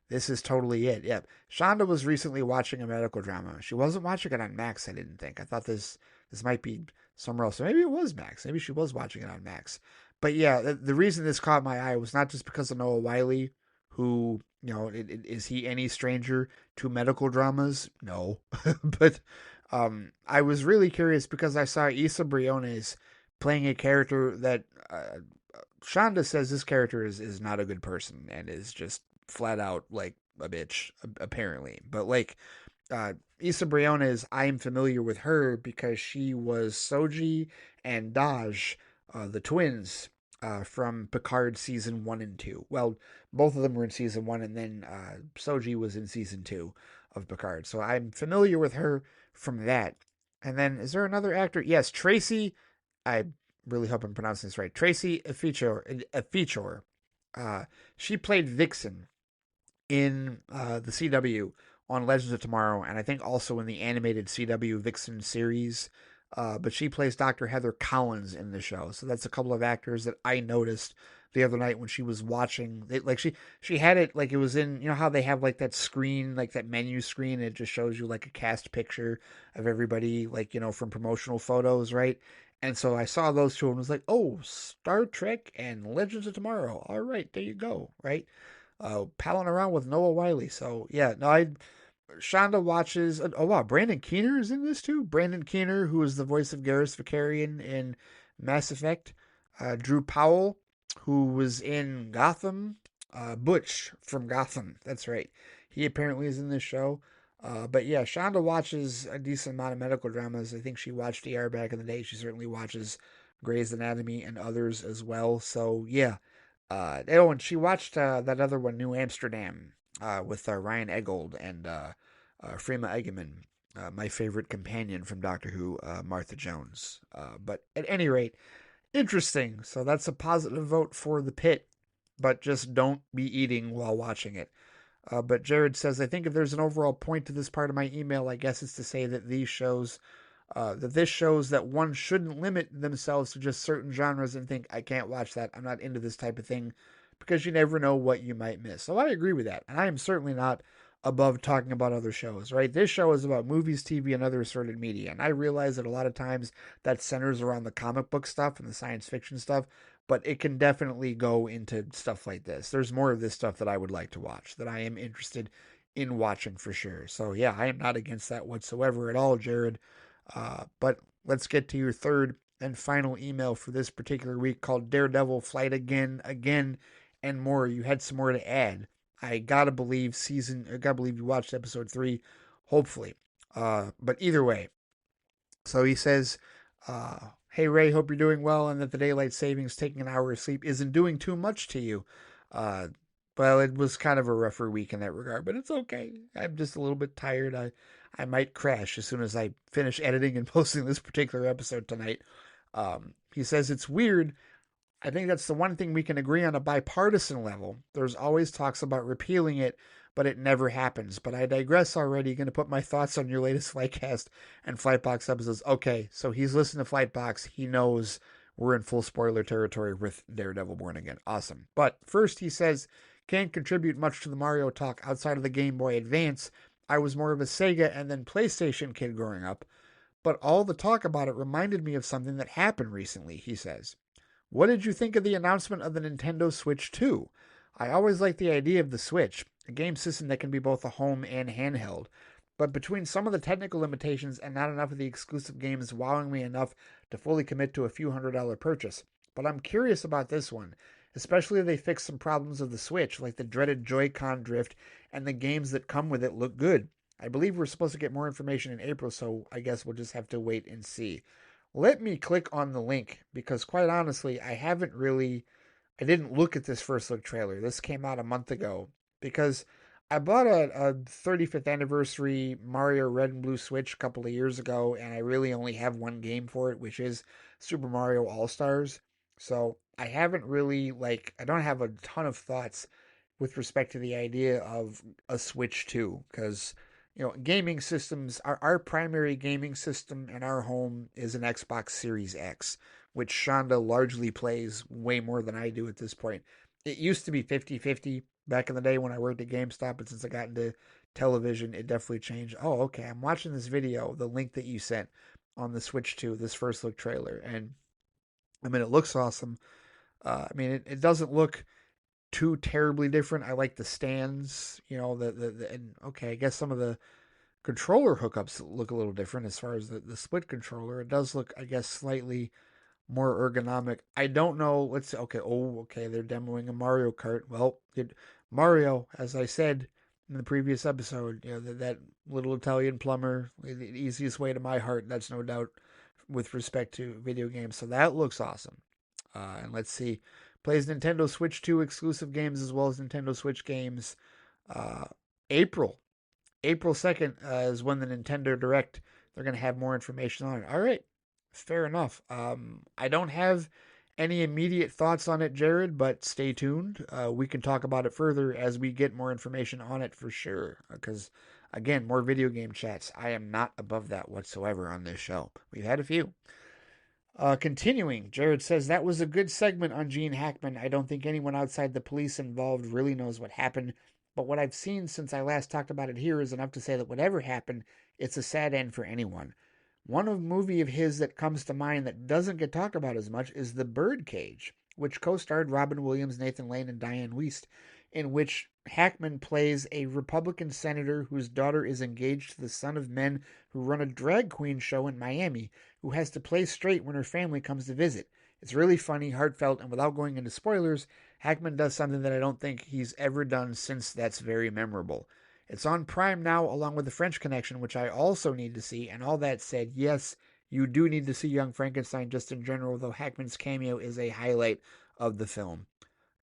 This is totally it. Yep. Shonda was recently watching a medical drama. She wasn't watching it on Max, I didn't think. I thought this might be somewhere else. So maybe it was Max. Maybe she was watching it on Max. But yeah, the reason this caught my eye was not just because of Noah Wyle, who, is he any stranger to medical dramas? No. But I was really curious because I saw Issa Briones playing a character that Shonda says this character is not a good person and is just flat out like a bitch, apparently. But like, Issa Briones, I am familiar with her because she was Soji and Daj, the twins, from Picard season 1 and 2. Well, both of them were in season 1, and then Soji was in season 2 of Picard. So I'm familiar with her from that. And then, is there another actor? Yes, Tracy. I really hope I'm pronouncing this right. Tracy Afichor. Uh, she played Vixen in the CW on Legends of Tomorrow, and I think also in the animated CW Vixen series. But she plays Dr. Heather Collins in the show, so that's a couple of actors that I noticed the other night when she was watching. Like she had it like it was in, you know how they have like that screen, like that menu screen, and it just shows you like a cast picture of everybody, like, you know, from promotional photos, right? And so I saw those two and was like, oh, Star Trek and Legends of Tomorrow. All right, there you go, right? Palling around with Noah Wiley. So yeah, no, I Shonda watches. Oh wow, Brandon Keener is in this too. Brandon Keener, who is the voice of Garrus Vakarian in Mass Effect. Drew Powell, who was in Gotham. Butch from Gotham. That's right. He apparently is in this show. But yeah, Shonda watches a decent amount of medical dramas. I think she watched ER back in the day. She certainly watches Grey's Anatomy and others as well. So yeah, oh, and she watched that other one, New Amsterdam, with Ryan Eggold and Freema Eggeman, my favorite companion from Doctor Who, Martha Jones. But at any rate, interesting. So that's a positive vote for the pit, but just don't be eating while watching it. But Jared says, I think if there's an overall point to this part of my email, I guess it's to say that this shows that one shouldn't limit themselves to just certain genres and think, I can't watch that. I'm not into this type of thing, because you never know what you might miss. So I agree with that. And I am certainly not above talking about other shows, right? This show is about movies, TV, and other assorted media. And I realize that a lot of times that centers around the comic book stuff and the science fiction stuff, but it can definitely go into stuff like this. There's more of this stuff that I would like to watch, that I am interested in watching for sure. So yeah, I am not against that whatsoever at all, Jared. But let's get to your third and final email for this particular week, called Daredevil Flight Again, and more. You had some more to add. I gotta believe you watched episode 3, hopefully. But either way, so he says, hey Ray, hope you're doing well and that the daylight savings, taking an hour of sleep, isn't doing too much to you. Uh, well, it was kind of a rougher week in that regard, but it's okay. I'm just a little bit tired. I might crash as soon as I finish editing and posting this particular episode tonight. He says it's weird. I think that's the one thing we can agree on a bipartisan level. There's always talks about repealing it, but it never happens. But I digress already. Going to put my thoughts on your latest Flightcast and Flightbox episodes. Okay, so he's listened to Flightbox. He knows we're in full spoiler territory with Daredevil Born Again. Awesome. But first, he says, can't contribute much to the Mario talk outside of the Game Boy Advance. I was more of a Sega and then PlayStation kid growing up, but all the talk about it reminded me of something that happened recently, he says. What did you think of the announcement of the Nintendo Switch 2? I always like the idea of the Switch, a game system that can be both a home and handheld. But between some of the technical limitations and not enough of the exclusive games wowing me enough to fully commit to a few $100 purchase. But I'm curious about this one, especially if they fix some problems of the Switch, like the dreaded Joy-Con drift, and the games that come with it look good. I believe we're supposed to get more information in April, so I guess we'll just have to wait and see. Let me click on the link, because quite honestly, I didn't look at this first look trailer. This came out a month ago because I bought a 35th anniversary Mario Red and Blue Switch a couple of years ago, and I really only have one game for it, which is Super Mario All-Stars. So I haven't really, I don't have a ton of thoughts with respect to the idea of a Switch 2, because gaming systems, our primary gaming system in our home is an Xbox Series X, which Shonda largely plays way more than I do at this point. It used to be 50-50 back in the day when I worked at GameStop, but since I got into television, it definitely changed. Oh, okay, I'm watching this video, the link that you sent on the Switch 2, this first look trailer, and I mean, it looks awesome. It doesn't look too terribly different. I like the stands, and okay, I guess some of the controller hookups look a little different as far as the split controller. It does look, I guess, slightly more ergonomic. I don't know. Let's see. Okay. Oh, okay. They're demoing a Mario Kart. Well, Mario, as I said in the previous episode, that little Italian plumber, the easiest way to my heart. That's no doubt with respect to video games. So that looks awesome. And let's see. Plays Nintendo Switch 2 exclusive games as well as Nintendo Switch games. Uh, April. April 2nd is when the Nintendo Direct, they're going to have more information on it. All right. Fair enough. I don't have any immediate thoughts on it, Jared, but stay tuned. We can talk about it further as we get more information on it for sure. Because, again, more video game chats. I am not above that whatsoever on this show. We've had a few. Continuing, Jared says that was a good segment on Gene Hackman. I don't think anyone outside the police involved really knows what happened, but what I've seen since I last talked about it here is enough to say that whatever happened, it's a sad end for anyone. One movie of his that comes to mind that doesn't get talked about as much is The Birdcage, which co-starred Robin Williams, Nathan Lane, and Diane Wiest, in which Hackman plays a Republican senator whose daughter is engaged to the son of men who run a drag queen show in Miami, who has to play straight when her family comes to visit. It's really funny, heartfelt, and without going into spoilers, Hackman does something that I don't think he's ever done since that's very memorable. It's on Prime now, along with The French Connection, which I also need to see. And all that said, yes, you do need to see Young Frankenstein just in general, though Hackman's cameo is a highlight of the film.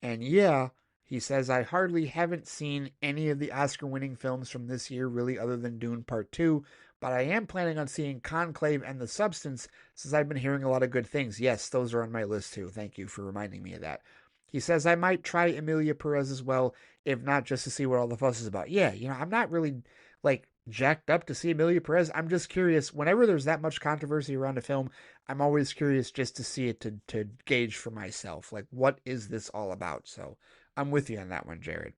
And yeah, he says, I hardly haven't seen any of the Oscar winning films from this year, really, other than Dune Part 2, but I am planning on seeing Conclave and The Substance since I've been hearing a lot of good things. Yes, those are on my list too. Thank you for reminding me of that. He says, I might try Emilia Perez as well, if not just to see what all the fuss is about. Yeah, I'm not really like jacked up to see Emilia Perez. I'm just curious. Whenever there's that much controversy around a film, I'm always curious just to see it to gauge for myself. Like, what is this all about? So I'm with you on that one, Jared.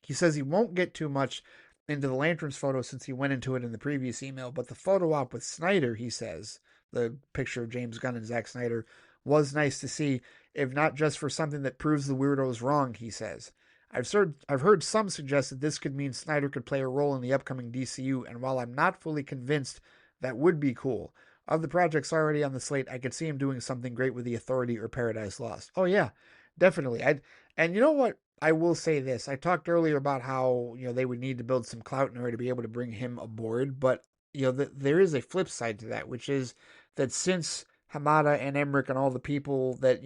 He says he won't get too much into the Lanterns photo since he went into it in the previous email, but the photo op with Snyder, he says, the picture of James Gunn and Zack Snyder, was nice to see, if not just for something that proves the weirdos wrong, he says. I've heard some suggest that this could mean Snyder could play a role in the upcoming DCU, and while I'm not fully convinced, that would be cool. Of the projects already on the slate, I could see him doing something great with The Authority or Paradise Lost. Oh yeah, definitely. And you know what? I will say this. I talked earlier about how, they would need to build some clout in order to be able to bring him aboard, but there is a flip side to that, which is that since Hamada and Emmerich and all the people that,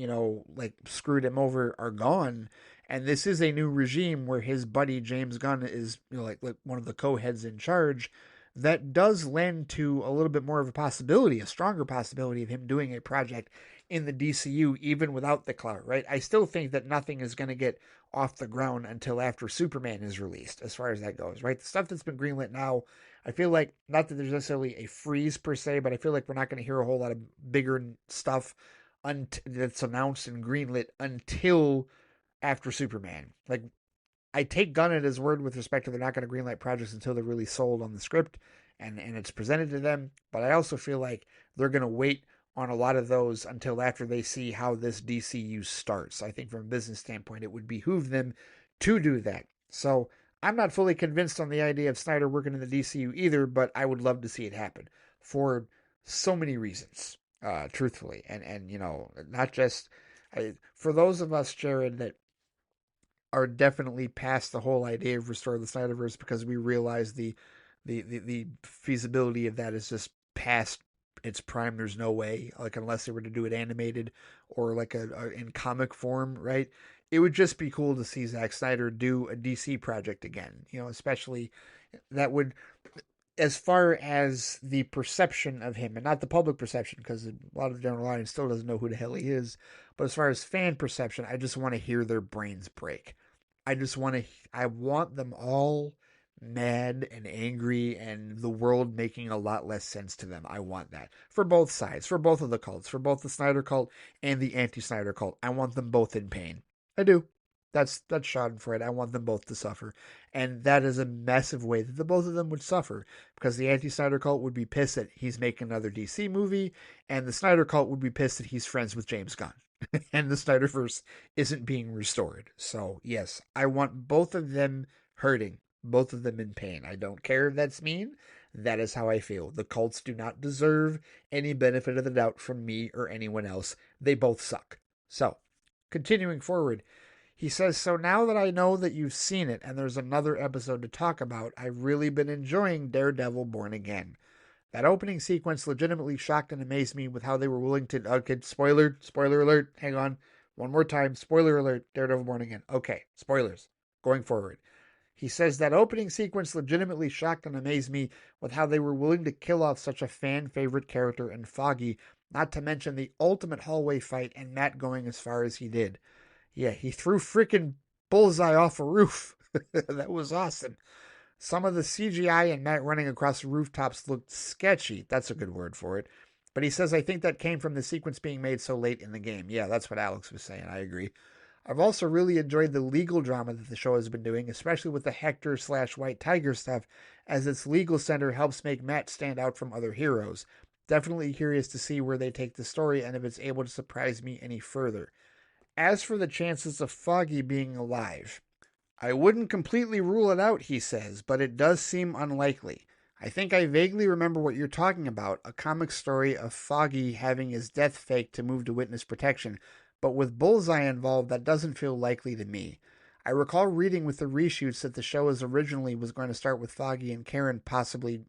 like screwed him over are gone, and this is a new regime where his buddy James Gunn is, like one of the co-heads in charge, that does lend to a little bit more of a possibility, a stronger possibility of him doing a project in the DCU even without the clout, right? I still think that nothing is going to get off the ground until after Superman is released, as far as that goes, right? The stuff that's been greenlit now, I feel like, not that there's necessarily a freeze per se, but I feel like we're not going to hear a whole lot of bigger stuff that's announced and greenlit until after Superman. Like, I take Gunn at his word with respect to they're not going to greenlight projects until they're really sold on the script and it's presented to them. But I also feel like they're going to wait on a lot of those until after they see how this DCU starts. I think from a business standpoint, it would behoove them to do that. So I'm not fully convinced on the idea of Snyder working in the DCU either, but I would love to see it happen for so many reasons, truthfully. And not just for those of us, Jared, that are definitely past the whole idea of restore the Snyderverse because we realize the feasibility of that is just past its prime. There's no way, like unless they were to do it animated or like a in comic form, right? It would just be cool to see Zack Snyder do a DC project again, especially that would, as far as the perception of him, and not the public perception, because a lot of the general audience still doesn't know who the hell he is, but as far as fan perception, I just want to hear their brains break. I want them all mad and angry and the world making a lot less sense to them. I want that for both sides, for both of the cults, for both the Snyder cult and the anti-Snyder cult. I want them both in pain. I do. That's Schadenfreude. I want them both to suffer. And that is a massive way that the both of them would suffer because the anti-Snyder cult would be pissed that he's making another DC movie and the Snyder cult would be pissed that he's friends with James Gunn and the Snyderverse isn't being restored. So, yes, I want both of them hurting, both of them in pain. I don't care if that's mean. That is how I feel. The cults do not deserve any benefit of the doubt from me or anyone else. They both suck. So, continuing forward, he says, so now that I know that you've seen it and there's another episode to talk about, I've really been enjoying Daredevil Born Again. That opening sequence legitimately shocked and amazed me with how they were willing to... Okay, spoiler alert, hang on. One more time, spoiler alert, Daredevil Born Again. Okay, spoilers, going forward. He says that opening sequence legitimately shocked and amazed me with how they were willing to kill off such a fan-favorite character in Foggy, not to mention the ultimate hallway fight and Matt going as far as he did. Yeah, he threw freaking Bullseye off a roof. That was awesome. Some of the CGI and Matt running across the rooftops looked sketchy. That's a good word for it. But he says, I think that came from the sequence being made so late in the game. Yeah, that's what Alex was saying. I agree. I've also really enjoyed the legal drama that the show has been doing, especially with the Hector/White Tiger stuff, as its legal center helps make Matt stand out from other heroes. Definitely curious to see where they take the story and if it's able to surprise me any further. As for the chances of Foggy being alive, I wouldn't completely rule it out, he says, but it does seem unlikely. I think I vaguely remember what you're talking about, a comic story of Foggy having his death faked to move to witness protection, but with Bullseye involved, that doesn't feel likely to me. I recall reading with the reshoots that the show originally was going to start with Foggy and Karen possibly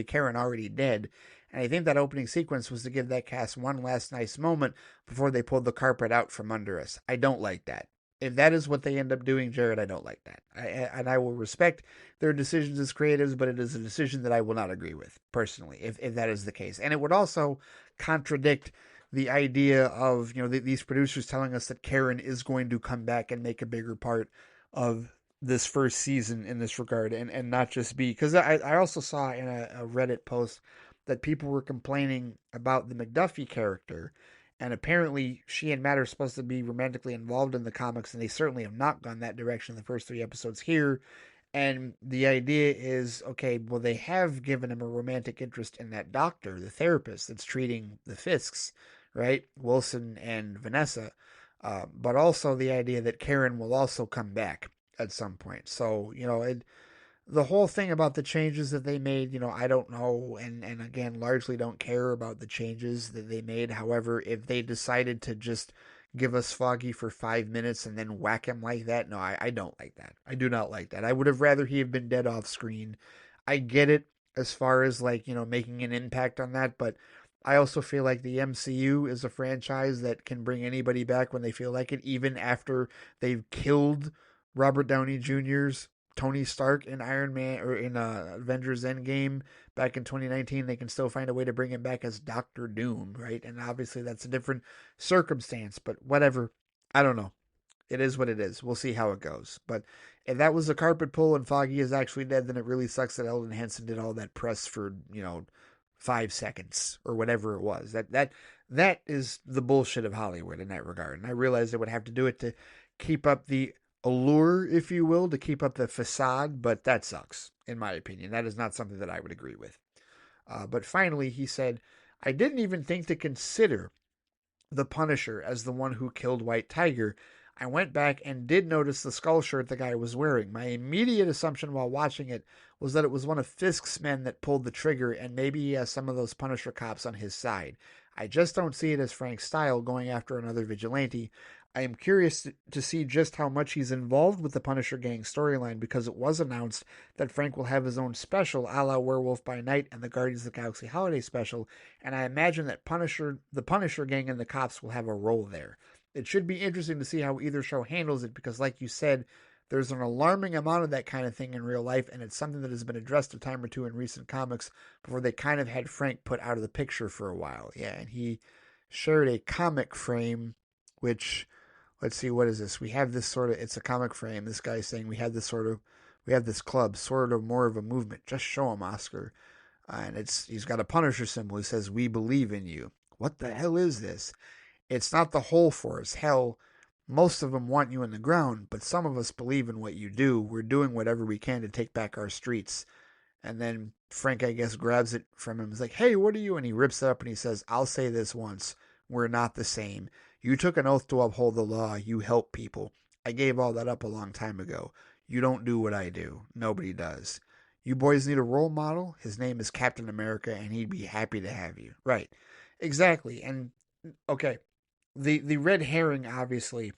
Karen already dead, and I think that opening sequence was to give that cast one last nice moment before they pulled the carpet out from under us. I don't like that. If that is what they end up doing, Jared, I don't like that. And I will respect their decisions as creatives, but it is a decision that I will not agree with, personally, if that is the case. And it would also contradict the idea of, these producers telling us that Karen is going to come back and make a bigger part of this first season in this regard, and not just be... Because I also saw in a Reddit post that people were complaining about the McDuffie character, and apparently she and Matt are supposed to be romantically involved in the comics, and they certainly have not gone that direction in the first 3 episodes here. And the idea is, okay, well, they have given him a romantic interest in that doctor, the therapist that's treating the Fisks, right? Wilson and Vanessa. But also the idea that Karen will also come back at some point. So, the whole thing about the changes that they made, I don't know, and again, largely don't care about the changes that they made. However, if they decided to just give us Foggy for 5 minutes and then whack him like that, no, I don't like that. I do not like that. I would have rather he have been dead off screen. I get it as far as making an impact on that, but I also feel like the MCU is a franchise that can bring anybody back when they feel like it, even after they've killed Robert Downey Jr.'s Tony Stark in Iron Man or in Avengers Endgame back in 2019. They can still find a way to bring him back as Doctor Doom, right? And obviously that's a different circumstance, but whatever. I don't know. It is what it is. We'll see how it goes. But if that was a carpet pull and Foggy is actually dead, then it really sucks that Eldon Henson did all that press for 5 seconds or whatever it was. That is the bullshit of Hollywood in that regard. And I realized they would have to do it to keep up the allure, if you will, to keep up the facade, but that sucks, in my opinion. That is not something that I would agree with. But finally, he said, I didn't even think to consider the Punisher as the one who killed White Tiger. I went back and did notice the skull shirt the guy was wearing. My immediate assumption while watching it was that it was one of Fisk's men that pulled the trigger, and maybe he has some of those Punisher cops on his side. I just don't see it as Frank's style going after another vigilante. I am curious to see just how much he's involved with the Punisher gang storyline, because it was announced that Frank will have his own special a la Werewolf by Night and the Guardians of the Galaxy Holiday Special, and I imagine that the Punisher gang and the cops will have a role there. It should be interesting to see how either show handles it, because like you said, there's an alarming amount of that kind of thing in real life, and it's something that has been addressed a time or two in recent comics before they kind of had Frank put out of the picture for a while. Yeah, and he shared a comic frame, which... Let's see, what is this? We have this sort of, it's a comic frame. This guy's saying we have this club, sort of more of a movement. Just show him, Oscar. And he's got a Punisher symbol. He says, we believe in you. What the hell is this? It's not the whole force. Hell, most of them want you in the ground, but some of us believe in what you do. We're doing whatever we can to take back our streets. And then Frank, I guess, grabs it from him. He's like, hey, what are you? And he rips it up and he says, I'll say this once. We're not the same. You took an oath to uphold the law. You help people. I gave all that up a long time ago. You don't do what I do. Nobody does. You boys need a role model. His name is Captain America, and he'd be happy to have you. Right. Exactly. And okay, the red herring obviously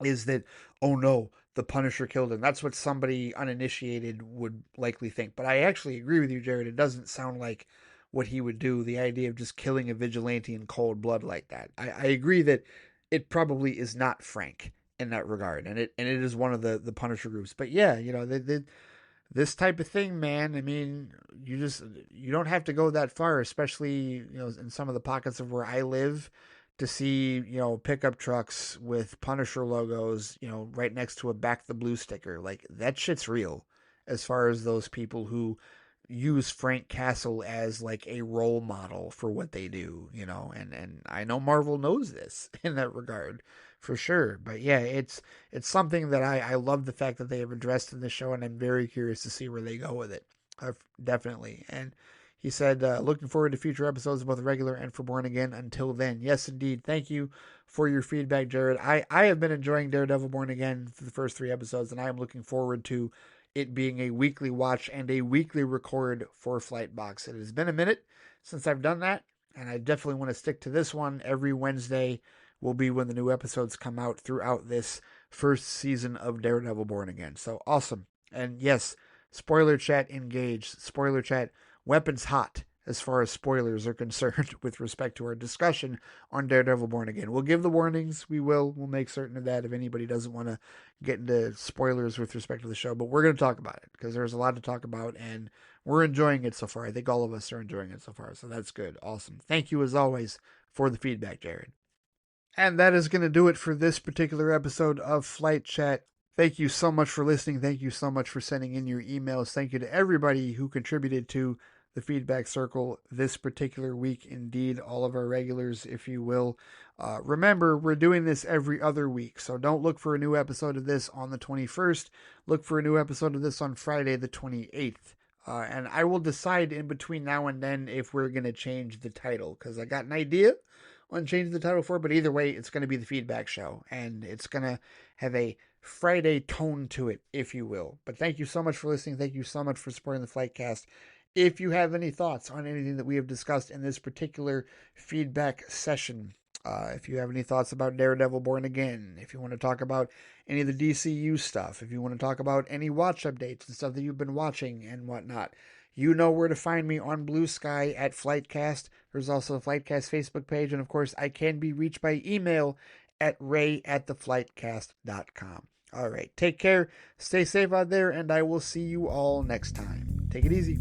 is that, oh no, the Punisher killed him. That's what somebody uninitiated would likely think. But I actually agree with you, Jared. It doesn't sound like what he would do. The idea of just killing a vigilante in cold blood like that. I agree that it probably is not frank in that regard, and it is one of the Punisher groups. But yeah, this type of thing, man. I mean, you don't have to go that far, especially in some of the pockets of where I live, to see pickup trucks with Punisher logos, right next to a Back the Blue sticker. Like that shit's real. As far as those people who use Frank Castle as like a role model for what they do, and I know Marvel knows this in that regard for sure. But yeah, it's something that I love the fact that they have addressed in the show, and I'm very curious to see where they go with it. Definitely. And he said, looking forward to future episodes, both regular and for Born Again. Until then, yes, indeed. Thank you for your feedback, Jared. I have been enjoying Daredevil Born Again for the first 3 episodes, and I am looking forward to it being a weekly watch and a weekly record for FLITE Box. It has been a minute since I've done that, and I definitely want to stick to this one. Every Wednesday will be when the new episodes come out throughout this first season of Daredevil Born Again. So awesome. And yes, spoiler chat engaged. Spoiler chat, weapons hot as far as spoilers are concerned with respect to our discussion on Daredevil Born Again. We'll give the warnings. We'll make certain of that if anybody doesn't want to get into spoilers with respect to the show. But we're going to talk about it because there's a lot to talk about, and we're enjoying it so far. I think all of us are enjoying it so far, so that's good. Awesome. Thank you, as always, for the feedback, Jared. And that is going to do it for this particular episode of FLITE Chat. Thank you so much for listening. Thank you so much for sending in your emails. Thank you to everybody who contributed to the feedback circle this particular week. Indeed, all of our regulars, if you will. Remember, we're doing this every other week, so don't look for a new episode of this on the 21st. Look for a new episode of this on Friday the 28th. And I will decide in between now and then if we're going to change the title, because I got an idea on changing the title for it, but either way, it's going to be the feedback show, and it's going to have a Friday tone to it, if you will. But thank you so much for listening. Thank you so much for supporting the FLITEcast. If you have any thoughts on anything that we have discussed in this particular feedback session, if you have any thoughts about Daredevil Born Again, if you want to talk about any of the DCU stuff, if you want to talk about any watch updates and stuff that you've been watching and whatnot, you know where to find me on BLUESKY at FLITEcast. There's also a FLITEcast Facebook page, and of course, I can be reached by email at ray@theflightcast.com. All right, take care, stay safe out there, and I will see you all next time. Take it easy.